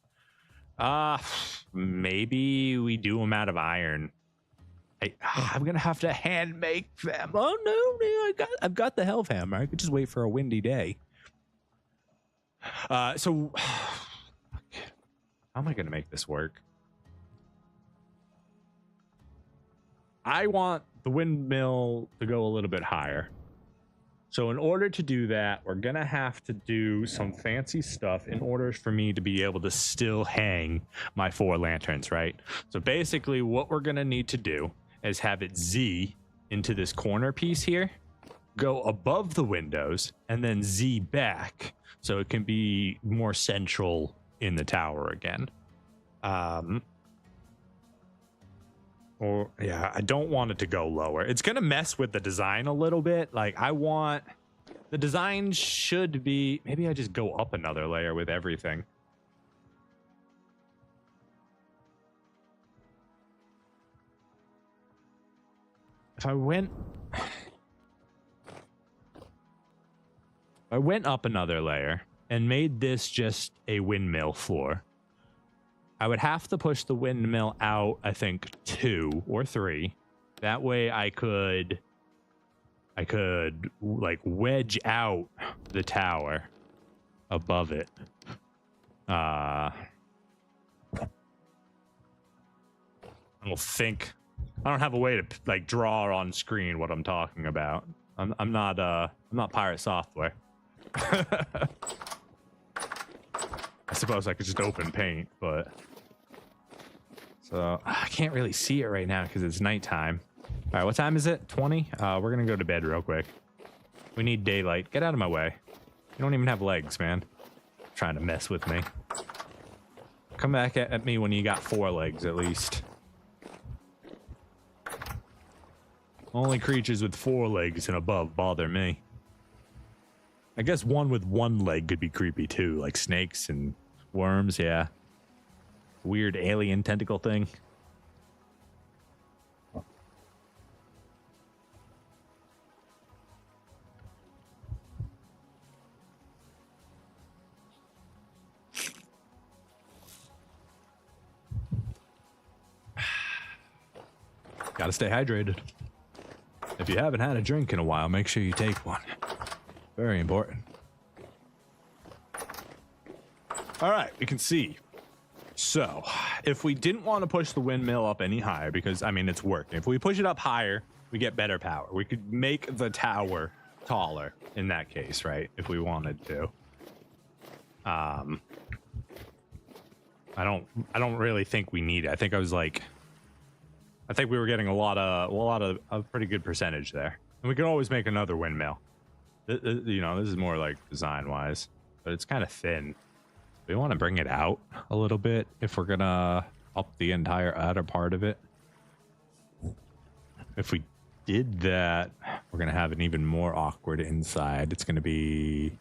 Maybe we do them out of iron. I'm gonna have to hand make them. Oh no, I've got the Helve Hammer. I could just wait for a windy day. So how am I gonna make this work? I want the windmill to go a little bit higher. So in order to do that, we're gonna have to do some fancy stuff in order for me to be able to still hang my 4 lanterns, right? So basically what we're gonna need to do is have it Z into this corner piece here, go above the windows, and then Z back so it can be more central in the tower again. Or yeah, I don't want it to go lower. It's gonna mess with the design a little bit. Like I want the design should be, maybe I just go up another layer with everything. If I went up another layer and made this just a windmill floor, I would have to push the windmill out, I think 2 or 3. That way I could like wedge out the tower above it. I don't have a way to like draw on screen what I'm talking about. I'm not pirate software. I suppose I could just open paint, but so I can't really see it right now because it's nighttime. All right, what time is it? 20? We're gonna go to bed real quick. We need daylight. Get out of my way. You don't even have legs, man. Trying to mess with me. Come back at me when you got 4 legs at least. Only creatures with 4 legs and above bother me. I guess one with 1 leg could be creepy too, like snakes and worms, yeah. Weird alien tentacle thing. Gotta stay hydrated. If you haven't had a drink in a while, make sure you take one. Very important. All right, we can see. So, if we didn't want to push the windmill up any higher, because, I mean, it's working. If we push it up higher, we get better power. We could make the tower taller in that case, right? If we wanted to. I don't really think we need it. I think we were getting a lot of a pretty good percentage there. And we could always make another windmill. You know, this is more like design wise, but it's kind of thin. We want to bring it out a little bit if we're gonna up the entire outer part of it. If we did that, we're gonna have an even more awkward inside. It's gonna be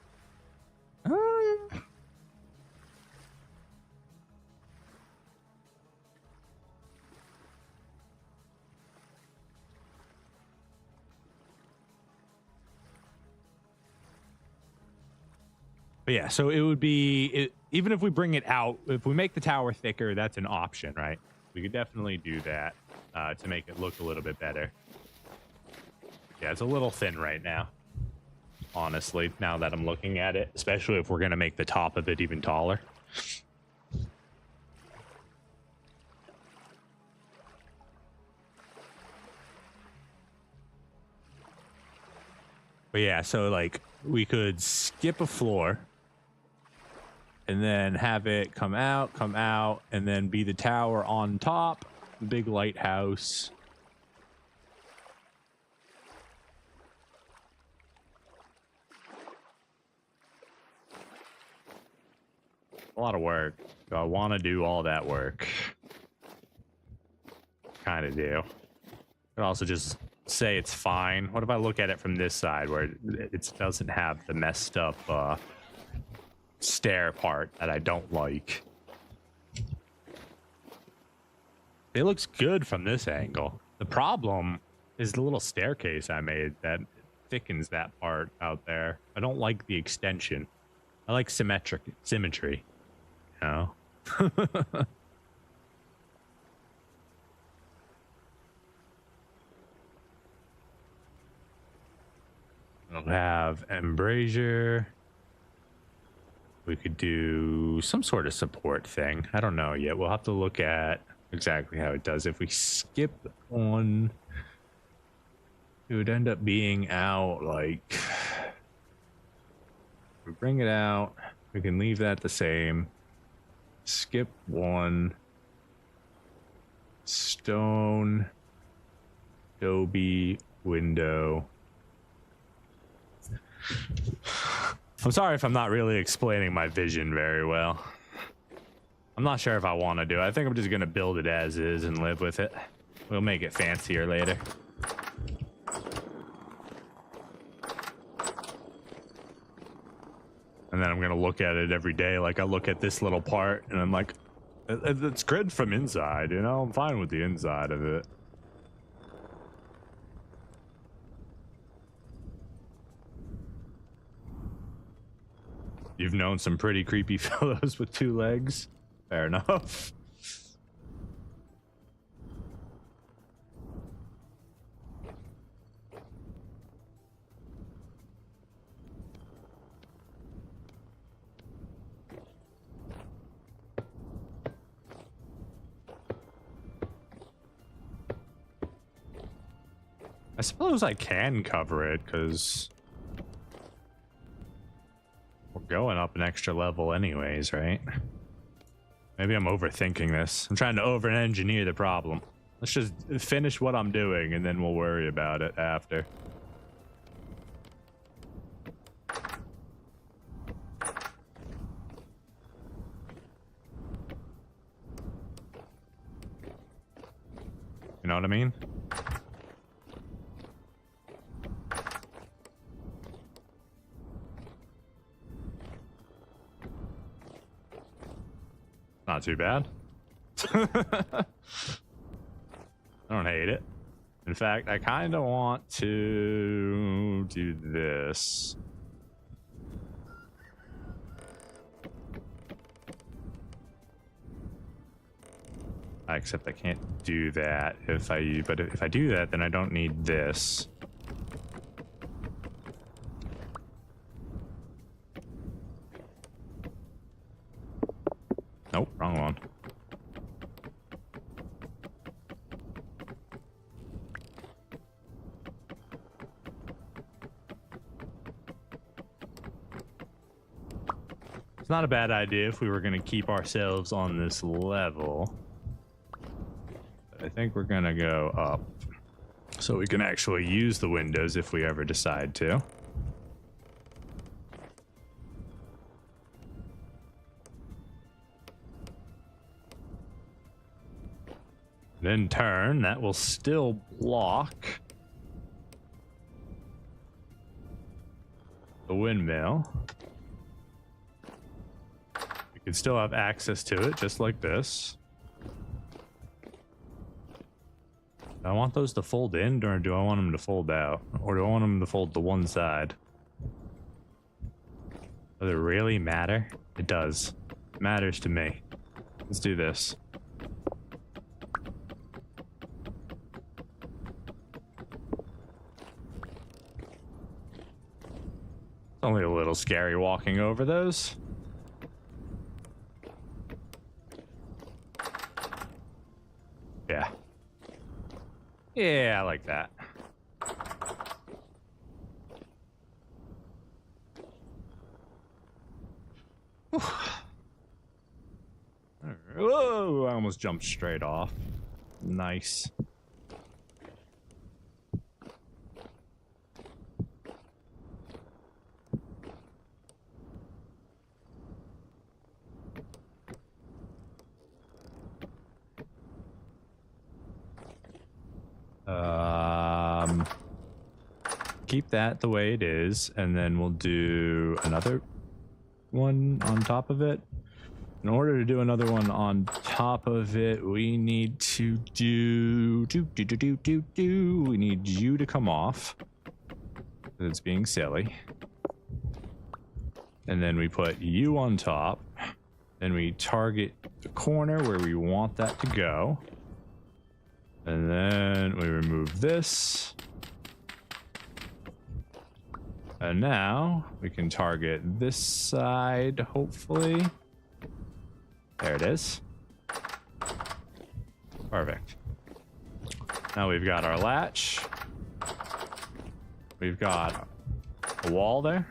But yeah, so it would be, even if we bring it out, if we make the tower thicker, that's an option, right? We could definitely do that to make it look a little bit better. Yeah, it's a little thin right now, honestly, now that I'm looking at it, especially if we're going to make the top of it even taller. But yeah, so like we could skip a floor and then have it come out, and then be the tower on top, the big lighthouse. A lot of work. Do I want to do all that work? Kind of do. But also just say it's fine. What if I look at it from this side where it doesn't have the messed up stair part that I don't like? It looks good from this angle. The problem is the little staircase I made that thickens that part out there. I don't like the extension. I like symmetry. You know? We'll have embrasure. We could do some sort of support thing. I don't know yet. We'll have to look at exactly how it does. If we skip one, it would end up being out like... If we bring it out, we can leave that the same. Skip one. Stone. Adobe window. I'm sorry if I'm not really explaining my vision very well. I'm not sure if I want to do it. I think I'm just going to build it as is and live with it. We'll make it fancier later. And then I'm going to look at it every day. Like I look at this little part and I'm like, it's good from inside, you know? I'm fine with the inside of it. You've known some pretty creepy fellows with two legs. Fair enough. I suppose I can cover it because we're going up an extra level anyways, right? Maybe I'm overthinking this. I'm trying to over-engineer the problem. Let's just finish what I'm doing and then we'll worry about it after. You know what I mean? Not too bad. I don't hate it. In fact, I kind of want to do this. Except I can't do that if if I do that, then I don't need this. Nope, wrong one. It's not a bad idea if we were going to keep ourselves on this level. But I think we're going to go up so we can actually use the windows if we ever decide to. Then turn, that will still block the windmill. We can still have access to it just like this. Do I want those to fold in or do I want them to fold out? Or do I want them to fold to one side? Does it really matter? It does. It matters to me. Let's do this. It's only a little scary walking over those. Yeah. Yeah, I like that. Whoa, I almost jumped straight off. Nice. Keep that the way it is, and then we'll do another one on top of it. In order to do another one on top of it, we need to we need you to come off. It's being silly. And then we put you on top. Then we target the corner where we want that to go. And then we remove this. And now we can target this side, hopefully. There it is. Perfect. Now we've got our latch. We've got a wall there.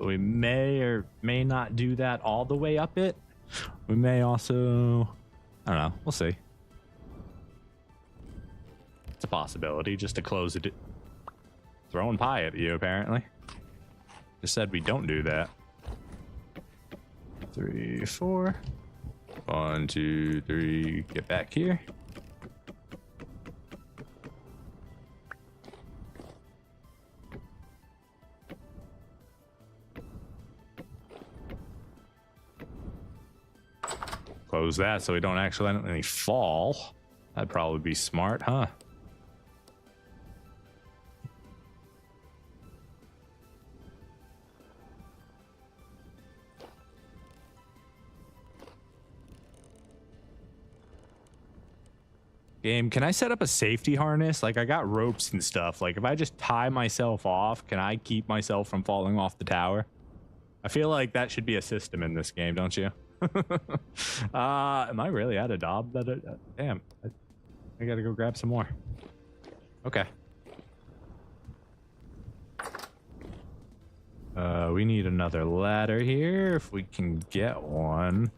We may or may not do that all the way up it. We may also, I don't know, we'll see. It's a possibility just to close it. Throwing pie at you, apparently. Just said we don't do that. 3, 4. 1, 2, 3. Get back here. Close that so we don't accidentally fall. That'd probably be smart, huh? Game, can I set up a safety harness? Like, I got ropes and stuff. Like, if I just tie myself off, can I keep myself from falling off the tower? I feel like that should be a system in this game, don't you? Am I really out of daub? Damn. I gotta go grab some more. Okay. We need another ladder here, if we can get one.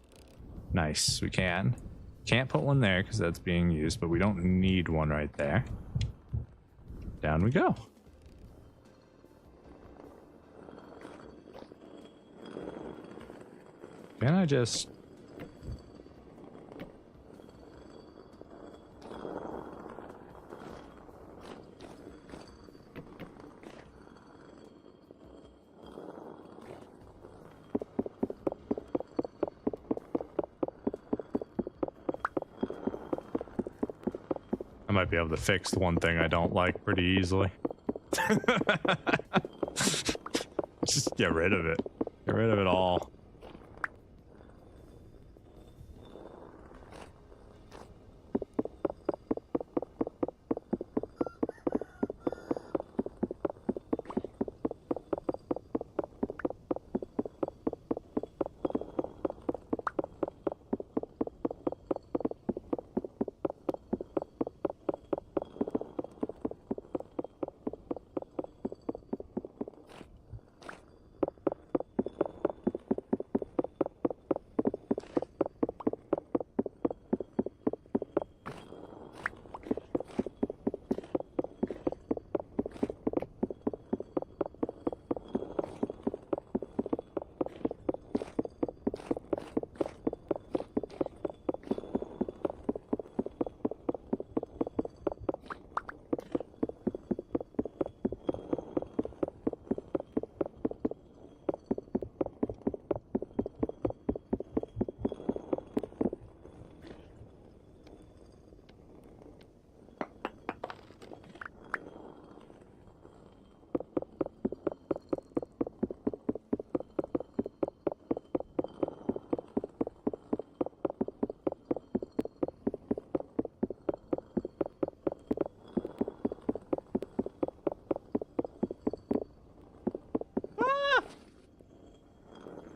Nice, we can. Can't put one there because that's being used, but we don't need one right there. Down we go. Can I just... I might be able to fix the one thing I don't like pretty easily. Just get rid of it. Get rid of it all.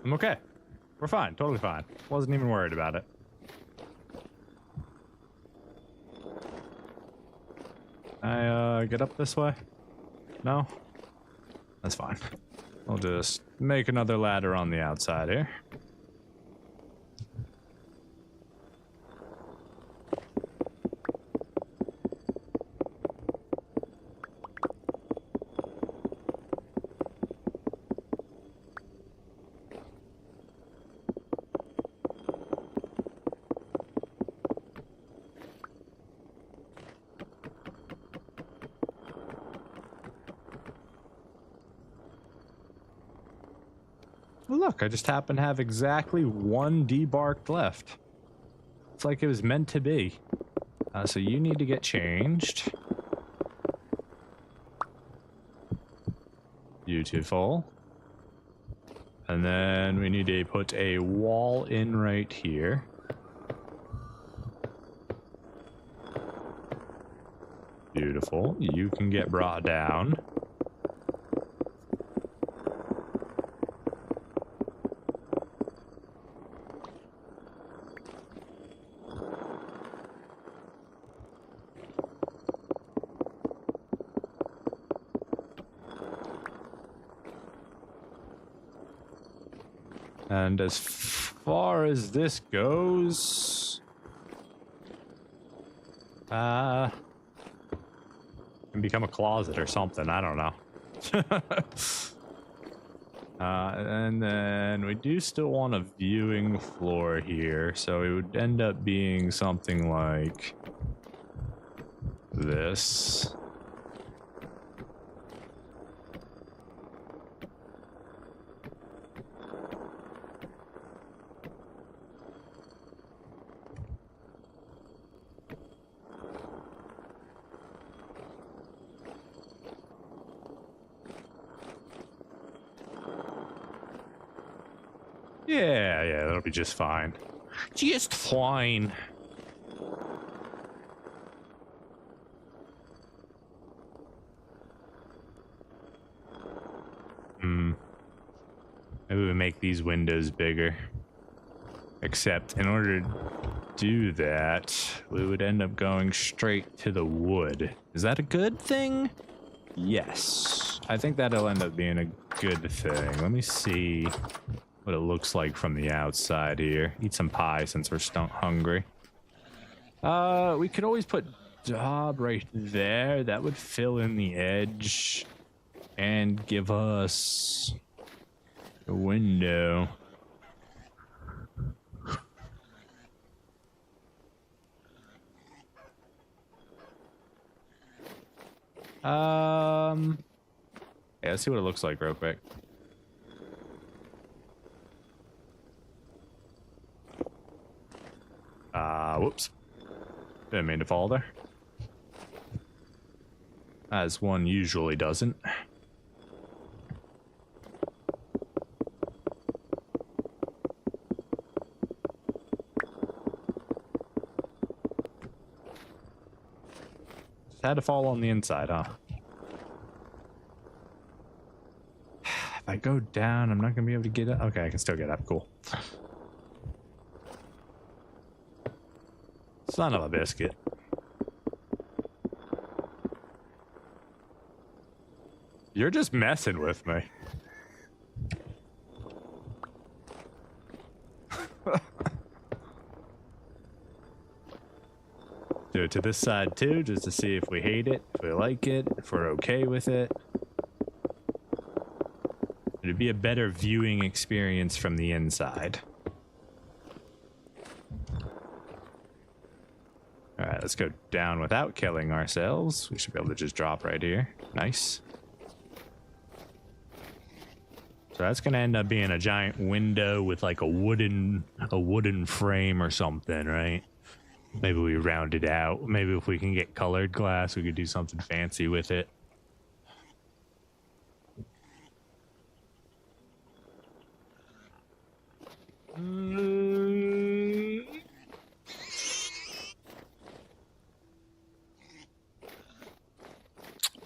I'm okay. We're fine. Totally fine. Wasn't even worried about it. I get up this way? No? That's fine. I'll just make another ladder on the outside here. Look, I just happen to have exactly one debarked left. It's like it was meant to be. So you need to get changed. Beautiful. And then we need to put a wall in right here. Beautiful. You can get brought down. And as far as this goes, can become a closet or something. I don't know. And then we do still want a viewing floor here, so it would end up being something like this. Yeah, that'll be just fine. Just fine. Maybe we make these windows bigger. Except in order to do that, we would end up going straight to the wood. Is that a good thing? Yes. I think that'll end up being a good thing. Let me see what it looks like from the outside here. Eat some pie since we're hungry. We could always put Dob right there. That would fill in the edge and give us a window. Yeah, let's see what it looks like real quick. Whoops. Didn't mean to fall there. As one usually doesn't. Just had to fall on the inside, huh? If I go down, I'm not gonna be able to get up. Okay, I can still get up. Cool. Son of a biscuit. You're just messing with me. Do it to this side too, just to see if we hate it, if we like it, if we're okay with it. It'd be a better viewing experience from the inside. Alright, let's go down without killing ourselves. We should be able to just drop right here. Nice. So that's gonna end up being a giant window with like a wooden frame or something, right? Maybe we round it out. Maybe if we can get colored glass, we could do something fancy with it.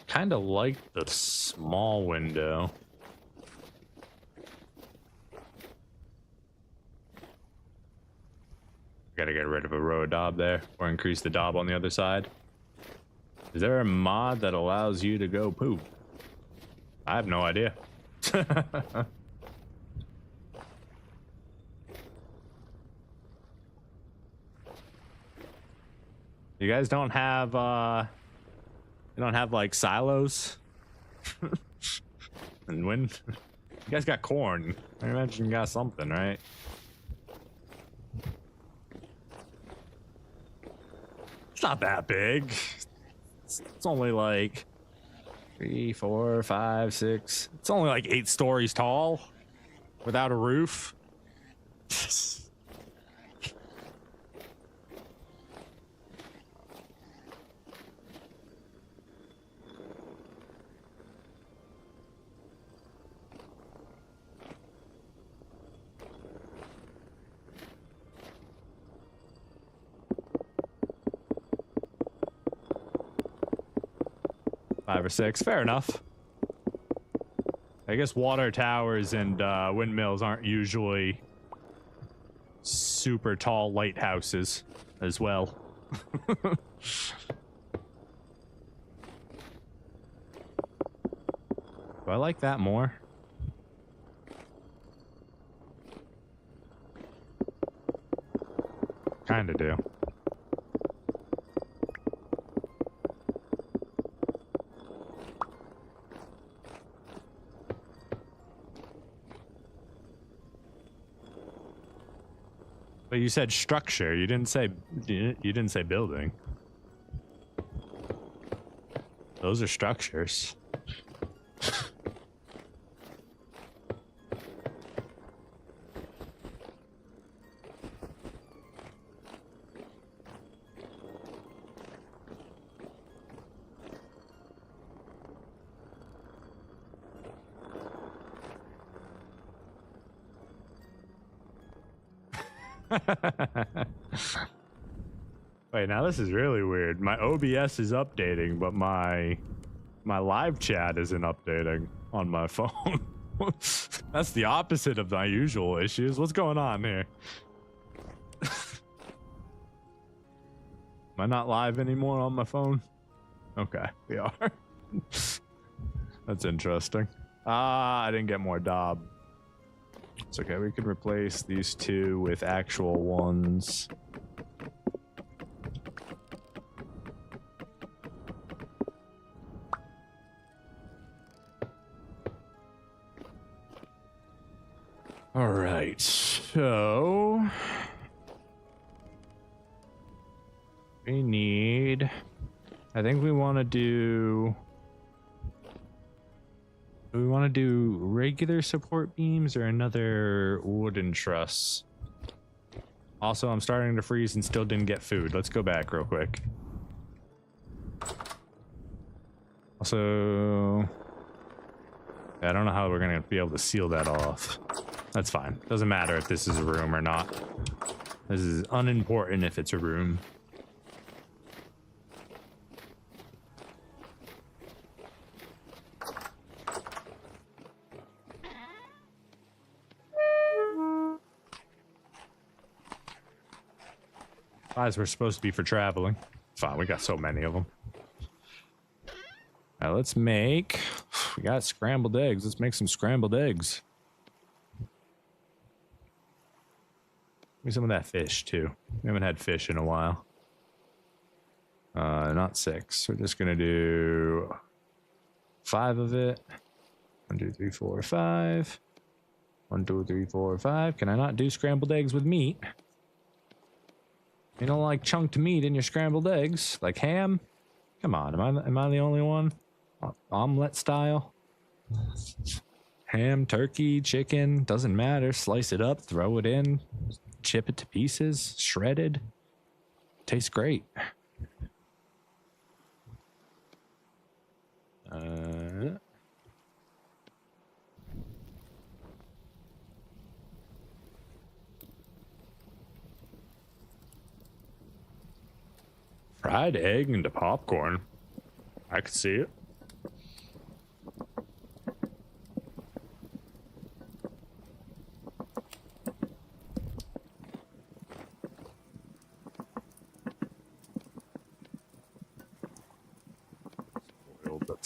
Kind of like the small window. Gotta get rid of a row of daub there, or increase the daub on the other side. Is there a mod that allows you to go poop? I have no idea. You guys don't have like silos? And when you guys got corn, I imagine you got something, right? It's not that big. It's only like 3, 4, 5, 6. It's only like 8 stories tall without a roof. 5 or 6, fair enough. I guess water towers and windmills aren't usually super tall lighthouses as well. Do I like that more? Kinda do. But you said structure. You didn't say building. Those are structures. Wait, now this is really weird. My OBS is updating, but my live chat isn't updating on my phone. That's the opposite of my usual issues. What's going on here? Am I not live anymore on my phone? Okay, we are. That's interesting. I didn't get more daub. It's okay, we can replace these 2 with actual ones. All right, so we need, I think we want to do we want to do regular support beams or another wooden truss? Also, I'm starting to freeze and still didn't get food. Let's go back real quick. Also, I don't know how we're gonna be able to seal that off. That's fine. Doesn't matter if this is a room or not. This is unimportant if it's a room. Eyes were supposed to be for traveling. Fine, we got so many of them. Now let's make, we got scrambled eggs. Let's make some scrambled eggs. Give me some of that fish too. We haven't had fish in a while. Not 6. We're just gonna do 5 of it. 1, 2, 3, 4, 5. 1, 2, 3, 4, 5. Can I not do scrambled eggs with meat? You don't like chunked meat in your scrambled eggs, like ham? Come on, am I the only one? Omelet style? Ham, turkey, chicken, doesn't matter. Slice it up, throw it in, chip it to pieces, shredded. Tastes great. Fried egg into popcorn. I could see it.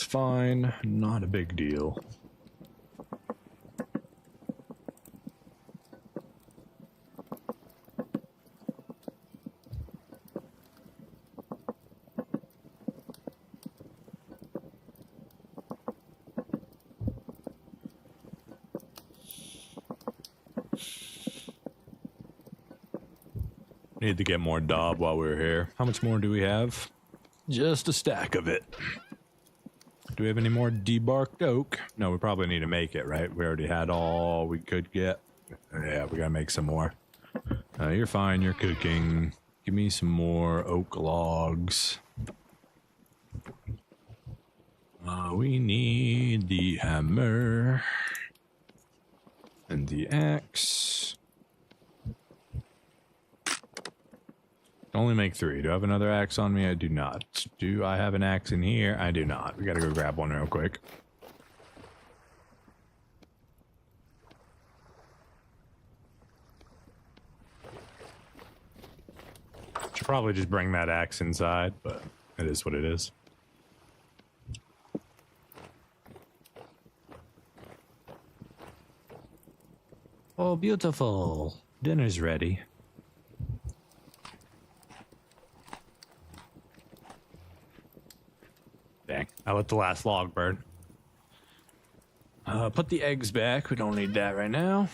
fine. Not a big deal. Need to get more daub while we're here. How much more do we have? Just a stack of it. Do we have any more debarked oak? No, we probably need to make it, right? We already had all we could get. Yeah, we gotta make some more. You're fine, you're cooking. Give me some more oak logs. We need the hammer and the axe. Only make 3. Do I have another axe on me? I do not. Do I have an axe in here? I do not. We gotta go grab one real quick. Should probably just bring that axe inside, but it is what it is. Oh, beautiful. Dinner's ready. Dang, I let the last log burn. Put the eggs back. We don't need that right now.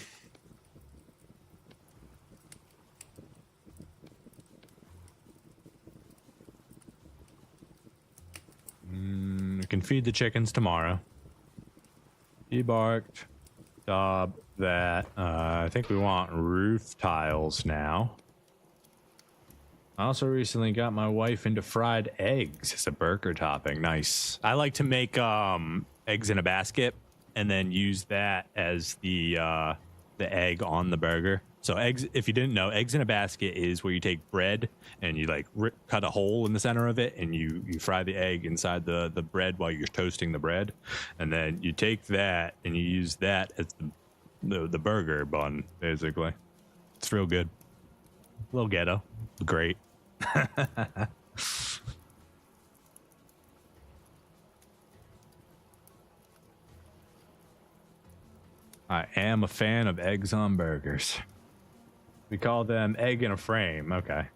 We can feed the chickens tomorrow. Debarked. Daub that. I think we want roof tiles now. I also recently got my wife into fried eggs as a burger topping. Nice. I like to make eggs in a basket and then use that as the egg on the burger. So eggs, if you didn't know, eggs in a basket is where you take bread and you like cut a hole in the center of it and you fry the egg inside the bread while you're toasting the bread. And then you take that and you use that as the burger bun, basically. It's real good. A little ghetto. Great. I am a fan of eggs on burgers. We call them egg in a frame. Okay.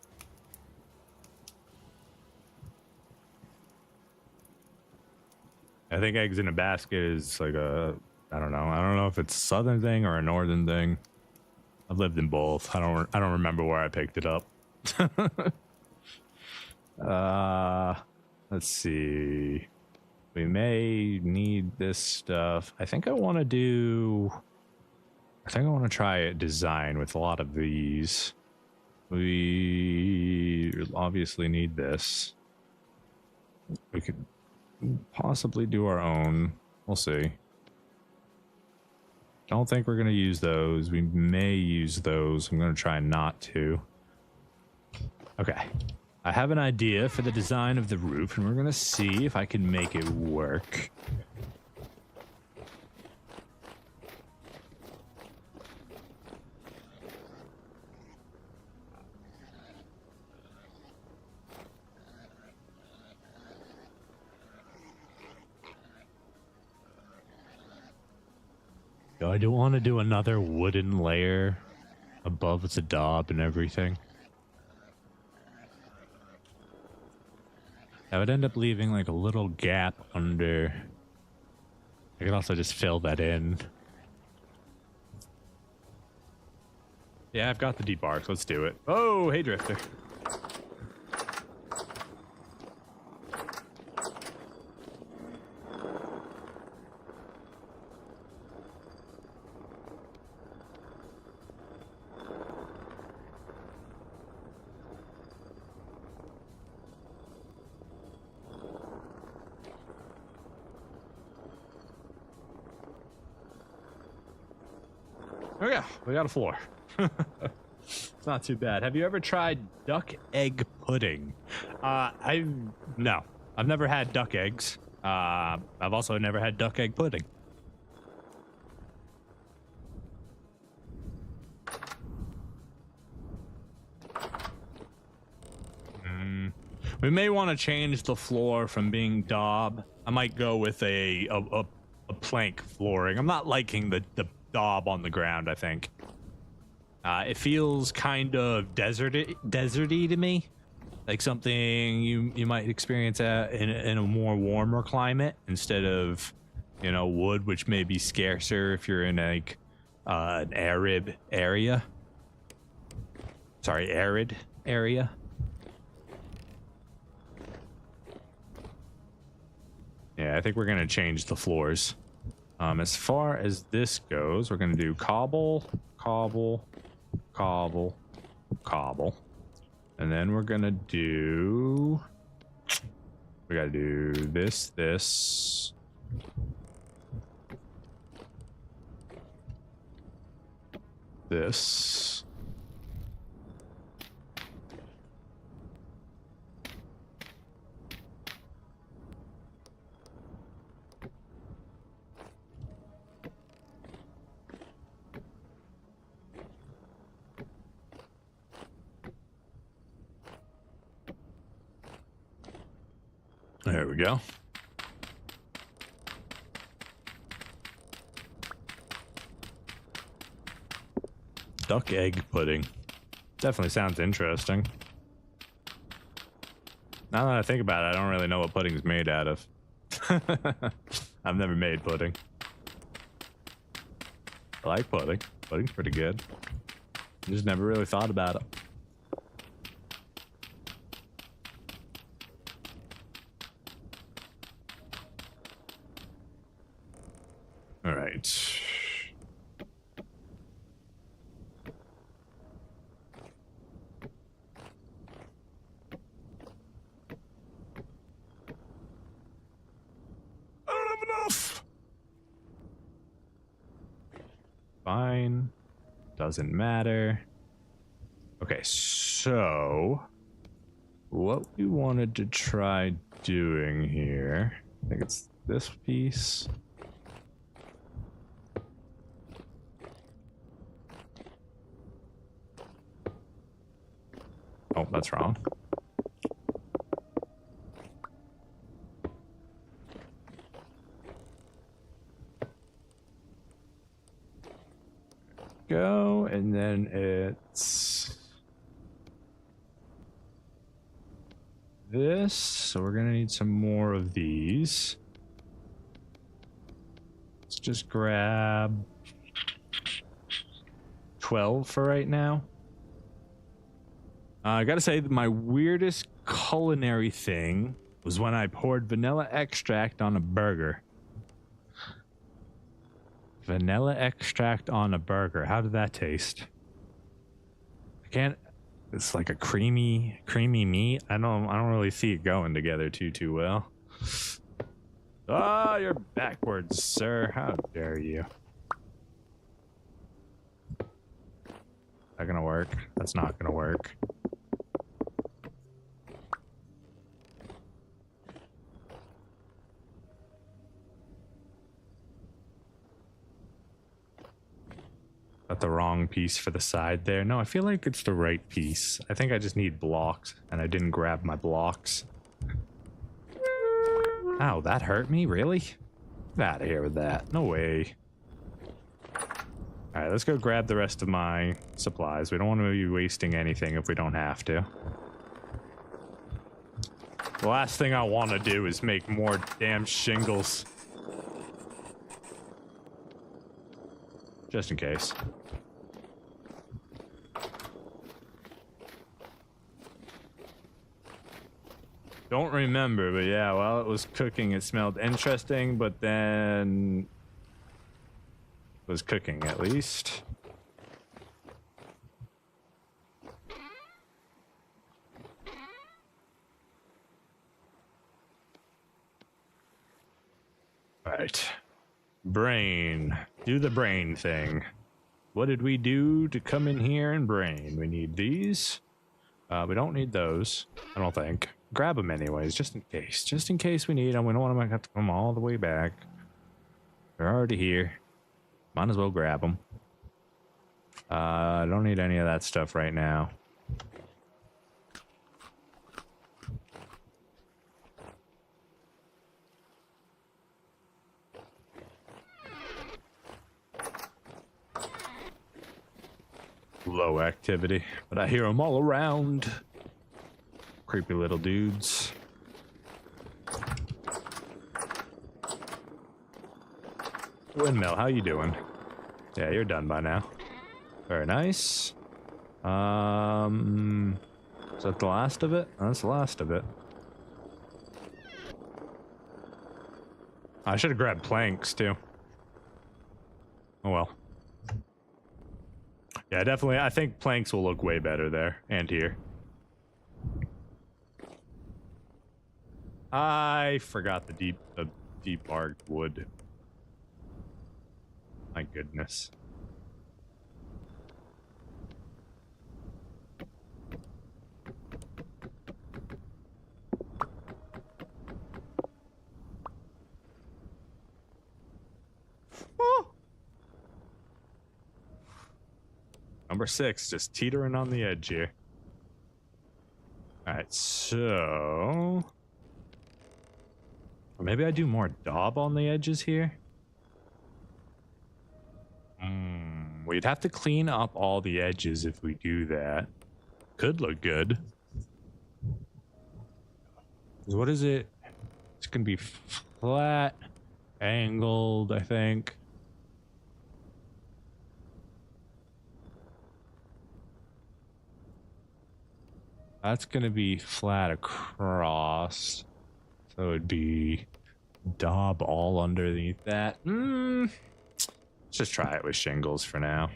I think eggs in a basket is like a, I don't know if it's a southern thing or a northern thing. I've lived in both. I don't remember where I picked it up. Let's see. We may need this stuff. I think I want to try a design with a lot of these. We obviously need this. We could possibly do our own. We'll see. Don't think we're going to use those. We may use those. I'm going to try not to. Okay. I have an idea for the design of the roof, and we're going to see if I can make it work. I don't want to do another wooden layer above the daub and everything. I would end up leaving like a little gap under. I could also just fill that in. Yeah, I've got the debark. Let's do it. Oh, hey, Drifter. Oh yeah, we got a floor. It's not too bad. Have you ever tried duck egg pudding? No, I've never had duck eggs. I've also never had duck egg pudding. We may want to change the floor from being daub I might go with a plank flooring. I'm not liking the daub on the ground, I think. It feels kind of deserty to me. Like something you might experience in a more warmer climate instead of, you know, wood, which may be scarcer if you're in like an arid area. Sorry, arid area. Yeah, I think we're gonna change the floors. As far as this goes, we're gonna do cobble, cobble, cobble, cobble. And then we're gonna do, we gotta do this, this. This. There we go. Duck egg pudding. Definitely sounds interesting. Now that I think about it, I don't really know what pudding's made out of. I've never made pudding. I like pudding. Pudding's pretty good. I just never really thought about it. All right. I don't have enough. Fine. Doesn't matter. Okay, so what we wanted to try doing here, I think it's this piece. Oh, that's wrong. Go, and then it's this. So we're gonna need some more of these. Let's just grab 12 for right now. I gotta say, my weirdest culinary thing was when I poured vanilla extract on a burger. Vanilla extract on a burger. How did that taste? I can't. It's like a creamy meat. I don't really see it going together too well. Ah, you're backwards, sir. How dare you? That gonna work? That's not gonna work. Got the wrong piece for the side there. No, I feel like it's the right piece. I think I just need blocks, and I didn't grab my blocks. Ow, that hurt me? Really? Get out of here with that. No way. Alright, let's go grab the rest of my supplies. We don't want to be wasting anything if we don't have to. The last thing I want to do is make more damn shingles. Just in case. Don't remember, but yeah, while it was cooking, it smelled interesting, but then it was cooking at least. All right. Brain. Do the brain thing. What did we do to come in here and brain? We need these. We don't need those, I don't think. Grab them anyways, just in case. Just in case we need them. We don't want to have to come all the way back. They're already here. Might as well grab them. I don't need any of that stuff right now. low activity, but I hear them all around. Creepy little dudes. Windmill, how you doing? Yeah, you're done by now. Very nice. Is that the last of it? That's the last of it. I should have grabbed planks too. Oh well. Yeah, definitely. I think planks will look way better there and here. I forgot the deep barked wood. My goodness. Number 6, just teetering on the edge here. Alright, so... Or maybe I do more daub on the edges here? We'd have to clean up all the edges if we do that. Could look good. What is it? It's gonna be flat, angled, I think. That's gonna be flat across. So it'd be daub all underneath that. Let's just try it with shingles for now.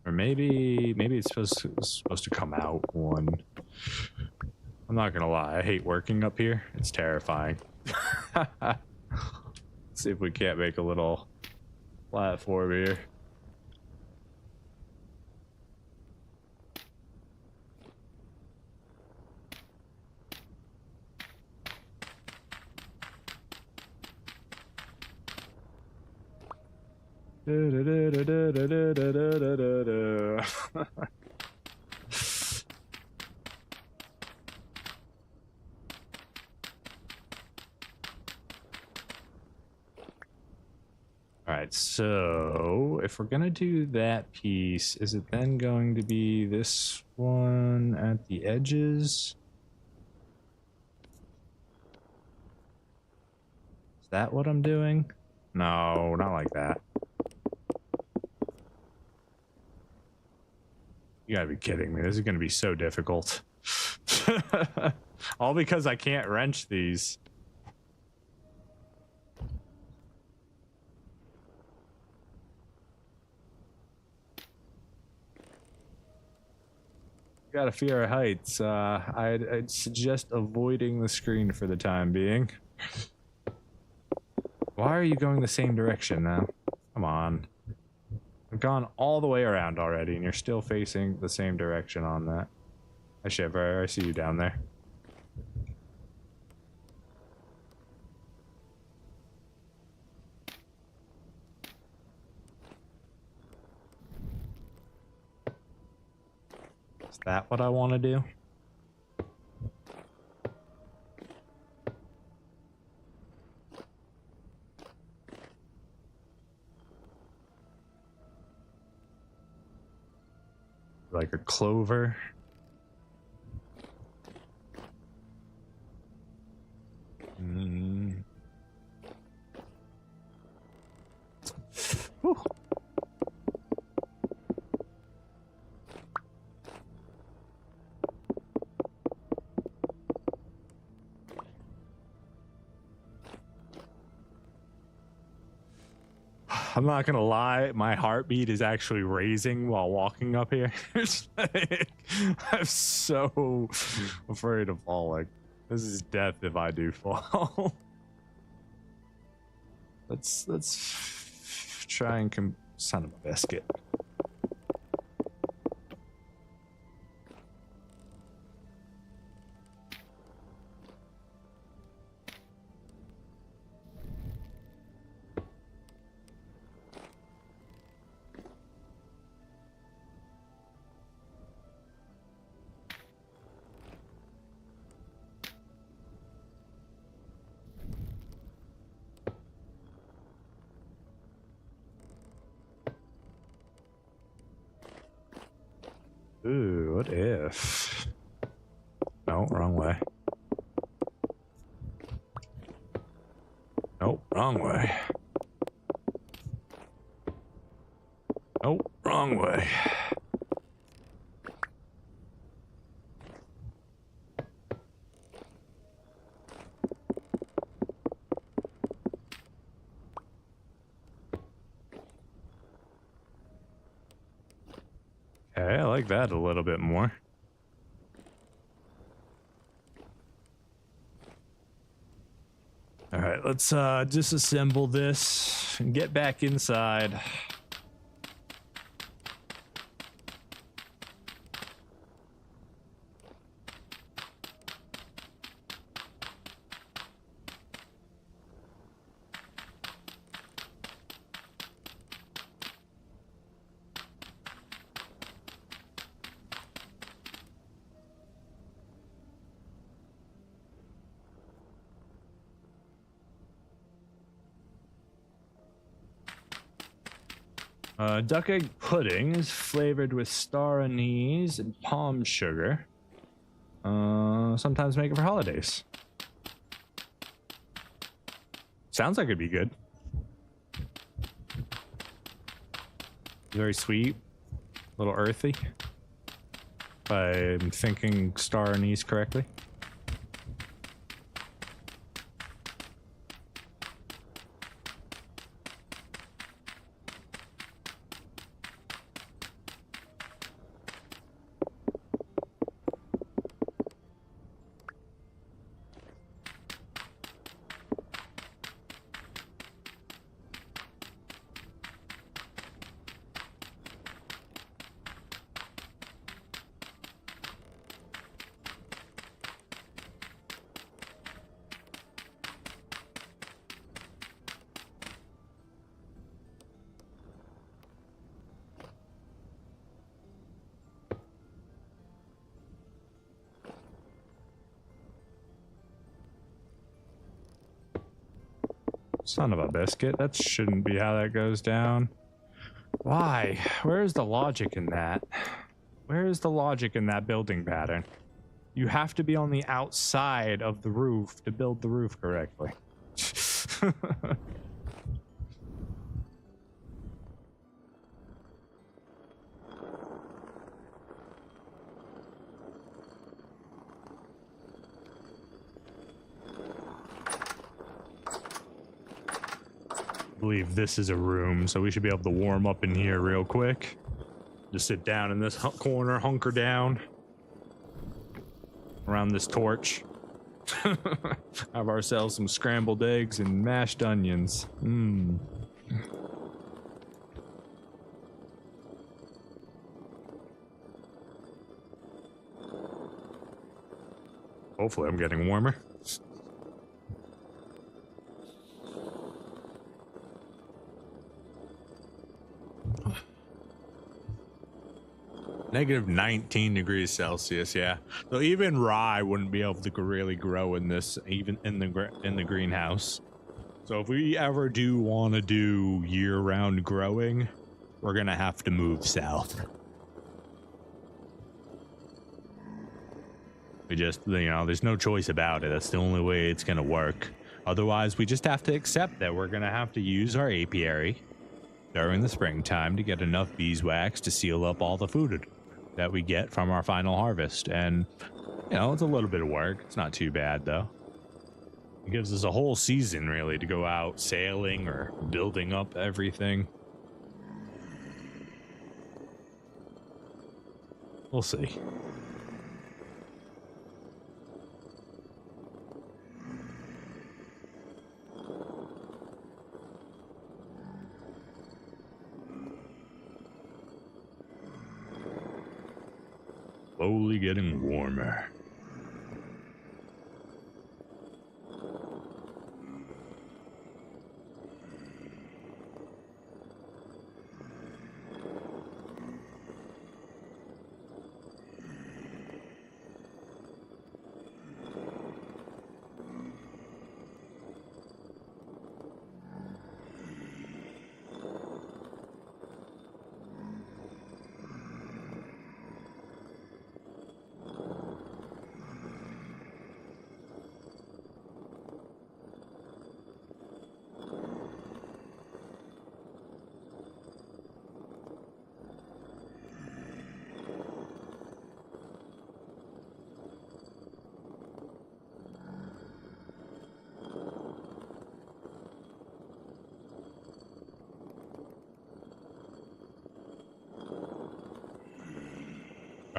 Or maybe it's supposed to come out one. I'm not gonna lie, I hate working up here. It's terrifying. See if we can't make a little platform here. Alright, so if we're gonna do that piece, is it then going to be this one at the edges? Is that what I'm doing? No, not like that. You gotta be kidding me. This is gonna be so difficult. All because I can't wrench these. Got a fear of heights. I'd suggest avoiding the screen for the time being. Why are you going the same direction now? Come on. I've gone all the way around already, and you're still facing the same direction on that. Hi, Shiver. I see you down there. Is that what I want to do? Like a clover. Whew. I'm not gonna lie, my heartbeat is actually raising while walking up here. I'm so afraid of falling. This is death if I do fall. Let's try and son of a biscuit. Ooh, what if? No, wrong way. Nope, wrong way. Nope, wrong way. Okay, I like that a little bit more. All right, let's disassemble this and get back inside. Duck egg pudding is flavored with star anise and palm sugar. Sometimes make it for holidays. Sounds like it'd be good. Very sweet, a little earthy. If I'm thinking star anise correctly. Son of a biscuit. That shouldn't be how that goes down. Why? Where is the logic in that? Where is the logic in that building pattern? You have to be on the outside of the roof to build the roof correctly. I believe this is a room, so we should be able to warm up in here real quick. Just sit down in this corner, hunker down around this torch. Have ourselves some scrambled eggs and mashed onions. Mmm. Hopefully I'm getting warmer. Negative 19 degrees Celsius, yeah. So even rye wouldn't be able to really grow in this, even in the greenhouse. So if we ever do want to do year-round growing, we're gonna have to move south. We just, you know, there's no choice about it. That's the only way it's gonna work. Otherwise, we just have to accept that we're gonna have to use our apiary during the springtime to get enough beeswax to seal up all the food that we get from our final harvest. And, you know, it's a little bit of work. It's not too bad, though. It gives us a whole season, really, to go out sailing or building up everything. We'll see. Slowly getting warmer.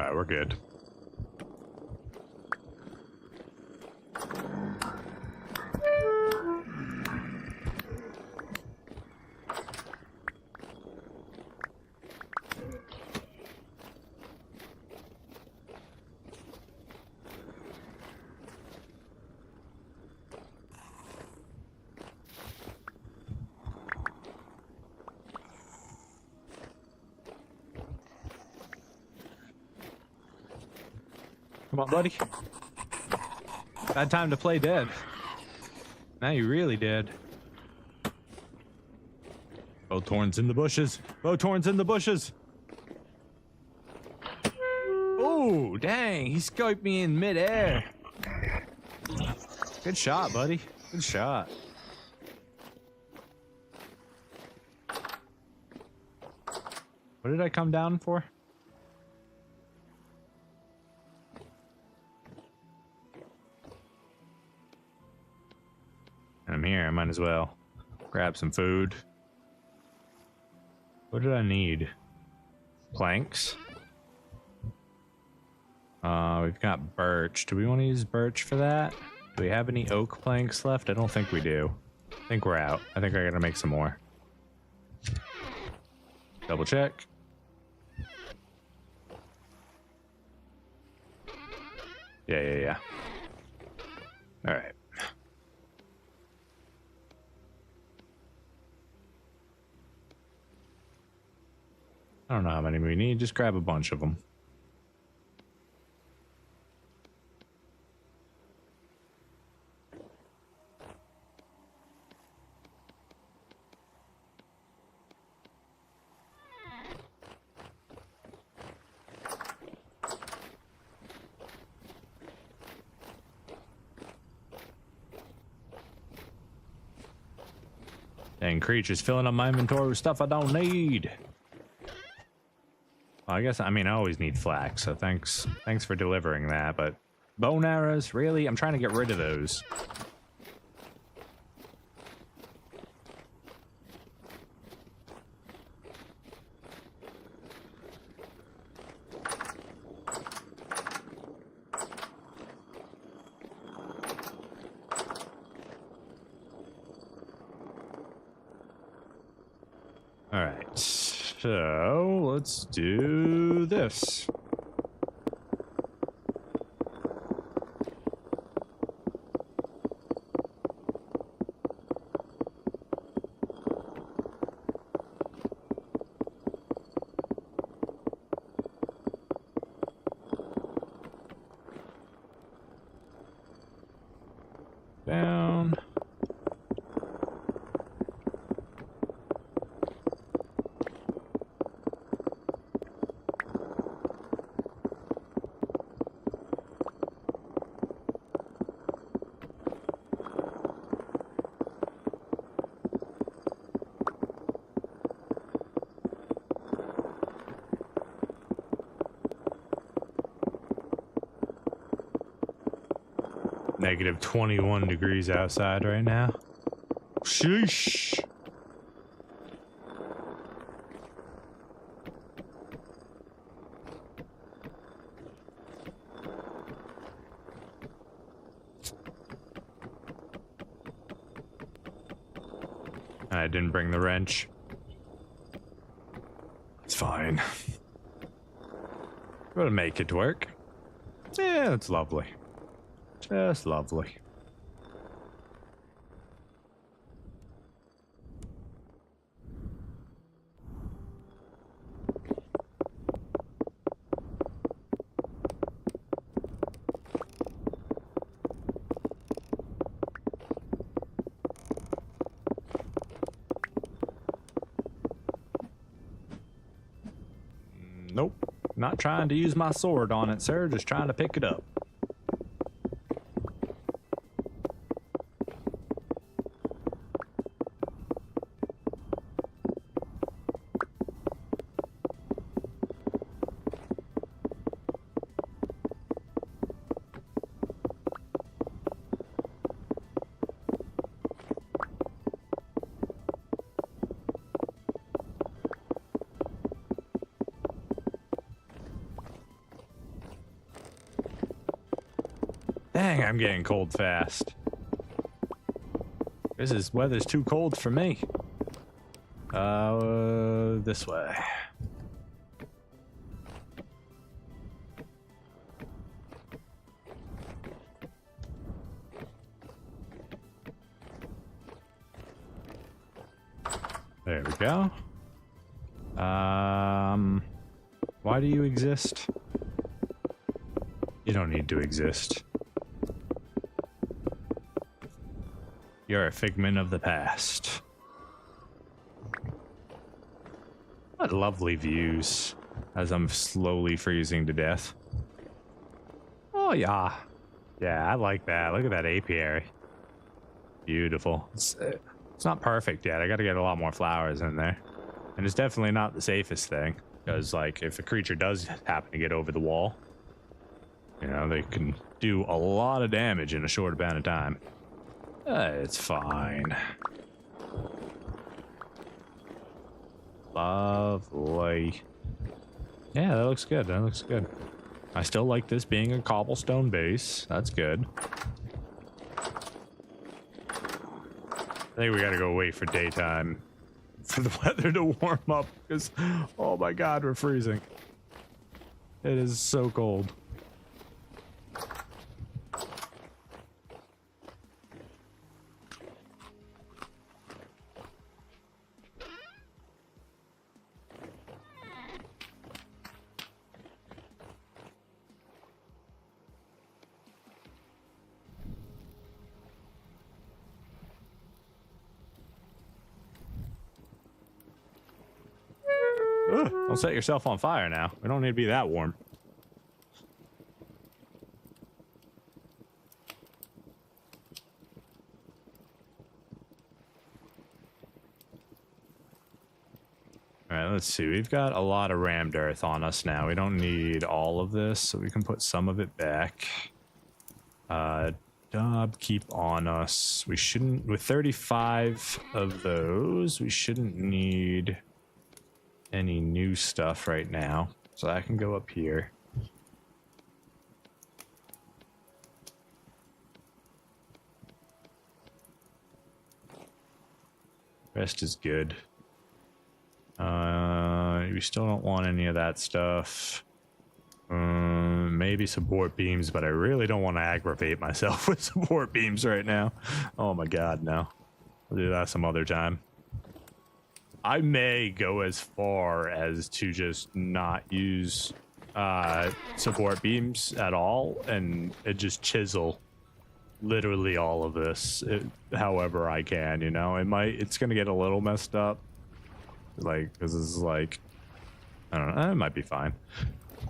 All right, we're good. Come on, buddy. Bad time to play dead. Now you really dead. Bowthorn's in the bushes. Bowthorn's in the bushes. Oh, dang. He scoped me in midair. Good shot, buddy. Good shot. What did I come down for? I'm here, I might as well grab some food. What did I need? Planks. We've got birch. Do we want to use birch for that? Do we have any oak planks left? I don't think we do. I think we're out. I think I gotta make some more. Double check. Yeah. All right. I don't know how many we need. Just grab a bunch of them. Dang, creatures filling up my inventory with stuff I don't need. Well, I guess, I mean, I always need flax, so thanks for delivering that, but bone arrows, really? I'm trying to get rid of those. All right, so let's do this. Down. Negative 21 degrees outside right now. Sheesh. I didn't bring the wrench. It's fine. We'll make it work. Yeah, that's lovely. Just lovely. Nope. Not trying to use my sword on it, sir. Just trying to pick it up. Dang, I'm getting cold fast. Weather's too cold for me. This way. There we go. Why do you exist? You don't need to exist. You're a figment of the past. What lovely views as I'm slowly freezing to death. Oh yeah. Yeah, I like that. Look at that apiary. Beautiful. It's not perfect yet. I gotta get a lot more flowers in there. And it's definitely not the safest thing. Because, like, if a creature does happen to get over the wall, you know, they can do a lot of damage in a short amount of time. It's fine. Lovely. Yeah, that looks good. That looks good. I still like this being a cobblestone base. That's good. I think we gotta go wait for daytime for the weather to warm up because, oh my god, we're freezing. It is so cold. Ugh, don't set yourself on fire now. We don't need to be that warm. Alright, let's see. We've got a lot of rammed earth on us now. We don't need all of this, so we can put some of it back. Dub, keep on us. We shouldn't... With 35 of those, we shouldn't need any new stuff right now. So I can go up here. Rest is good. We still don't want any of that stuff. Maybe support beams, but I really don't want to aggravate myself with support beams right now. Oh my god, no. We'll do that some other time. I may go as far as to just not use support beams at all and just chisel literally all of this however I can, you know. It's gonna get a little messed up, like, because this is like, I don't know, it might be fine.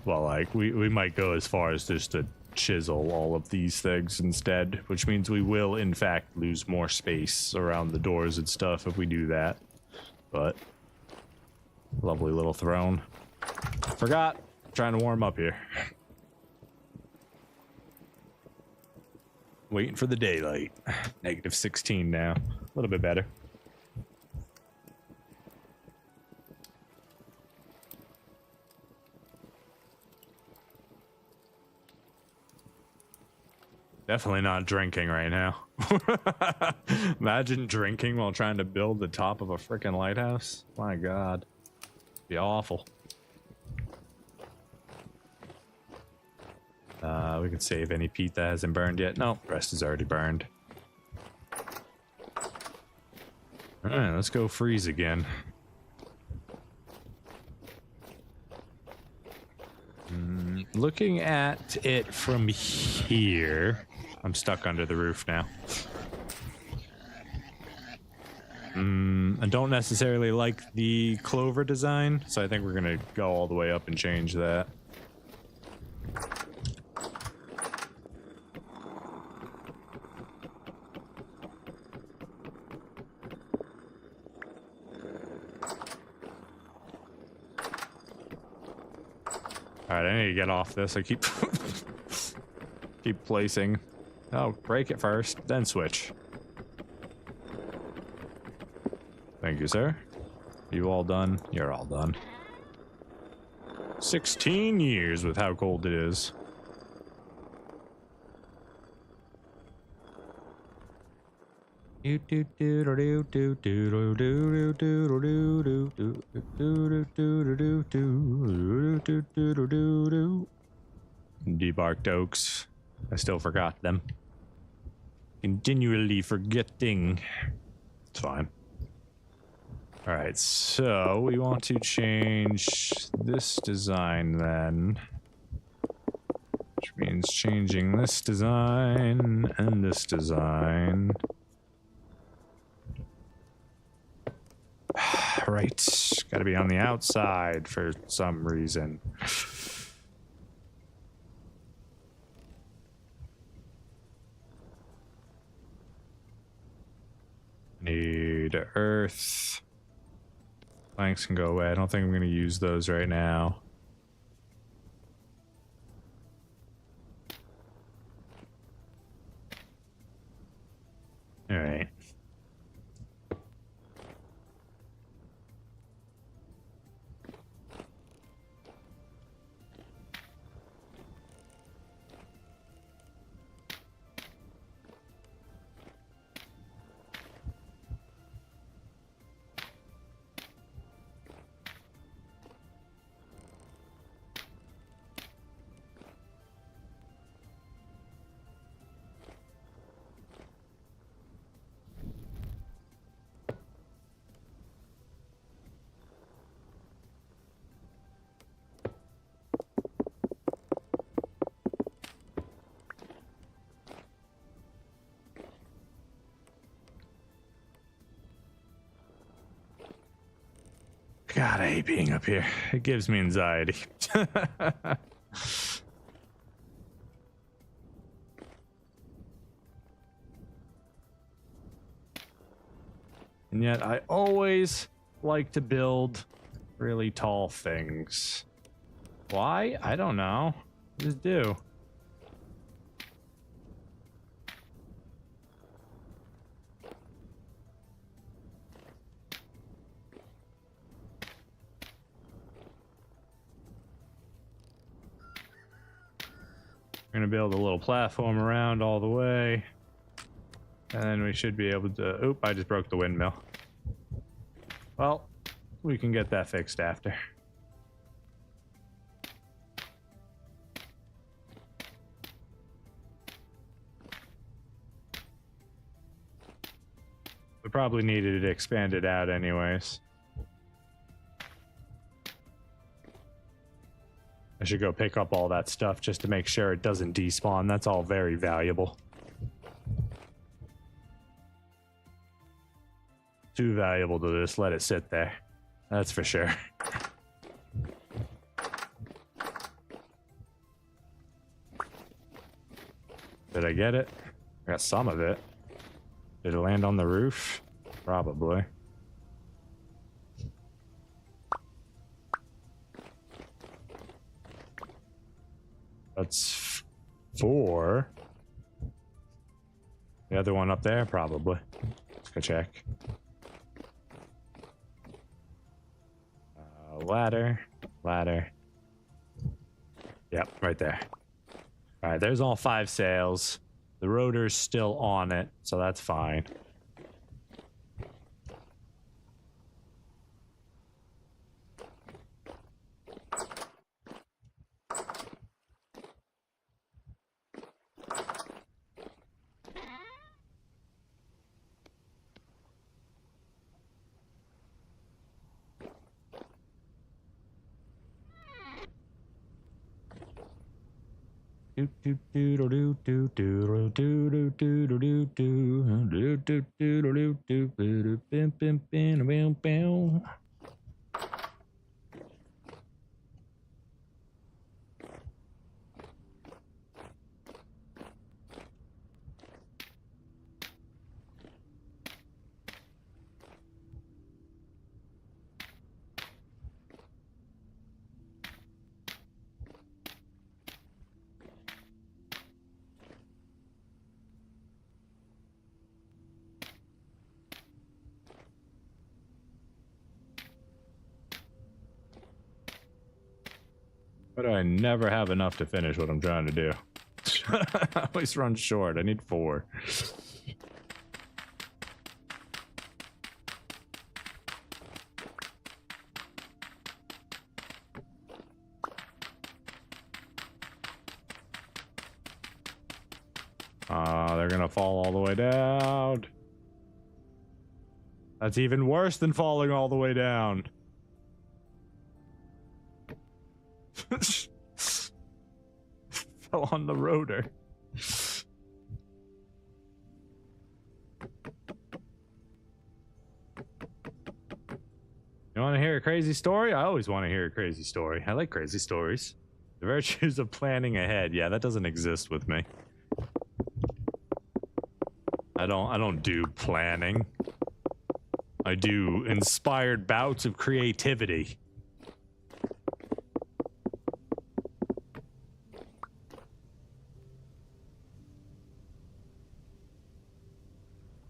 Well, like, we might go as far as just to chisel all of these things instead, which means we will in fact lose more space around the doors and stuff if we do that. But lovely little throne. Forgot, trying to warm up here. Waiting for the daylight. Negative 16 now. A little bit better. Definitely not drinking right now. Imagine drinking while trying to build the top of a freaking lighthouse. My god. It'd be awful. We can save any peat that hasn't burned yet. No, the rest is already burned. Alright, let's go freeze again. Looking at it from here, I'm stuck under the roof now. I don't necessarily like the clover design, so I think we're gonna go all the way up and change that. Alright, I need to get off this. I keep keep placing. Oh, break it first, then switch. Thank you, sir. You all done? You're all done. 16 years with how cold it is. Debarked oaks. I still forgot them. Continually forgetting. It's fine. Alright, so we want to change this design then. Which means changing this design and this design. Right, gotta be on the outside for some reason. Need earth. Planks can go away. I don't think I'm going to use those right now. All right. God, I hate being up here. It gives me anxiety. And yet I always like to build really tall things. Why? I don't know. Just do. We're gonna build a little platform around all the way. And then we should be able to... Oop, I just broke the windmill. Well, we can get that fixed after. We probably needed to expand it out anyways. I should go pick up all that stuff just to make sure it doesn't despawn. That's all very valuable. Too valuable to just let it sit there. That's for sure. Did I get it? I got some of it. Did it land on the roof? Probably. That's 4. The other one up there, probably. Let's go check. Ladder. Yep, right there. All right, there's all 5 sails. The rotor's still on it, so that's fine. But I never have enough to finish what I'm trying to do. I always run short. I need 4. they're gonna fall all the way down. That's even worse than falling all the way down. Fell on the rotor. You want to hear a crazy story? I always want to hear a crazy story. I like crazy stories. The virtues of planning ahead. Yeah, that doesn't exist with me. I don't do planning. I do inspired bouts of creativity.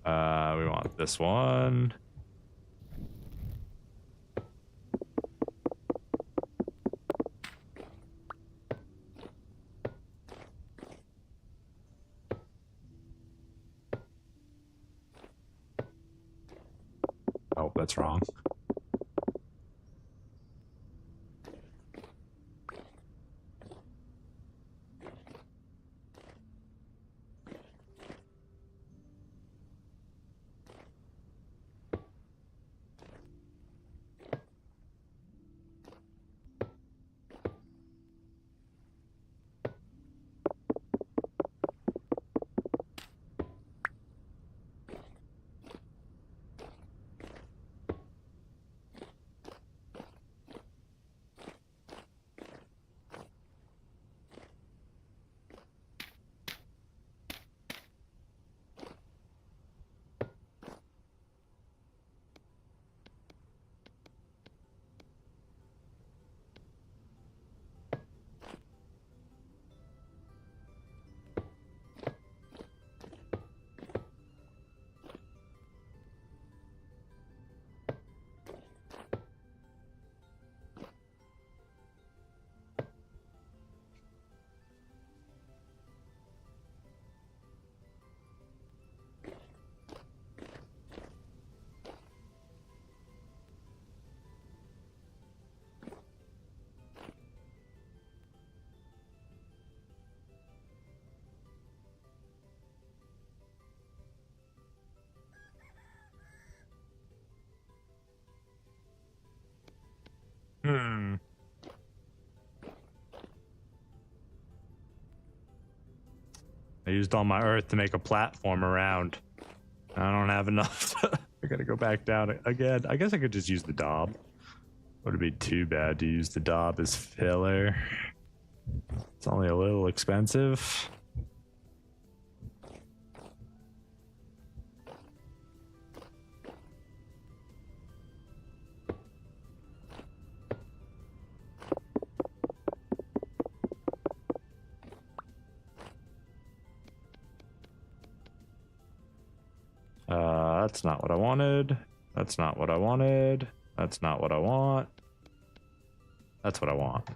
We want this one. Oh, that's wrong. I used all my earth to make a platform around. I don't have enough. I gotta go back down again. I guess I could just use the daub. Would it be too bad to use the daub as filler? It's only a little expensive. That's not what I wanted. That's not what I wanted. That's not what I want. That's what I want.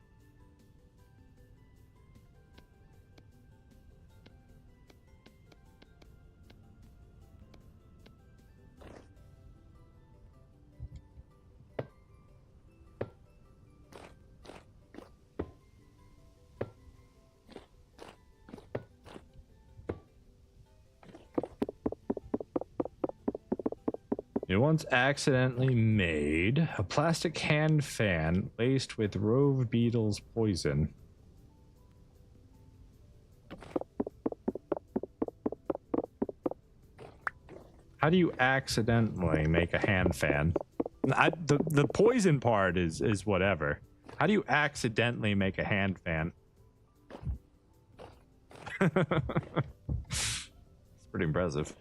You once accidentally made a plastic hand fan laced with rove beetle's poison. How do you accidentally make a hand fan? The poison part is whatever. How do you accidentally make a hand fan? It's pretty impressive.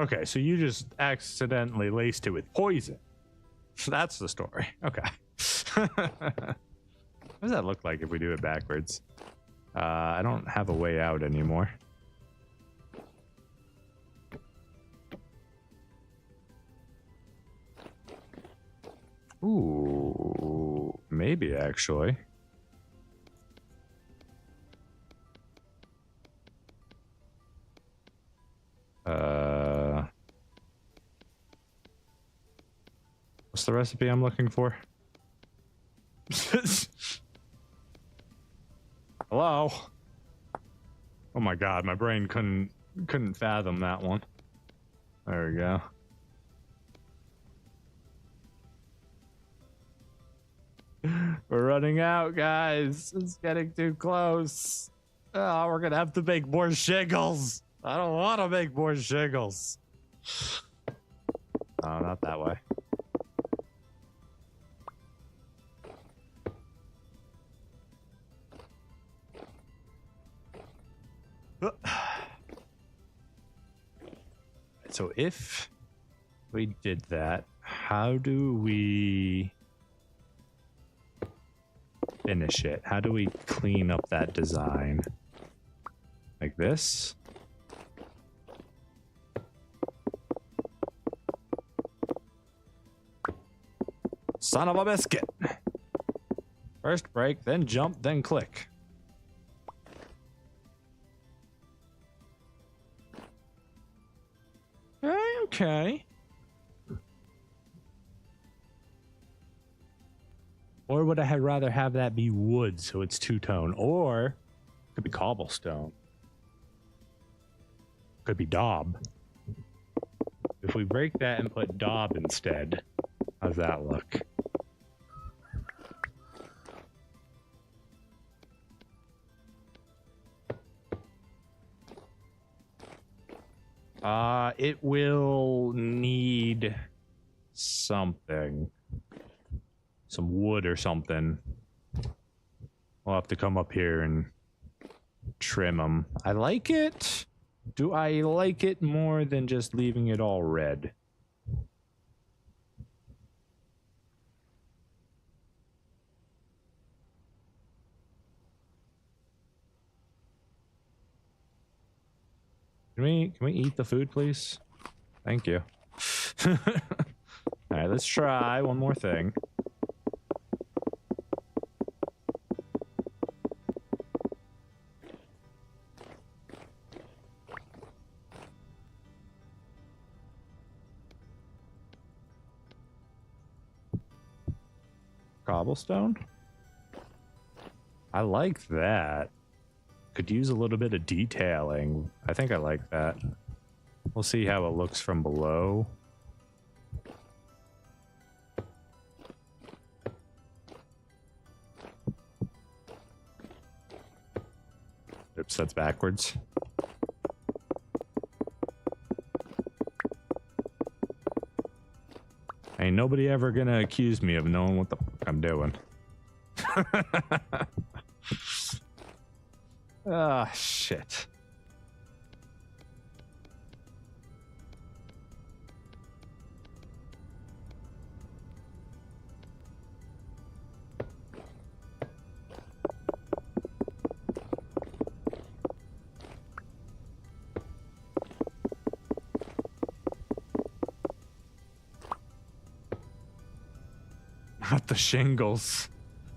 Okay, so you just accidentally laced it with poison. That's the story. Okay. What does that look like if we do it backwards? I don't have a way out anymore. Ooh, maybe actually. What's the recipe I'm looking for? Hello? Oh my god, my brain couldn't fathom that one. There we go. We're running out, guys. It's getting too close. Oh, we're gonna have to make more shingles. I don't want to make more shingles. Oh, not that way. So if we did that, how do we finish it? How do we clean up that design? Like this? Son of a biscuit. First break, then jump, then click. Okay. Or would I rather have that be wood so it's two-tone? Or it could be cobblestone. Could be daub. If we break that and put daub instead, how's that look? It will need something. Some wood or something. We'll have to come up here and trim them. I like it. Do I like it more than just leaving it all red? Can we eat the food, please? Thank you. All right, let's try one more thing. Cobblestone? I like that. Could use a little bit of detailing. I think I like that. We'll see how it looks from below. Oops, that's backwards. Ain't nobody ever gonna accuse me of knowing what the fuck I'm doing. Ah, shit. Not the shingles.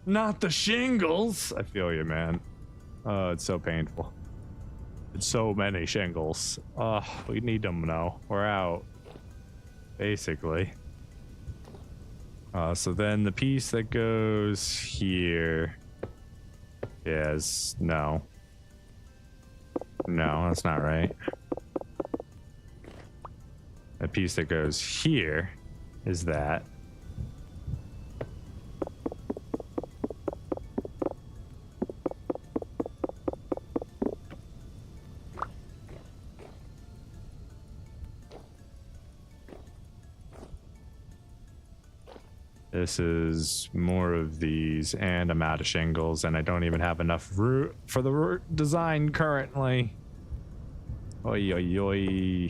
Not the shingles! I feel you, man. Oh, it's so painful. It's so many shingles. Oh, we need them now. We're out. Basically. So then the piece that goes here is... No. No, that's not right. The piece that goes here is that. This is more of these, and I'm out of shingles, and I don't even have enough root for the root design currently. Oi, oi, oi.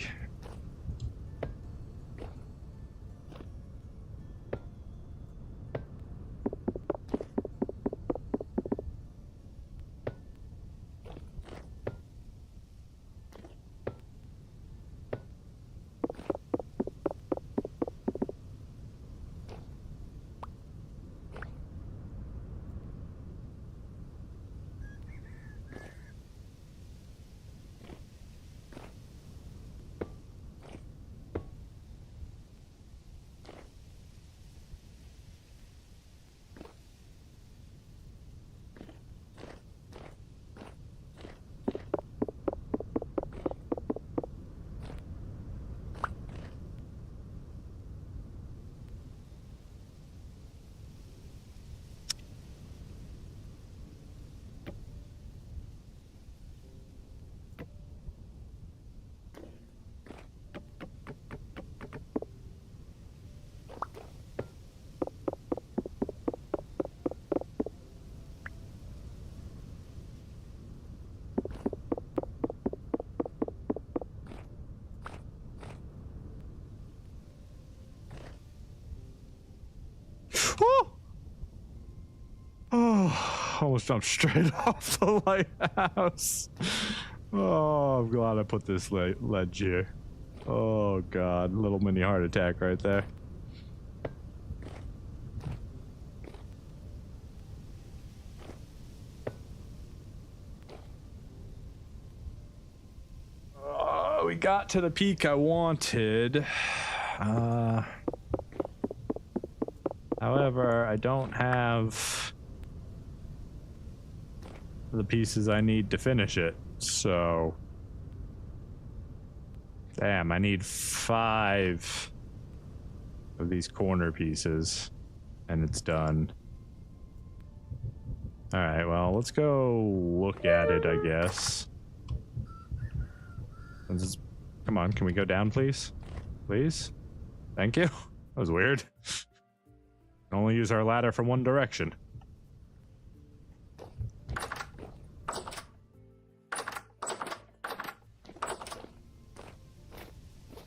Almost jumped straight off the lighthouse. Oh, I'm glad I put this ledge here. Oh god, little mini heart attack right there. Oh, we got to the peak I wanted. However, I don't have the pieces I need to finish it, so damn, I need 5 of these corner pieces and it's done. All right, well, let's go look at it, I guess. Come on, can we go down, please? Please? Thank you. That was weird. Can only use our ladder from one direction.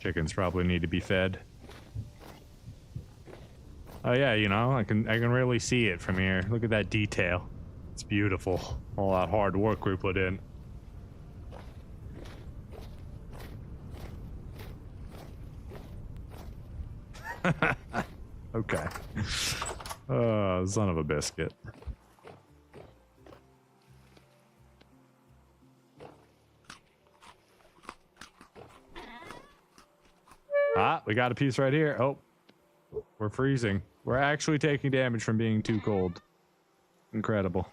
Chickens probably need to be fed. Oh yeah, you know, I can really see it from here. Look at that detail. It's beautiful. All that hard work we put in. Okay. Son of a biscuit. Ah, we got a piece right here. Oh, we're freezing. We're actually taking damage from being too cold. Incredible.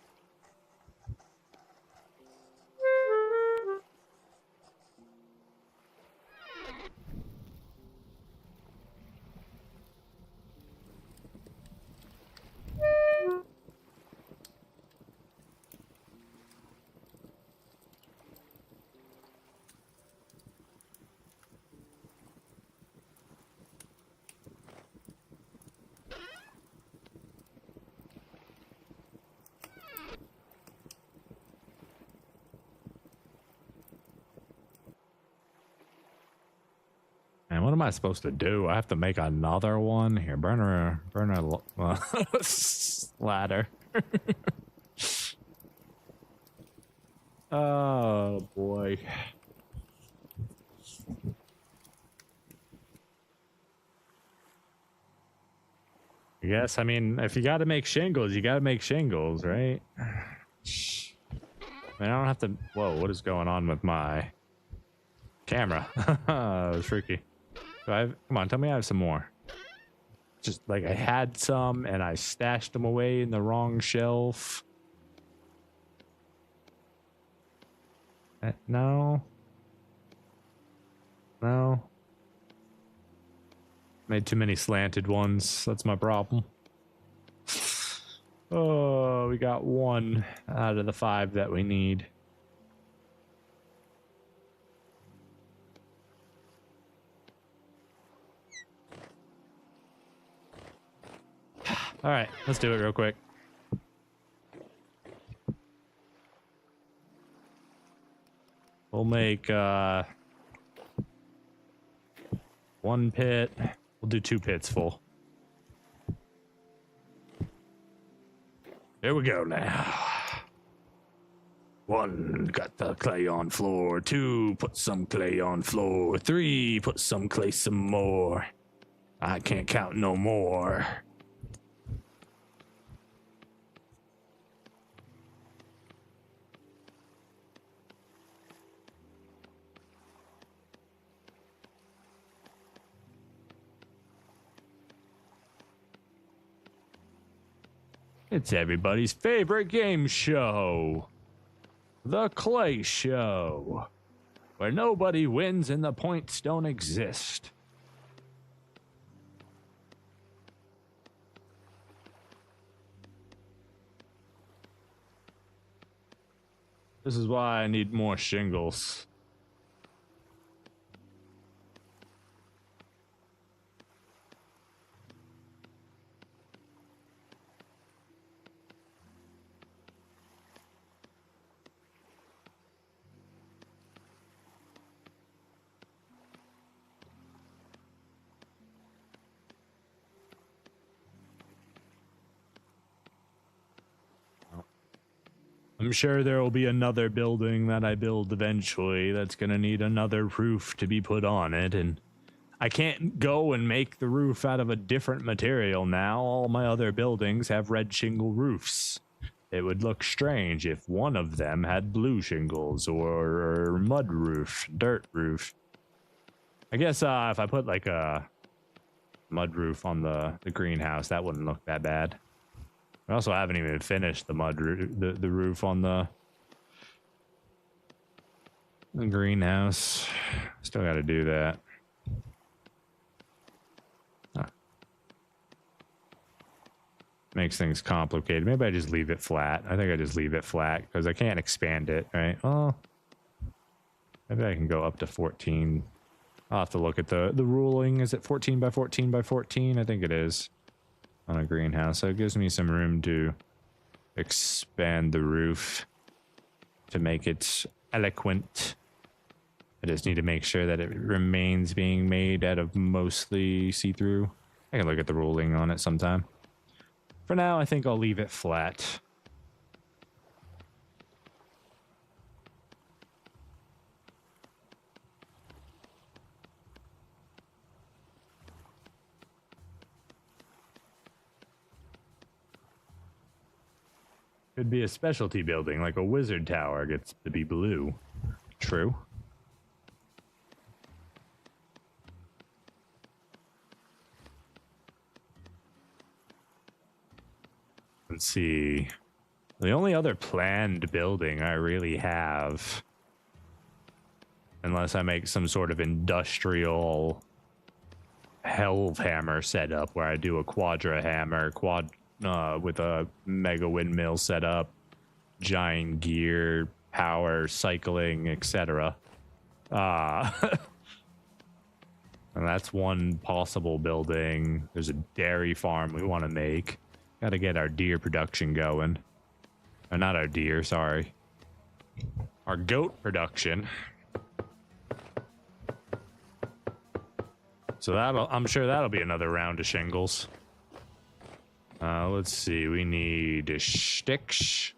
And what am I supposed to do? I have to make another one? Here, burn a ladder. Oh, boy. Yes, I mean, if you gotta make shingles, you gotta make shingles, right? I mean, I don't have to... Whoa, what is going on with my camera? That was freaky. Come on, tell me I have some more. Just like I had some and I stashed them away in the wrong shelf. No. No. Made too many slanted ones. That's my problem. Oh, we got 1 out of the 5 that we need. All right, let's do it real quick. We'll make 1 pit. We'll do 2 pits full. There we go now. 1, got the clay on floor. 2, put some clay on floor. 3, put some clay some more. I can't count no more. It's everybody's favorite game show, The Clay Show, where nobody wins and the points don't exist. This is why I need more shingles. I'm sure there will be another building that I build eventually that's going to need another roof to be put on it, and I can't go and make the roof out of a different material now. All my other buildings have red shingle roofs. It would look strange if one of them had blue shingles or mud roof, dirt roof. I guess if I put like a mud roof on the greenhouse, that wouldn't look that bad. I also haven't even finished the mud roof, the roof on the greenhouse. Still got to do that. Huh. Makes things complicated. Maybe I just leave it flat. I think I just leave it flat because I can't expand it, right? Well, maybe I can go up to 14. I'll have to look at the ruling. Is it 14 by 14 by 14? I think it is on a greenhouse. So it gives me some room to expand the roof to make it eloquent. I just need to make sure that it remains being made out of mostly see-through. I can look at the ruling on it sometime. For now, I think I'll leave it flat. Could be a specialty building, like a wizard tower gets to be blue. True. Let's see. The only other planned building I really have, unless I make some sort of industrial Hellhammer setup where I do a quadra hammer, with a mega windmill setup, giant gear, power, cycling, etc. And that's one possible building. There's a dairy farm we want to make. Got to get our deer production going. Or not our deer, sorry. Our goat production. So I'm sure that'll be another round of shingles. Let's see. We need sticks.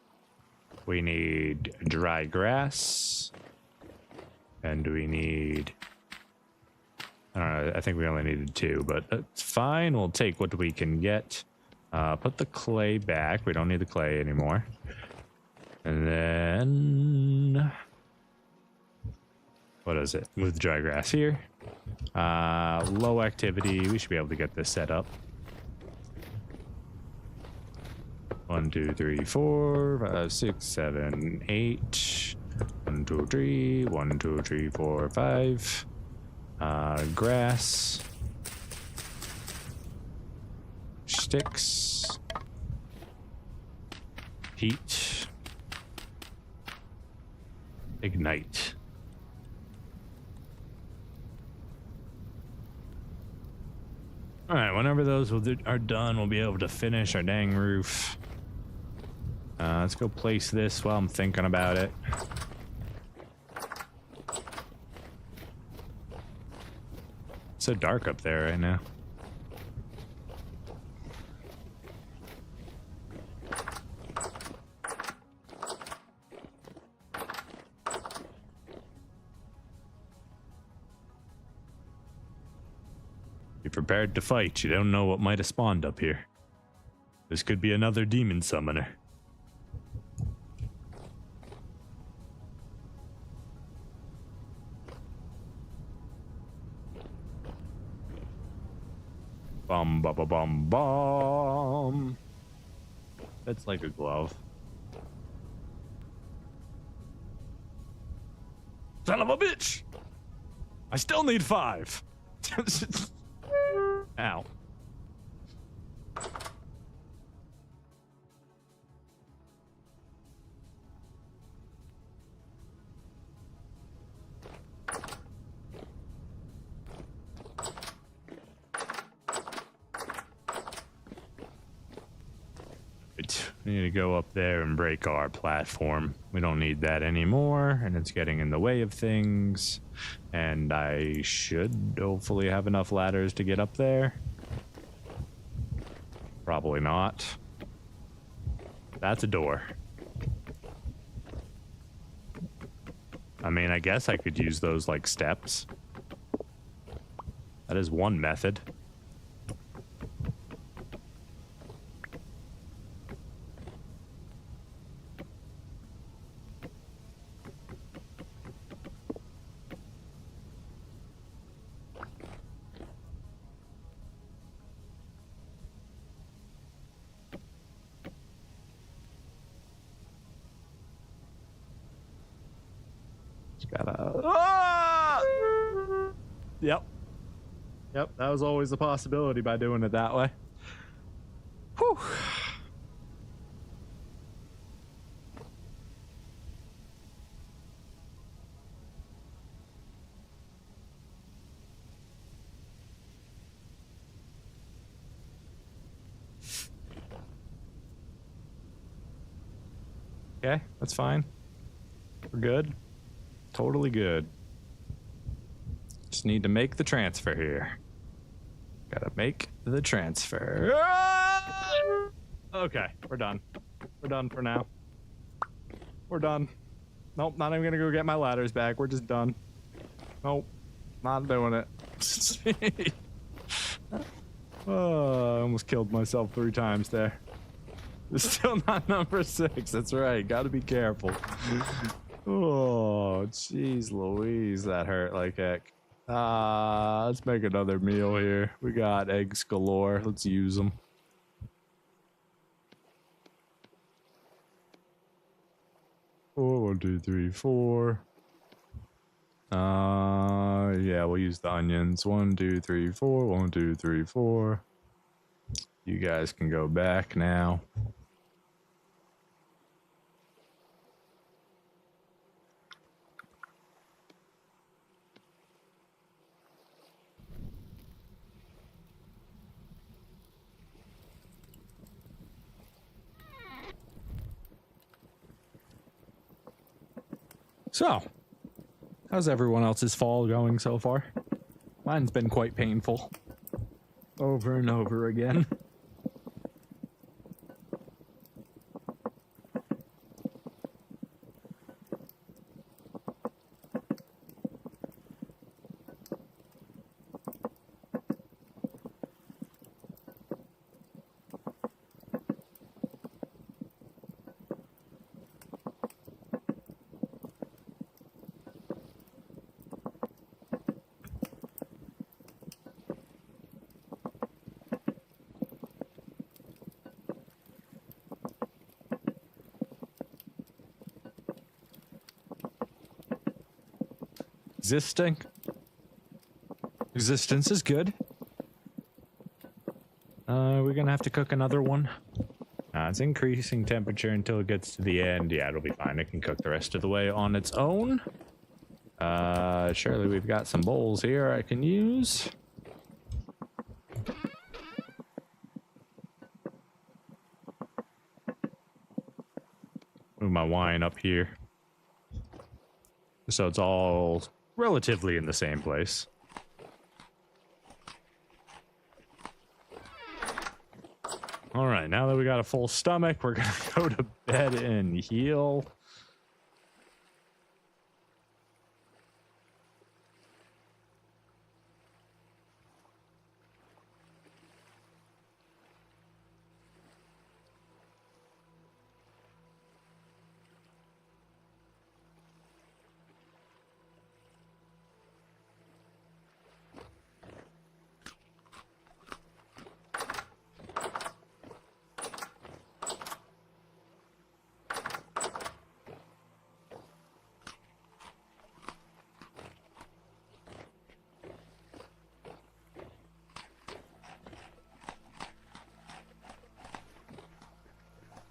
We need dry grass. And we need... I don't know. I think we only needed 2, but that's fine. We'll take what we can get. Put the clay back. We don't need the clay anymore. And then... what is it? Move the dry grass here. Low activity. We should be able to get this set up. 1, 2, 3, 4, 5, 6, 7, 8. 1, 2, 3. 1, 2, 3, 4, 5. Grass. Sticks. Heat. Ignite. All right, whenever those are done, we'll be able to finish our dang roof. Let's go place this while I'm thinking about it. It's so dark up there right now. Be prepared to fight. You don't know what might have spawned up here. This could be another demon summoner. Bum ba ba bum bum. That's like a glove. Son of a bitch! I still need 5. Ow. We need to go up there and break our platform. We don't need that anymore, and it's getting in the way of things. And I should hopefully have enough ladders to get up there. Probably not. That's a door. I mean, I guess I could use those like steps. That is one method. Gotta. Ah! Yep. Yep. That was always a possibility by doing it that way. Whew. Okay, that's fine. We're good. Totally good. Just need to make the transfer here. Gotta make the transfer. Okay, we're done. We're done for now. We're done. Nope, not even gonna go get my ladders back. We're just done. Nope, not doing it. Oh, I almost killed myself 3 times there. It's still not number 6. That's right. Gotta be careful. Oh, jeez Louise, that hurt like heck. Let's make another meal here. We got eggs galore. Let's use them. Oh, 1, 2, 3, 4. Yeah, we'll use the onions. 1, 2, 3, 4. 1, 2, 3, 4. You guys can go back now. So, how's everyone else's fall going so far? Mine's been quite painful. Over and over again. Existence is good. We're gonna have to cook another one. It's increasing temperature until it gets to the end. Yeah, it'll be fine. It can cook the rest of the way on its own. Surely we've got some bowls here I can use. Move my wine up here. So it's all relatively in the same place. All right, now that we got a full stomach, we're gonna go to bed and heal.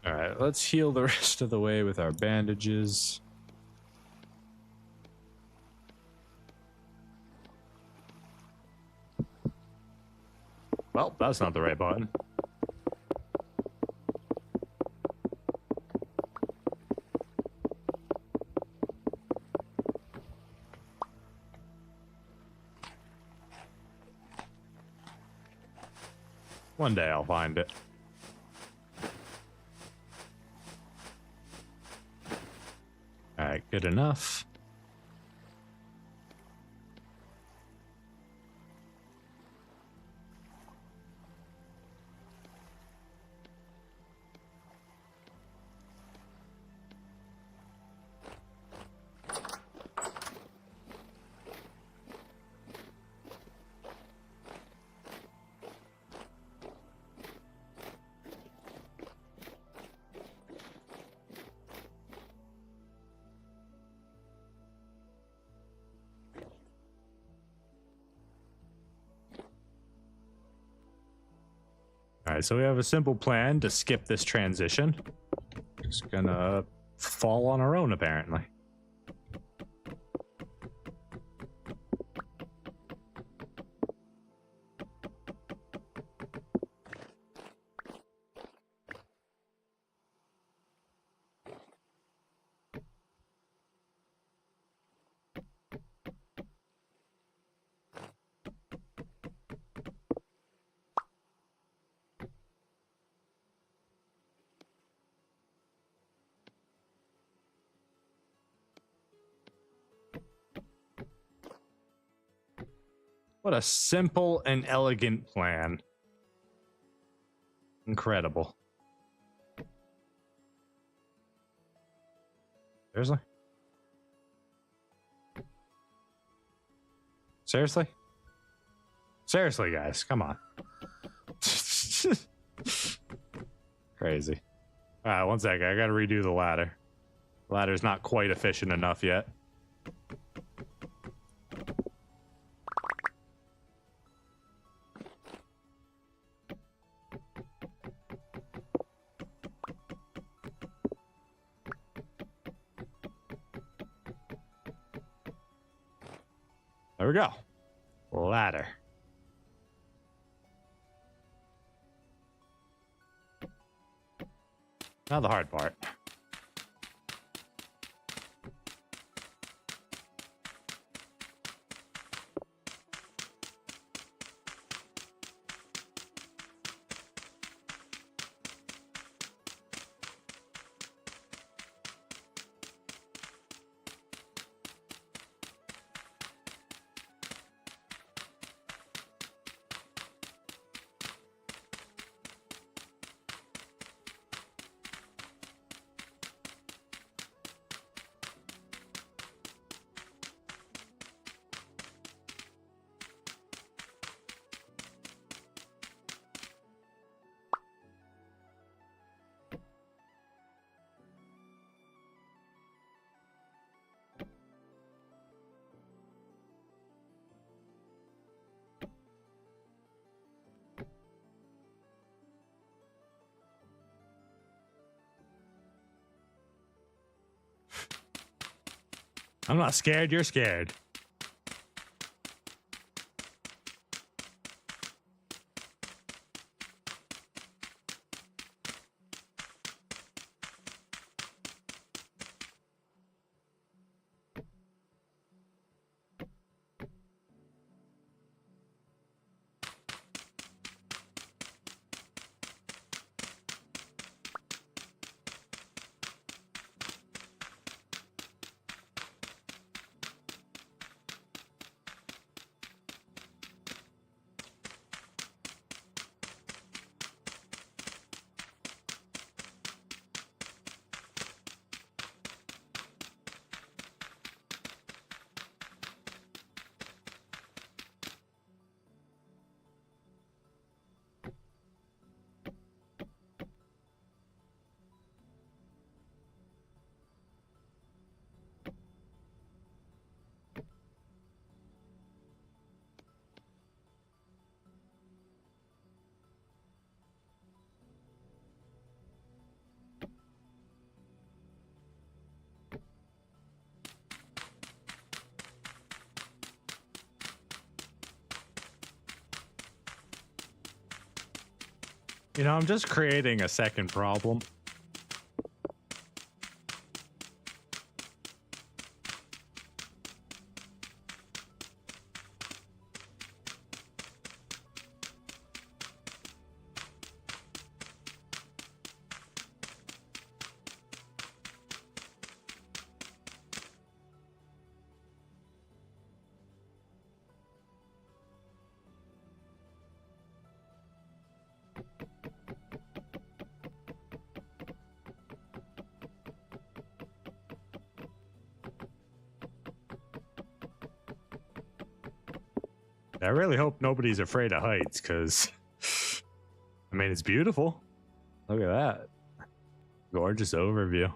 All right, let's heal the rest of the way with our bandages. Well, that's not the right button. One day I'll find it. All right, good enough. right, so we have a simple plan to skip this transition. Just gonna fall on our own, apparently. What a simple and elegant plan. Incredible. Seriously? Seriously? Seriously, guys, come on. Crazy. Alright, one second. I gotta redo the ladder. The ladder's not quite efficient enough yet. There we go. Ladder. Now the hard part. I'm not scared, you're scared. You know, I'm just creating a second problem. I really hope nobody's afraid of heights, because, I mean, it's beautiful. Look at that. Gorgeous overview.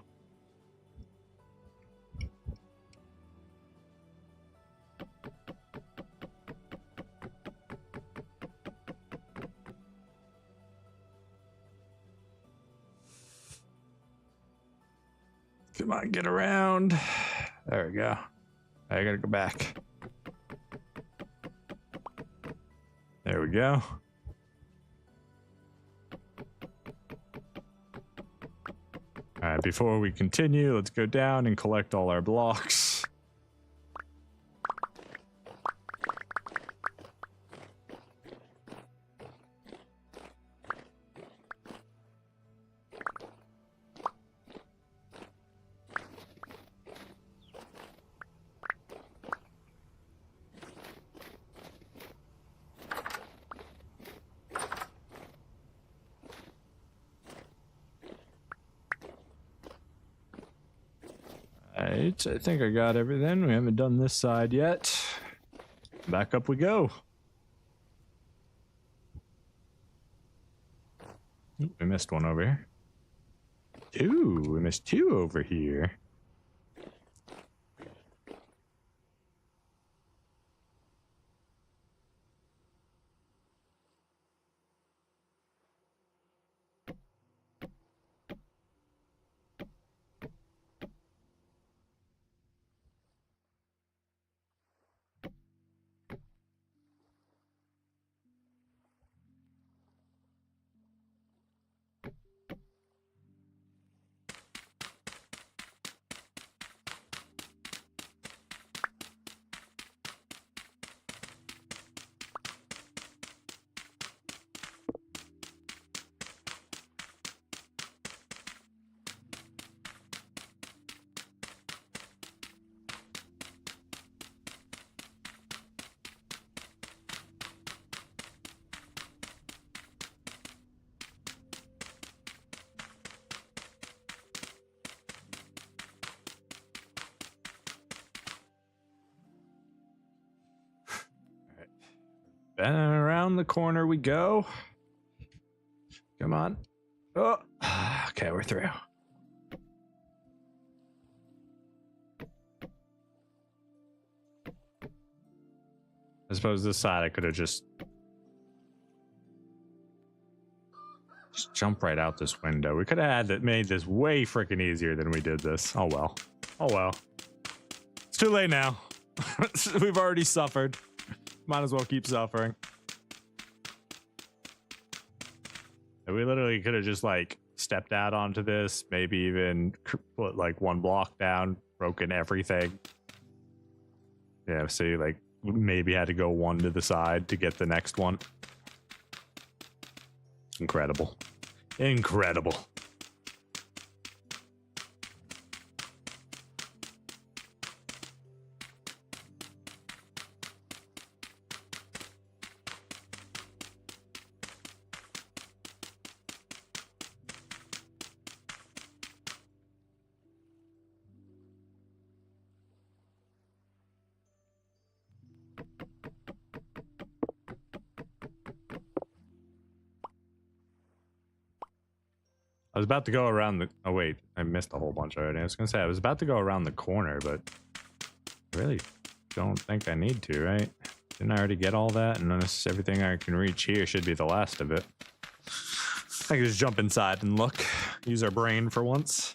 Come on, get around. There we go. I gotta go back. There we go. All right, before we continue, let's go down and collect all our blocks. Alright, I think I got everything. We haven't done this side yet. Back up we go. Ooh, we missed one over here. Two. We missed two over here. And around the corner we go. Come on. Oh, okay, we're through. I suppose this side I could have just jump right out this window. We could have made this way freaking easier than we did this. Oh well. Oh well. It's too late now. We've already suffered. Might as well keep suffering. And we literally could have just like stepped out onto this, maybe even put like one block down, broken everything. Yeah, see, like maybe had to go one to the side to get the next one. Incredible. Incredible. I was about to go around the... Oh, wait. I missed a whole bunch already. I was going to say, I was about to go around the corner, but I really don't think I need to, right? Didn't I already get all that? And then everything I can reach here should be the last of it. I can just jump inside and look. Use our brain for once.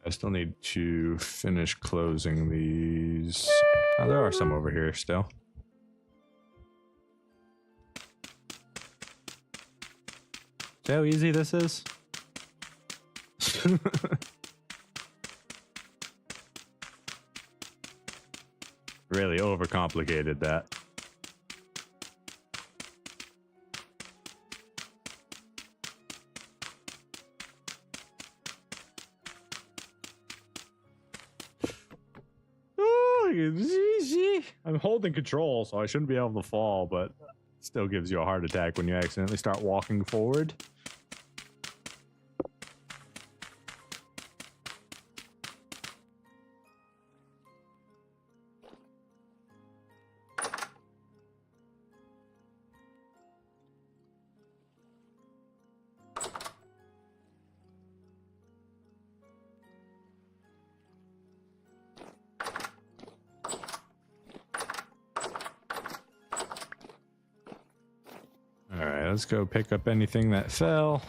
I still need to finish closing these. Oh, there are some over here still. See how easy this is? Really overcomplicated that. I'm holding control, so I shouldn't be able to fall, but it still gives you a heart attack when you accidentally start walking forward. Alright, let's go pick up anything that fell.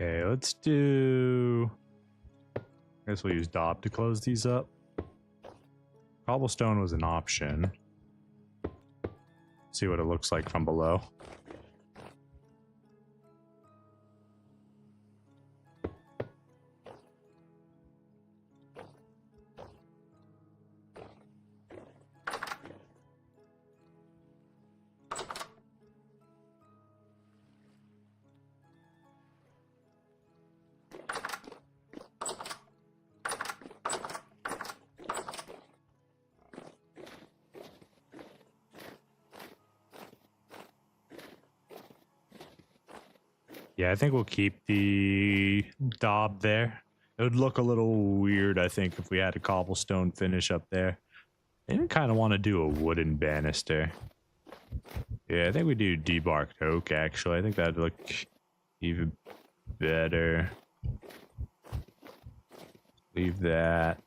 Okay, let's do... I guess we'll use Dob to close these up. Cobblestone was an option. See what it looks like from below. Yeah, I think we'll keep the Dob there. It would look a little weird, I think, if we had a cobblestone finish up there. I kind of want to do a wooden banister. Yeah, I think we do debarked oak, actually. I think that'd look even better. Leave that.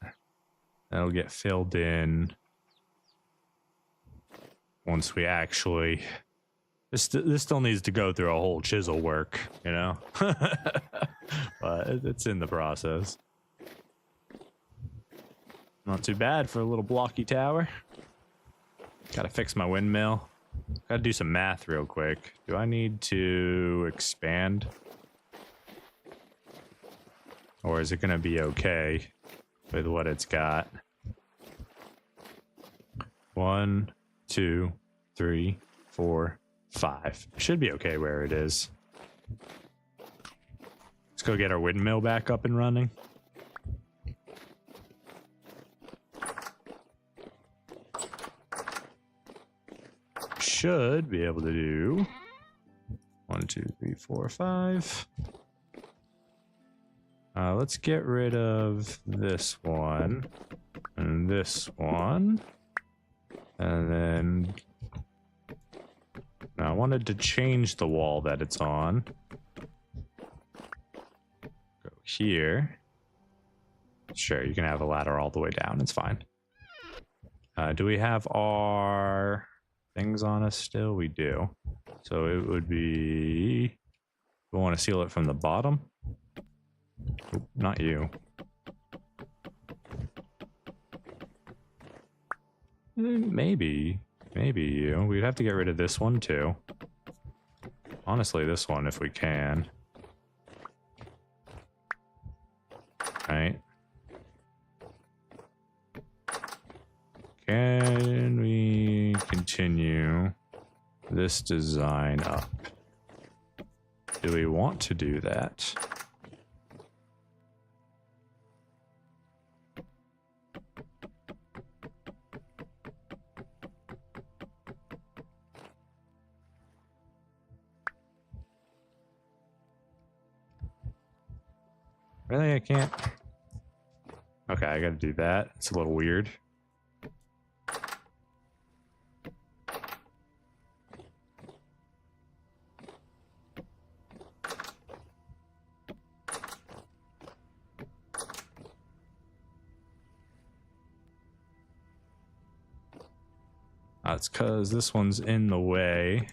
That'll get filled in once we actually... This still needs to go through a whole chisel work, you know? But it's in the process. Not too bad for a little blocky tower. Gotta fix my windmill. Gotta do some math real quick. Do I need to expand? Or is it gonna be okay with what it's got? 1, 2, 3, 4, 5. Should be okay where it is. Let's go get our windmill back up and running. Should be able to do 1, 2, 3, 4, 5. Let's get rid of this one and this one, and then now I wanted to change the wall that it's on. Go here. Sure, you can have a ladder all the way down. It's fine. Do we have our things on us still? We do. So it would be... We want to seal it from the bottom. Oop, not you. Maybe you. We'd have to get rid of this one too. Honestly, this one if we can. this design up. Do we want to do that? Really, I can't? Okay, I gotta do that. It's a little weird. That's because this one's in the way.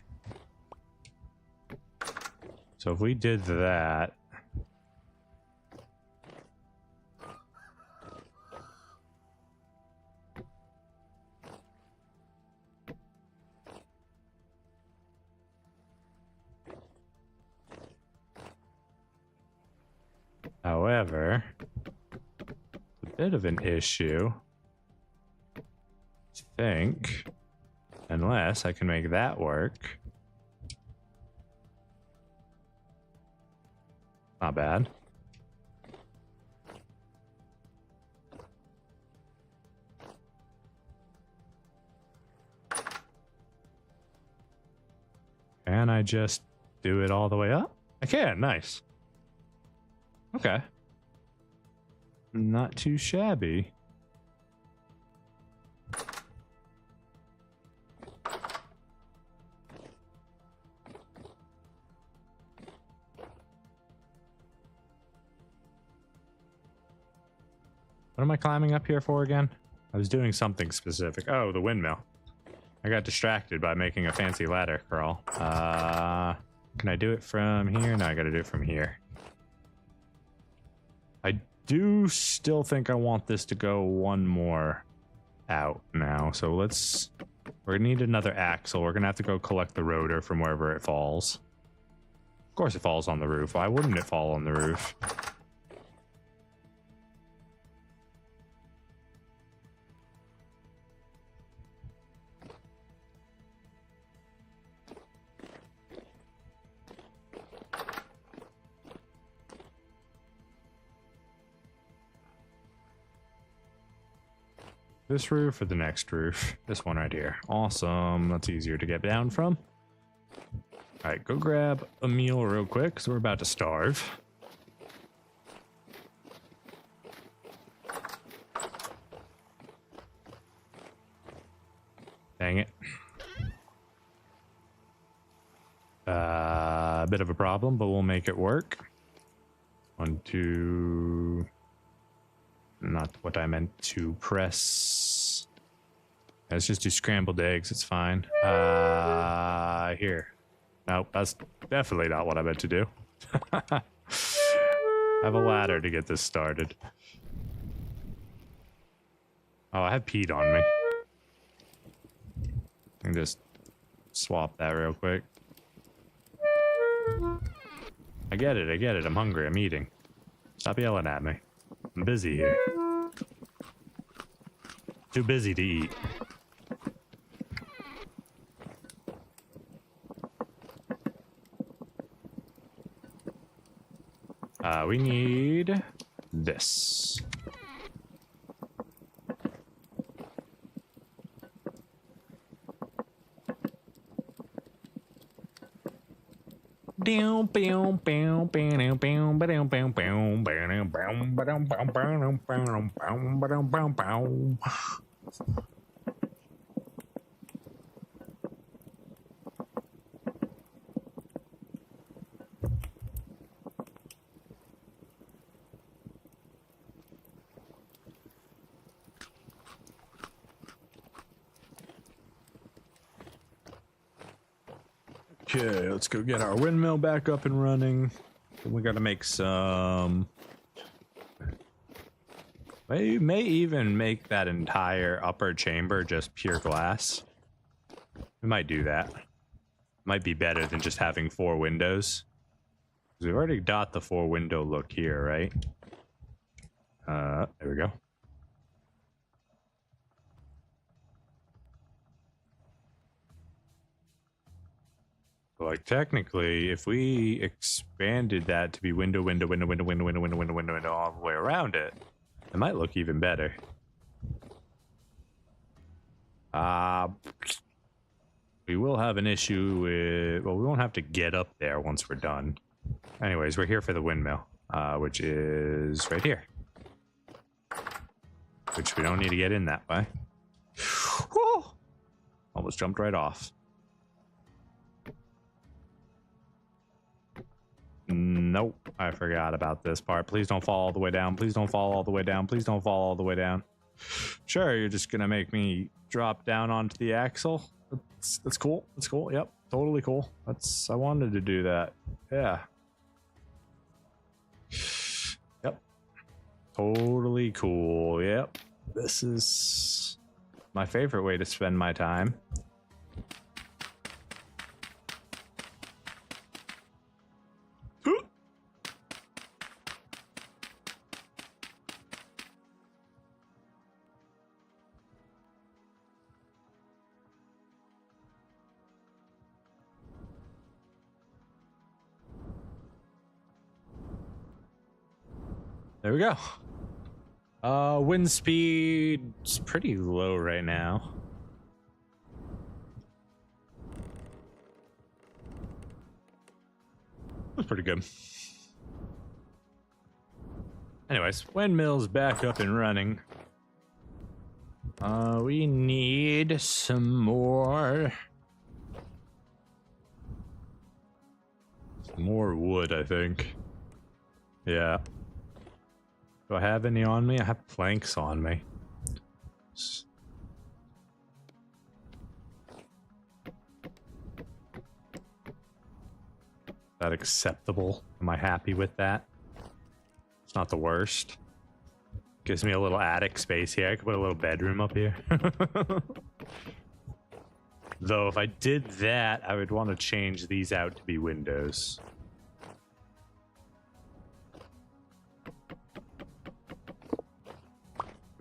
So if we did that... However, it's a bit of an issue, I think, unless I can make that work. Not bad. Can I just do it all the way up? I can, nice. Okay. Not too shabby. What am I climbing up here for again? I was doing something specific. Oh, the windmill. I got distracted by making a fancy ladder crawl. Can I do it from here? No, I gotta do it from here. I do still think I want this to go one more out now. So we're gonna need another axle. We're gonna have to go collect the rotor from wherever it falls. Of course it falls on the roof. Why wouldn't it fall on the roof? This roof or the next roof? This one right here. Awesome. That's easier to get down from. All right, go grab a meal real quick because we're about to starve. Dang it. A bit of a problem, but we'll make it work. 1, 2... Not what I meant to press. Let's just do scrambled eggs. It's fine. Here. Nope, that's definitely not what I meant to do. I have a ladder to get this started. Oh, I have peat on me. I can just swap that real quick. I get it, I get it. I'm hungry, I'm eating. Stop yelling at me. I'm busy here. Too busy to eat. We need this. Okay, let's go get our windmill back up and running. We gotta make some... We may even make that entire upper chamber just pure glass. We might do that. Might be better than just having 4 windows. We've already got the 4 window look here, right? There we go. Like technically, if we expanded that to be window all the way around it, it might look even better. We will have an issue with, well, we won't have to get up there once we're done. Anyways, we're here for the windmill, which is right here. Which we don't need to get in that way. Woo! Almost jumped right off. Nope, I forgot about this part. Please don't fall all the way down. Please don't fall all the way down. Please don't fall all the way down. Sure, you're just gonna make me drop down onto the axle. That's cool. That's cool. Yep, totally cool. I wanted to do that. Yeah. Yep. Totally cool. Yep. This is my favorite way to spend my time. There we go. Wind speed's pretty low right now. That's pretty good. Anyways, windmill's back up and running. We need some more wood, I think. Yeah. Do I have any on me? I have planks on me. Is that acceptable? Am I happy with that? It's not the worst. Gives me a little attic space here. I could put a little bedroom up here. Though if I did that, I would want to change these out to be windows.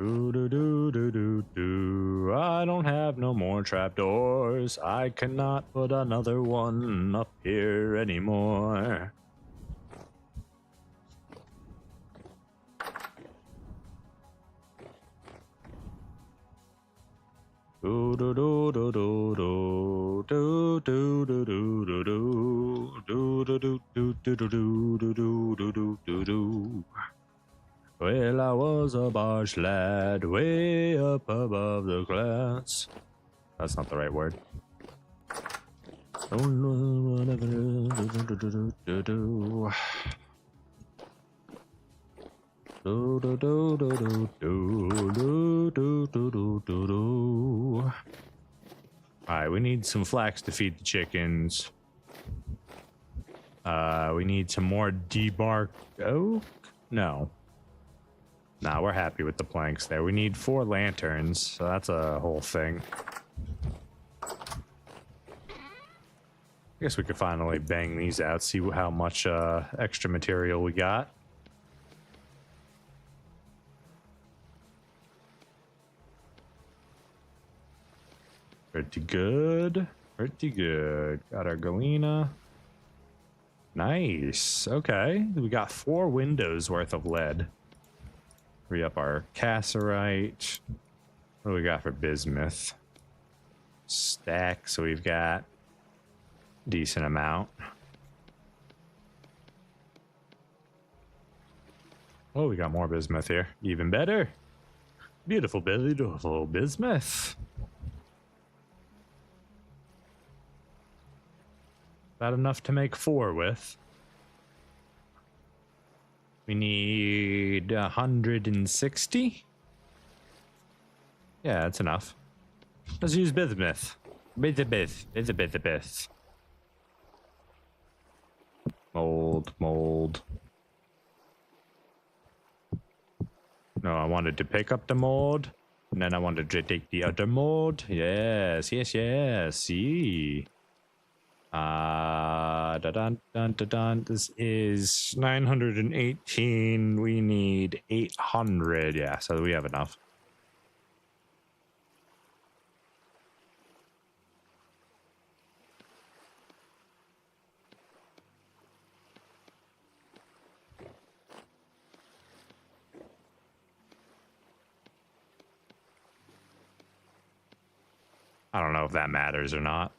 I don't have no more trapdoors. I cannot put another one up here anymore. Well, I was a barge lad way up above the clouds. That's not the right word. Alright, we need some flax to feed the chickens. We need some more debark oak? No. Nah, we're happy with the planks there. We need 4 lanterns, so that's a whole thing. I guess we could finally bang these out, see how much extra material we got. Pretty good. Pretty good. Got our galena. Nice. Okay. We got 4 windows worth of lead. Free up our cassiterite. What do we got for bismuth? Stack, so we've got a decent amount. Oh, we got more bismuth here. Even better. Beautiful, beautiful bismuth. That enough to make 4 with. We need 160. Yeah, that's enough. Let's use bismuth. Bismuth. Mold. No, I wanted to pick up the mold, and then I wanted to take the other mold. Yes. See. This is 918. We need 800. Yeah, so we have enough. I don't know if that matters or not.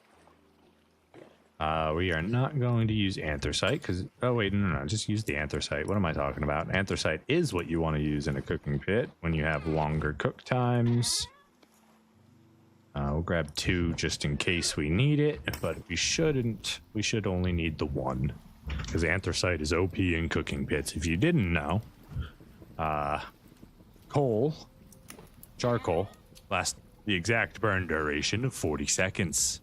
We are not going to use anthracite because, oh wait, no, just use the anthracite. What am I talking about? Anthracite is what you want to use in a cooking pit when you have longer cook times. We'll grab 2 just in case we need it, but we shouldn't. We should only need the 1 because anthracite is OP in cooking pits. If you didn't know, charcoal lasts the exact burn duration of 40 seconds.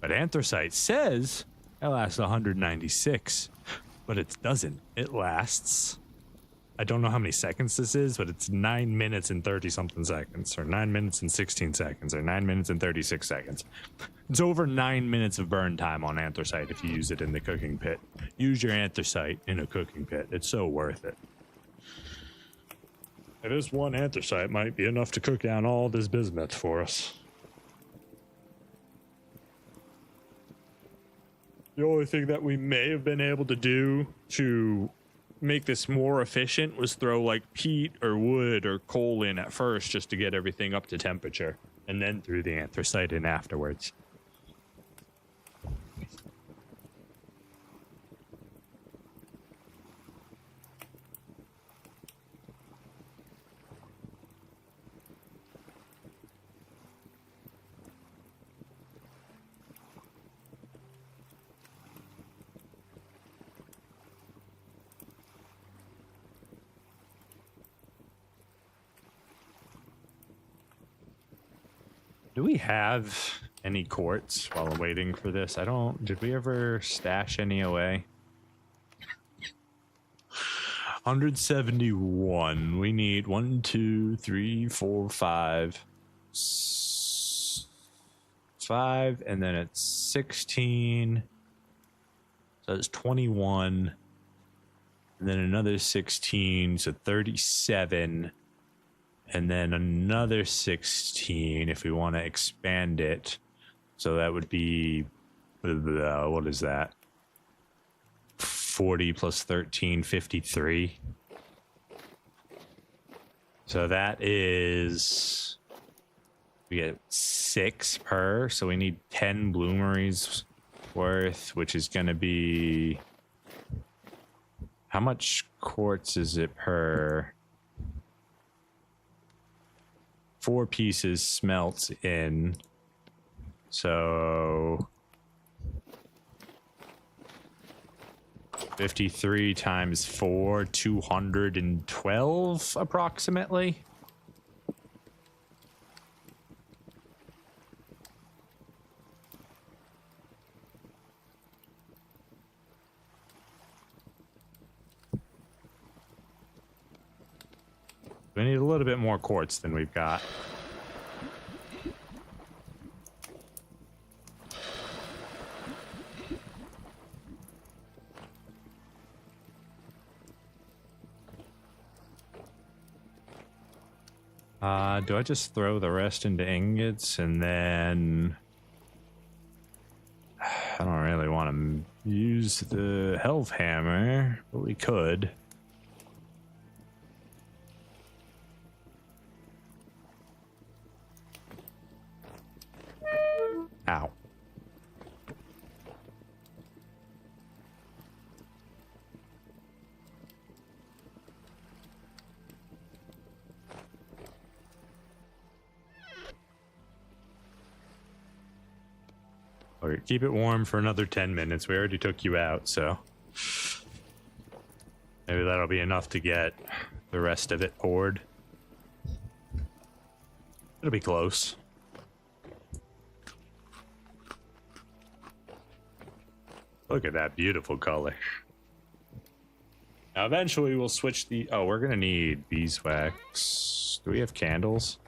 But anthracite says it lasts 196, but it doesn't. It lasts, I don't know how many seconds this is, but it's 9 minutes and 30 something seconds, or 9 minutes and 16 seconds, or 9 minutes and 36 seconds. It's over 9 minutes of burn time on anthracite if you use it in the cooking pit. Use your anthracite in a cooking pit. It's so worth it. And this 1 anthracite might be enough to cook down all this bismuth for us. The only thing that we may have been able to do to make this more efficient was throw like peat or wood or coal in at first just to get everything up to temperature, and then threw the anthracite in afterwards. Do we have any quartz while I'm waiting for this? I don't. Did we ever stash any away? 171. We need 1, 2, 3, 4, 5. 5, and then it's 16. So it's 21. And then another 16, so 37. And then another 16 if we want to expand it. So that would be, what is that? 40 plus 13, 53. So that is, we get 6 per, so we need 10 bloomeries worth, which is going to be, how much quartz is it per? 4 pieces smelts in, so 53 times 4, 212 approximately. We need a little bit more quartz than we've got. Do I just throw the rest into ingots and then... I don't really want to use the health hammer, but we could. Ow. Okay, keep it warm for another 10 minutes. We already took you out, so maybe that'll be enough to get the rest of it poured. It'll be close. Look at that beautiful color. Now eventually we'll switch the... Oh, we're gonna need beeswax. Do we have candles?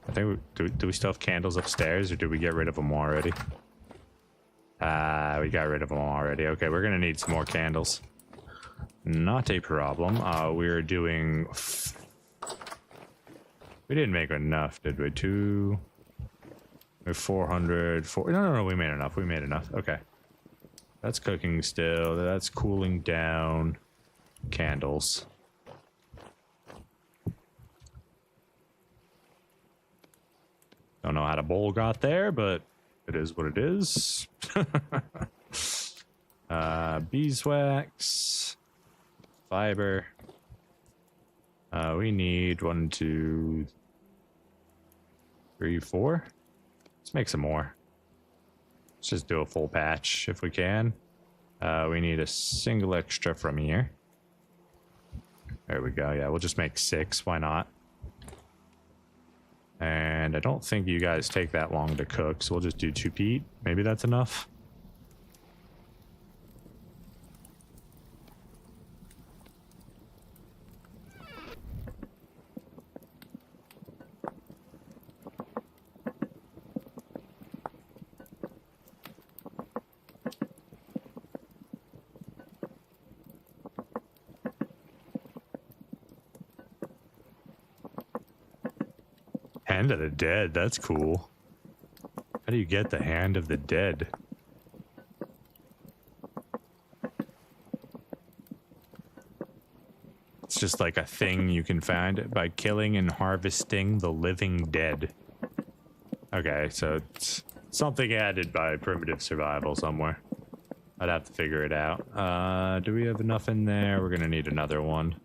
I think do we still have candles upstairs, or did we get rid of them already? We got rid of them already. Okay, we're gonna need some more candles. Not a problem. We're doing... We didn't make enough, did we? 2... We're 400... No, we made enough. We made enough. Okay. That's cooking still. That's cooling down. Candles. So Don't know how the bowl got there, but it is what it is. Beeswax, fiber. We need 1, 2, 3, 4. Let's make some more. Let's just do a full patch if we can. We need a single extra from here. There we go. Yeah, we'll just make 6. Why not? And I don't think you guys take that long to cook, so we'll just do 2 peat. Maybe that's enough. Hand of the Dead, that's cool. How do you get the Hand of the Dead? It's just like a thing you can find by killing and harvesting the living dead. Okay, so it's something added by primitive survival somewhere. I'd have to figure it out. Do we have enough in there? We're gonna need another one.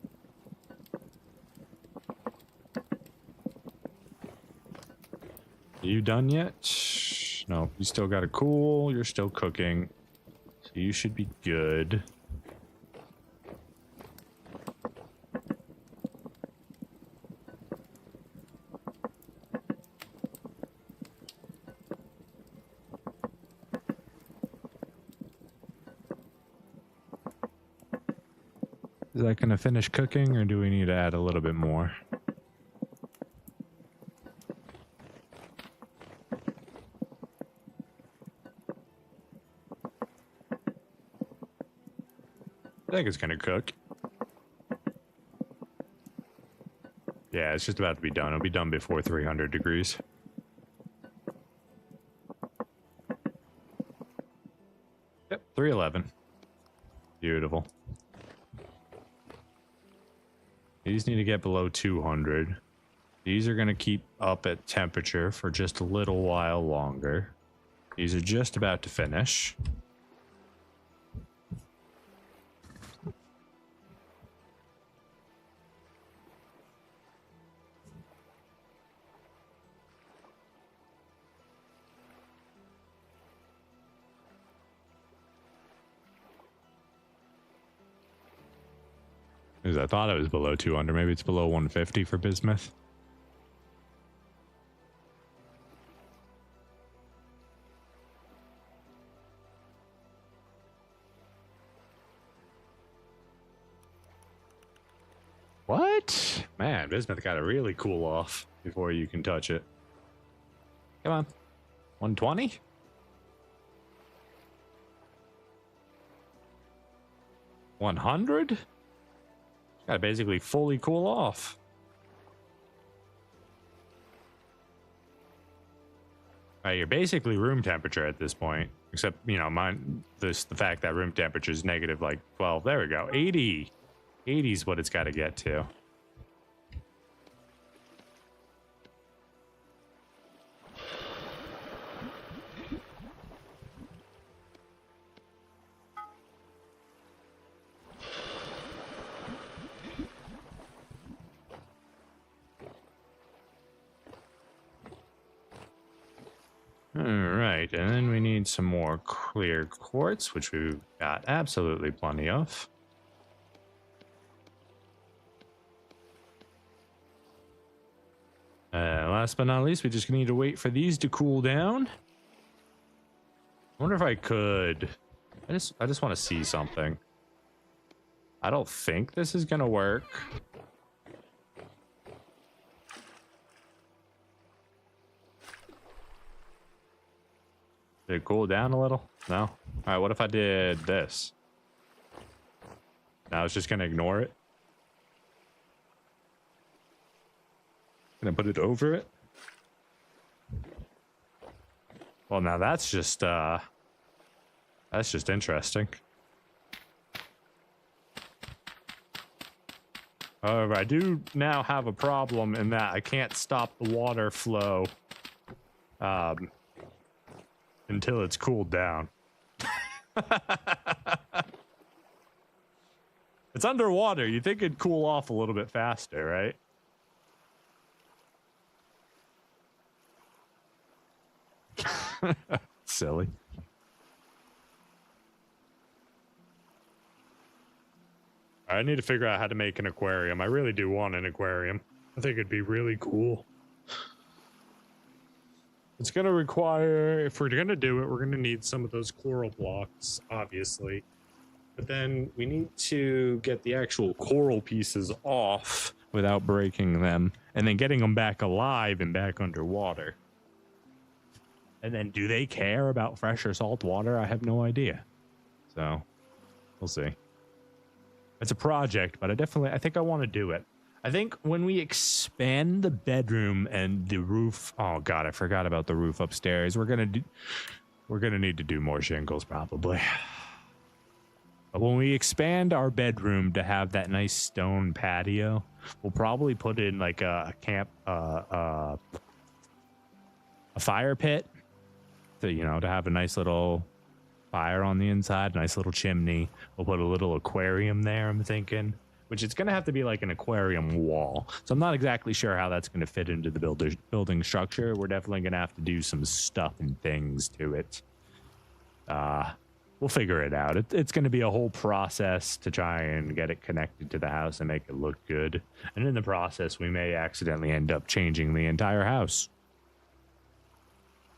You done yet? No, you still got to cool. You're still cooking. So you should be good. Is that going to finish cooking, or do we need to add a little bit more? I think it's gonna cook. Yeah, it's just about to be done. It'll be done before 300 degrees. Yep, 311. Beautiful. These need to get below 200. These are gonna keep up at temperature for just a little while longer. These are just about to finish. I thought it was below 200. Maybe it's below 150 for bismuth. What? Man, bismuth got to really cool off before you can touch it. Come on. 120? $100? Gotta basically fully cool off. You're basically room temperature at this point, except, you know, the fact that room temperature is negative like 12. There we go. 80. 80 is what it's got to get to. Alright, and then we need some more clear quartz, which we've got absolutely plenty of. Last but not least, we just need to wait for these to cool down. I wonder if I could... I just want to see something. I don't think this is gonna work. Did it cool down a little? No? Alright, what if I did this? Now it's just gonna ignore it? Gonna put it over it? Well, now that's just interesting. However, I do now have a problem in that I can't stop the water flow until it's cooled down. It's underwater. You'd think it'd cool off a little bit faster, right? Silly. I need to figure out how to make an aquarium. I really do want an aquarium. I think it'd be really cool. It's going to require, if we're going to do it, we're going to need some of those coral blocks, obviously. But then we need to get the actual coral pieces off without breaking them, and then getting them back alive and back underwater. And then do they care about fresh or salt water? I have no idea. So we'll see. It's a project, but I think I want to do it. I think when we expand the bedroom and the roof, oh god, I forgot about the roof upstairs. We're gonna need to do more shingles probably. But when we expand our bedroom to have that nice stone patio, we'll probably put in like a camp, a fire pit, to, you know, to have a nice little fire on the inside, nice little chimney. We'll put a little aquarium there, I'm thinking, which it's going to have to be like an aquarium wall. So I'm not exactly sure how that's going to fit into the building structure. We're definitely going to have to do some stuff and things to it. We'll figure it out. It's going to be a whole process to try and get it connected to the house and make it look good. And in the process, we may accidentally end up changing the entire house.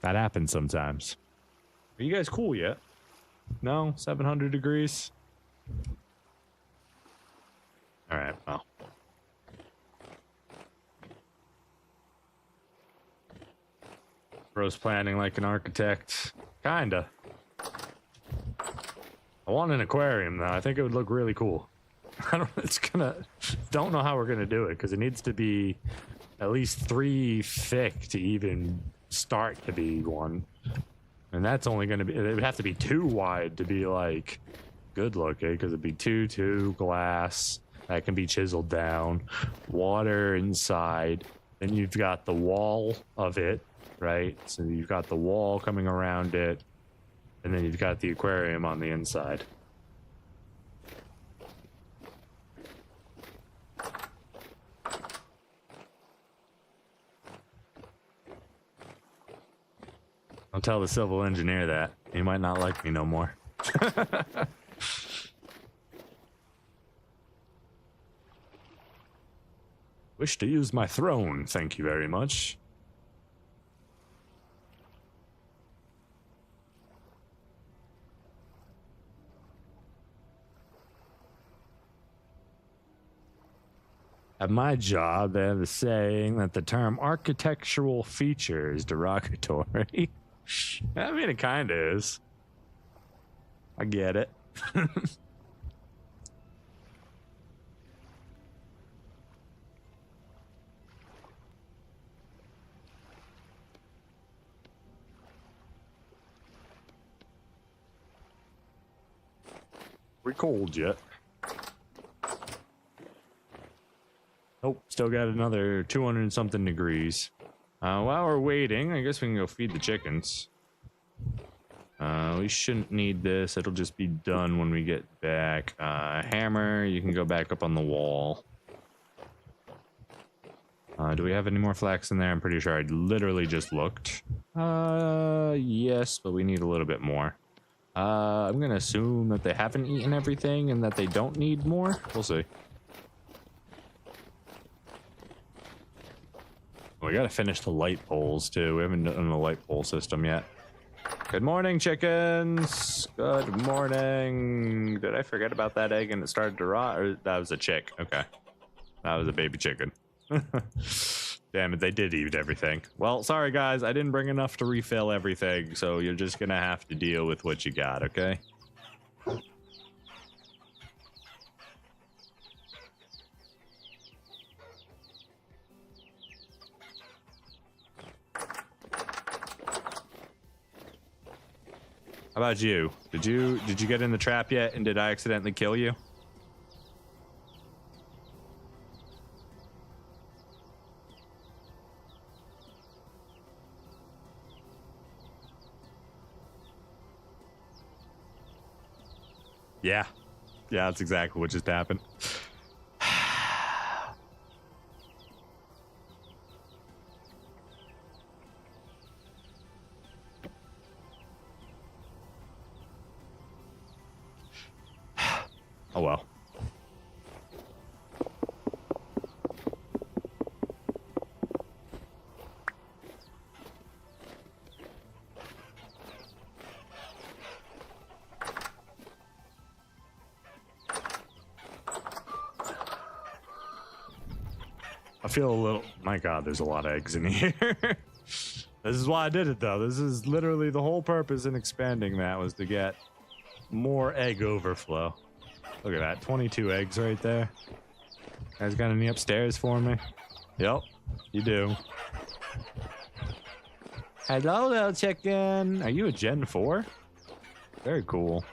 That happens sometimes. Are you guys cool yet? No? 700 degrees? All right, well. Bro's planning like an architect. Kinda. I want an aquarium, though. I think it would look really cool. Don't know how we're gonna do it, because it needs to be at least 3 thick to even start to be one. And that's only gonna be, it would have to be 2 wide to be like good looking, because it'd be 2 glass that can be chiseled down, water inside. Then you've got the wall of it, right? So you've got the wall coming around it, and then you've got the aquarium on the inside. I'll tell the civil engineer that. He might not like me no more. Wish to use my throne, thank you very much. At my job, they have a saying that the term architectural feature is derogatory. I mean, it kind of is. I get it. We cold yet? Nope, still got another 200 and something degrees. While we're waiting, I guess we can go feed the chickens. We shouldn't need this. It'll just be done when we get back. Hammer, you can go back up on the wall. Do we have any more flax in there? I'm pretty sure I literally just looked. Yes, but we need a little bit more. I'm gonna assume that they haven't eaten everything and that they don't need more. We'll see. We gotta finish the light poles too. We haven't done the light pole system yet. Good morning, chickens. Good morning. Did I forget about that egg and it started to rot? Or that was a chick. Okay. That was a baby chicken. Damn it, they did eat everything. Well, sorry guys, I didn't bring enough to refill everything, so you're just gonna have to deal with what you got, okay? How about you? Did you get in the trap yet, and did I accidentally kill you? Yeah. Yeah, that's exactly what just happened. Oh well. I feel a little... My god, there's a lot of eggs in here. This is why I did it, though. This is literally the whole purpose in expanding that was to get more egg overflow. Look at that, 22 eggs right there. Guys got any upstairs for me? Yep, you do. Hello, little chicken. Are you a Gen 4? Very cool.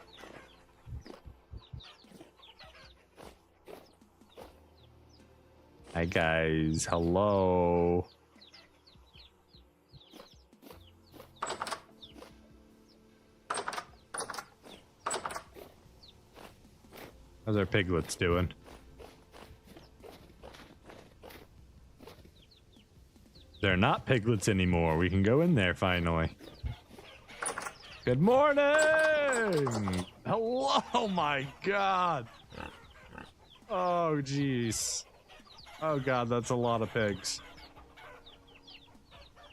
Hi guys, hello. How's our piglets doing? They're not piglets anymore. We can go in there finally. Good morning! Hello, oh my god. Oh jeez. Oh god, that's a lot of pigs.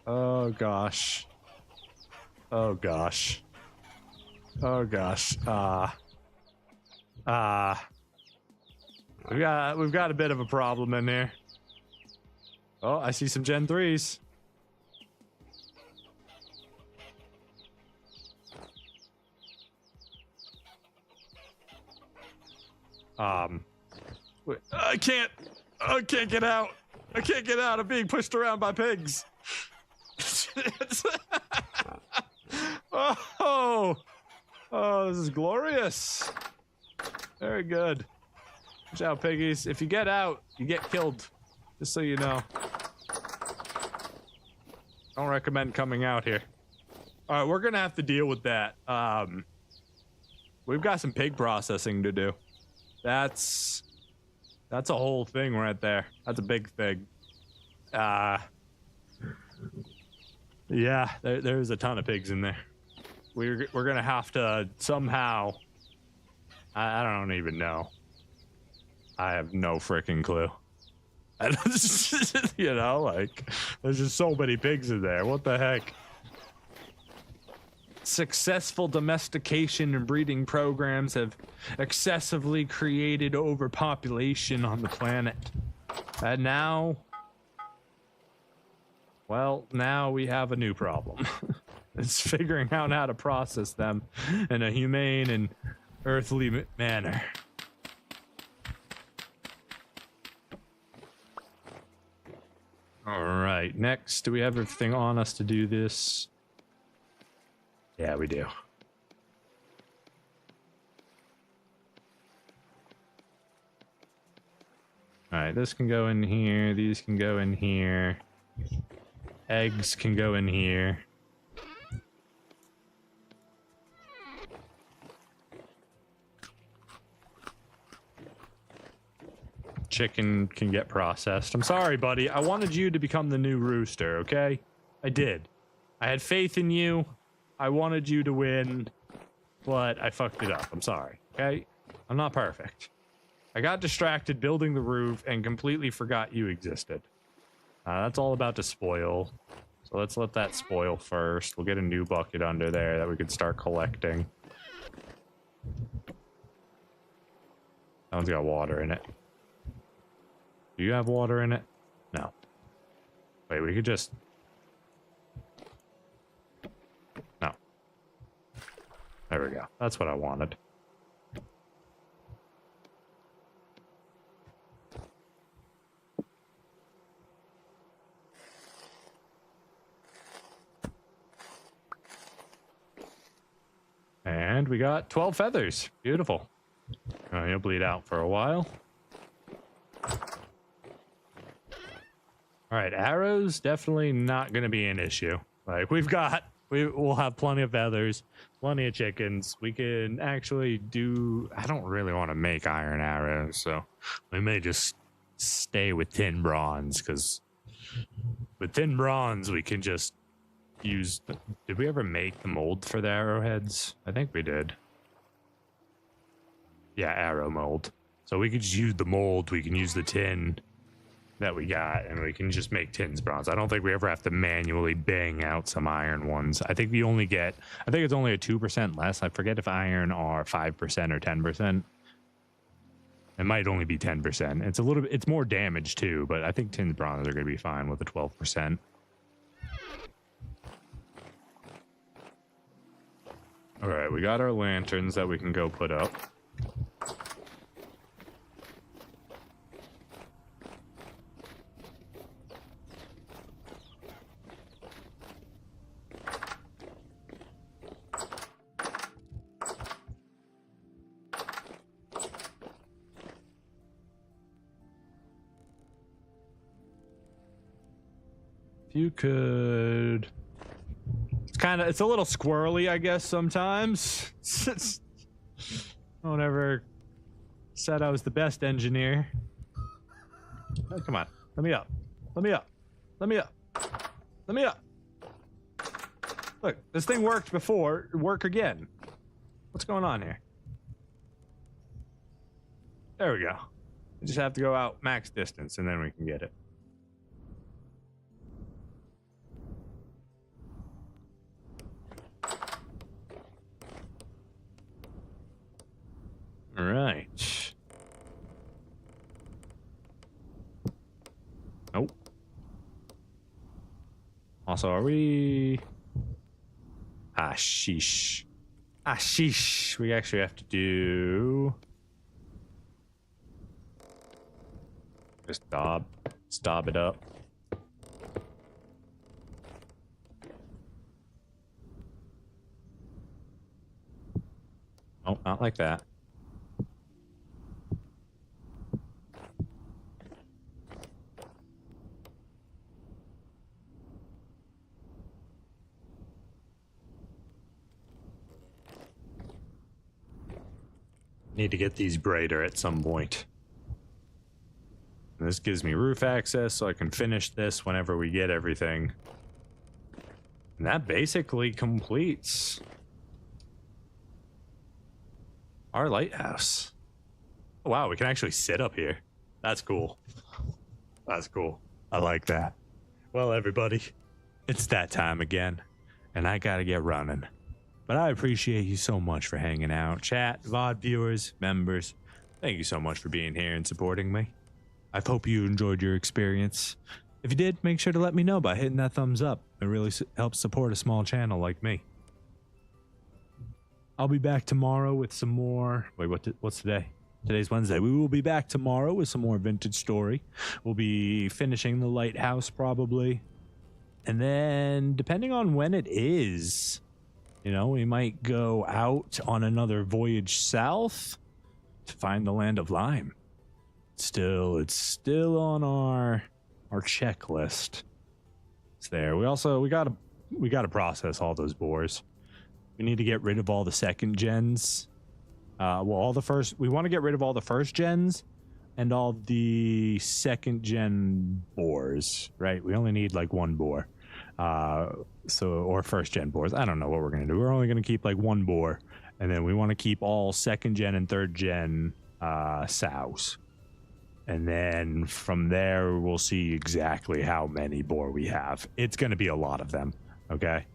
Oh gosh. Oh gosh. Oh gosh. We've got a bit of a problem in here. Oh, I see some Gen 3s. Wait, I can't get out. I can't get out. I'm being pushed around by pigs. Oh, this is glorious. Very good. Watch out, piggies. If you get out, you get killed. Just so you know. Don't recommend coming out here. All right, we're gonna have to deal with that. We've got some pig processing to do. That's a whole thing right there. That's a big thing. Yeah, there's a ton of pigs in there. We're gonna have to somehow. I don't even know. I have no freaking clue. You know, like, there's just so many pigs in there. What the heck? Successful domestication and breeding programs have excessively created overpopulation on the planet. And now, well, now we have a new problem. It's figuring out how to process them in a humane and earthly manner. All right, next, do we have everything on us to do this? Yeah, we do. All right, this can go in here. These can go in here. Eggs can go in here. Chicken can get processed. I'm sorry, buddy. I wanted you to become the new rooster, okay? I did. I had faith in you. I wanted you to win, but I fucked it up. I'm sorry, okay? I'm not perfect. I got distracted building the roof and completely forgot you existed. That's all about to spoil. So let's let that spoil first. We'll get a new bucket under there that we can start collecting. That one's got water in it. Do you have water in it? No. Wait, we could just... No. There we go. That's what I wanted. And we got 12 feathers. Beautiful. You'll bleed out for a while. All right, arrows definitely not going to be an issue. Like we've got We'll have plenty of feathers, plenty of chickens. We can actually do. I don't really want to make iron arrows, so we may just stay with tin bronze, because with tin bronze we can just use. Did we ever make the mold for the arrowheads? I think we did. Yeah, arrow mold. So we could just use the mold. We can use the tin that we got, and we can just make tins bronze. I don't think we ever have to manually bang out some iron ones. I think we only get, I think it's only a 2% less. I forget if iron are 5% or 10%. It might only be 10%. It's a little bit, it's more damage too, but I think tins bronze are going to be fine with the 12%. All right, we got our lanterns that we can go put up. You could. It's a little squirrely, I guess, sometimes. Don't ever said I was the best engineer. Oh, come on. Let me up. Let me up. Let me up. Let me up. Look, this thing worked before. Work again. What's going on here? There we go. We just have to go out max distance, and then we can get it. All right. Nope. Also, are we? Sheesh. Sheesh. We actually have to do. Just daub it up. Oh, not like that. Need to get these brighter at some point. And this gives me roof access, so I can finish this whenever we get everything. And that basically completes our lighthouse. Oh, wow, we can actually sit up here. That's cool. That's cool. I like that. Well, everybody, it's that time again, and I gotta get running. But I appreciate you so much for hanging out. Chat, VOD viewers, members, thank you so much for being here and supporting me. I hope you enjoyed your experience. If you did, make sure to let me know by hitting that thumbs up. It really helps support a small channel like me. I'll be back tomorrow with some more... Wait, what's today? Today's Wednesday. We will be back tomorrow with some more vintage story. We'll be finishing the lighthouse probably. And then, depending on when it is... You know, we might go out on another voyage south to find the land of lime. It's still on our checklist. It's there. We gotta process all those boars. We need to get rid of all the second gens. We want to get rid of all the first gens and all the second gen boars, right? We only need like one boar. Or first gen boars. I don't know what we're gonna do. We're only gonna keep like one boar, and then we want to keep all second gen and third gen sows, and then from there we'll see exactly how many boar we have. It's gonna be a lot of them. Okay,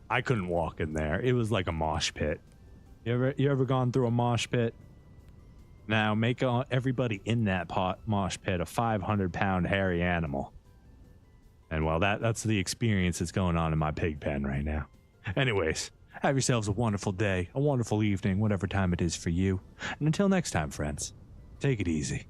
I couldn't walk in there. It was like a mosh pit. You ever gone through a mosh pit? Now make everybody in that mosh pit a 500-pound hairy animal. And well, that's the experience that's going on in my pig pen right now. Anyways, have yourselves a wonderful day, a wonderful evening, whatever time it is for you. And until next time, friends, take it easy.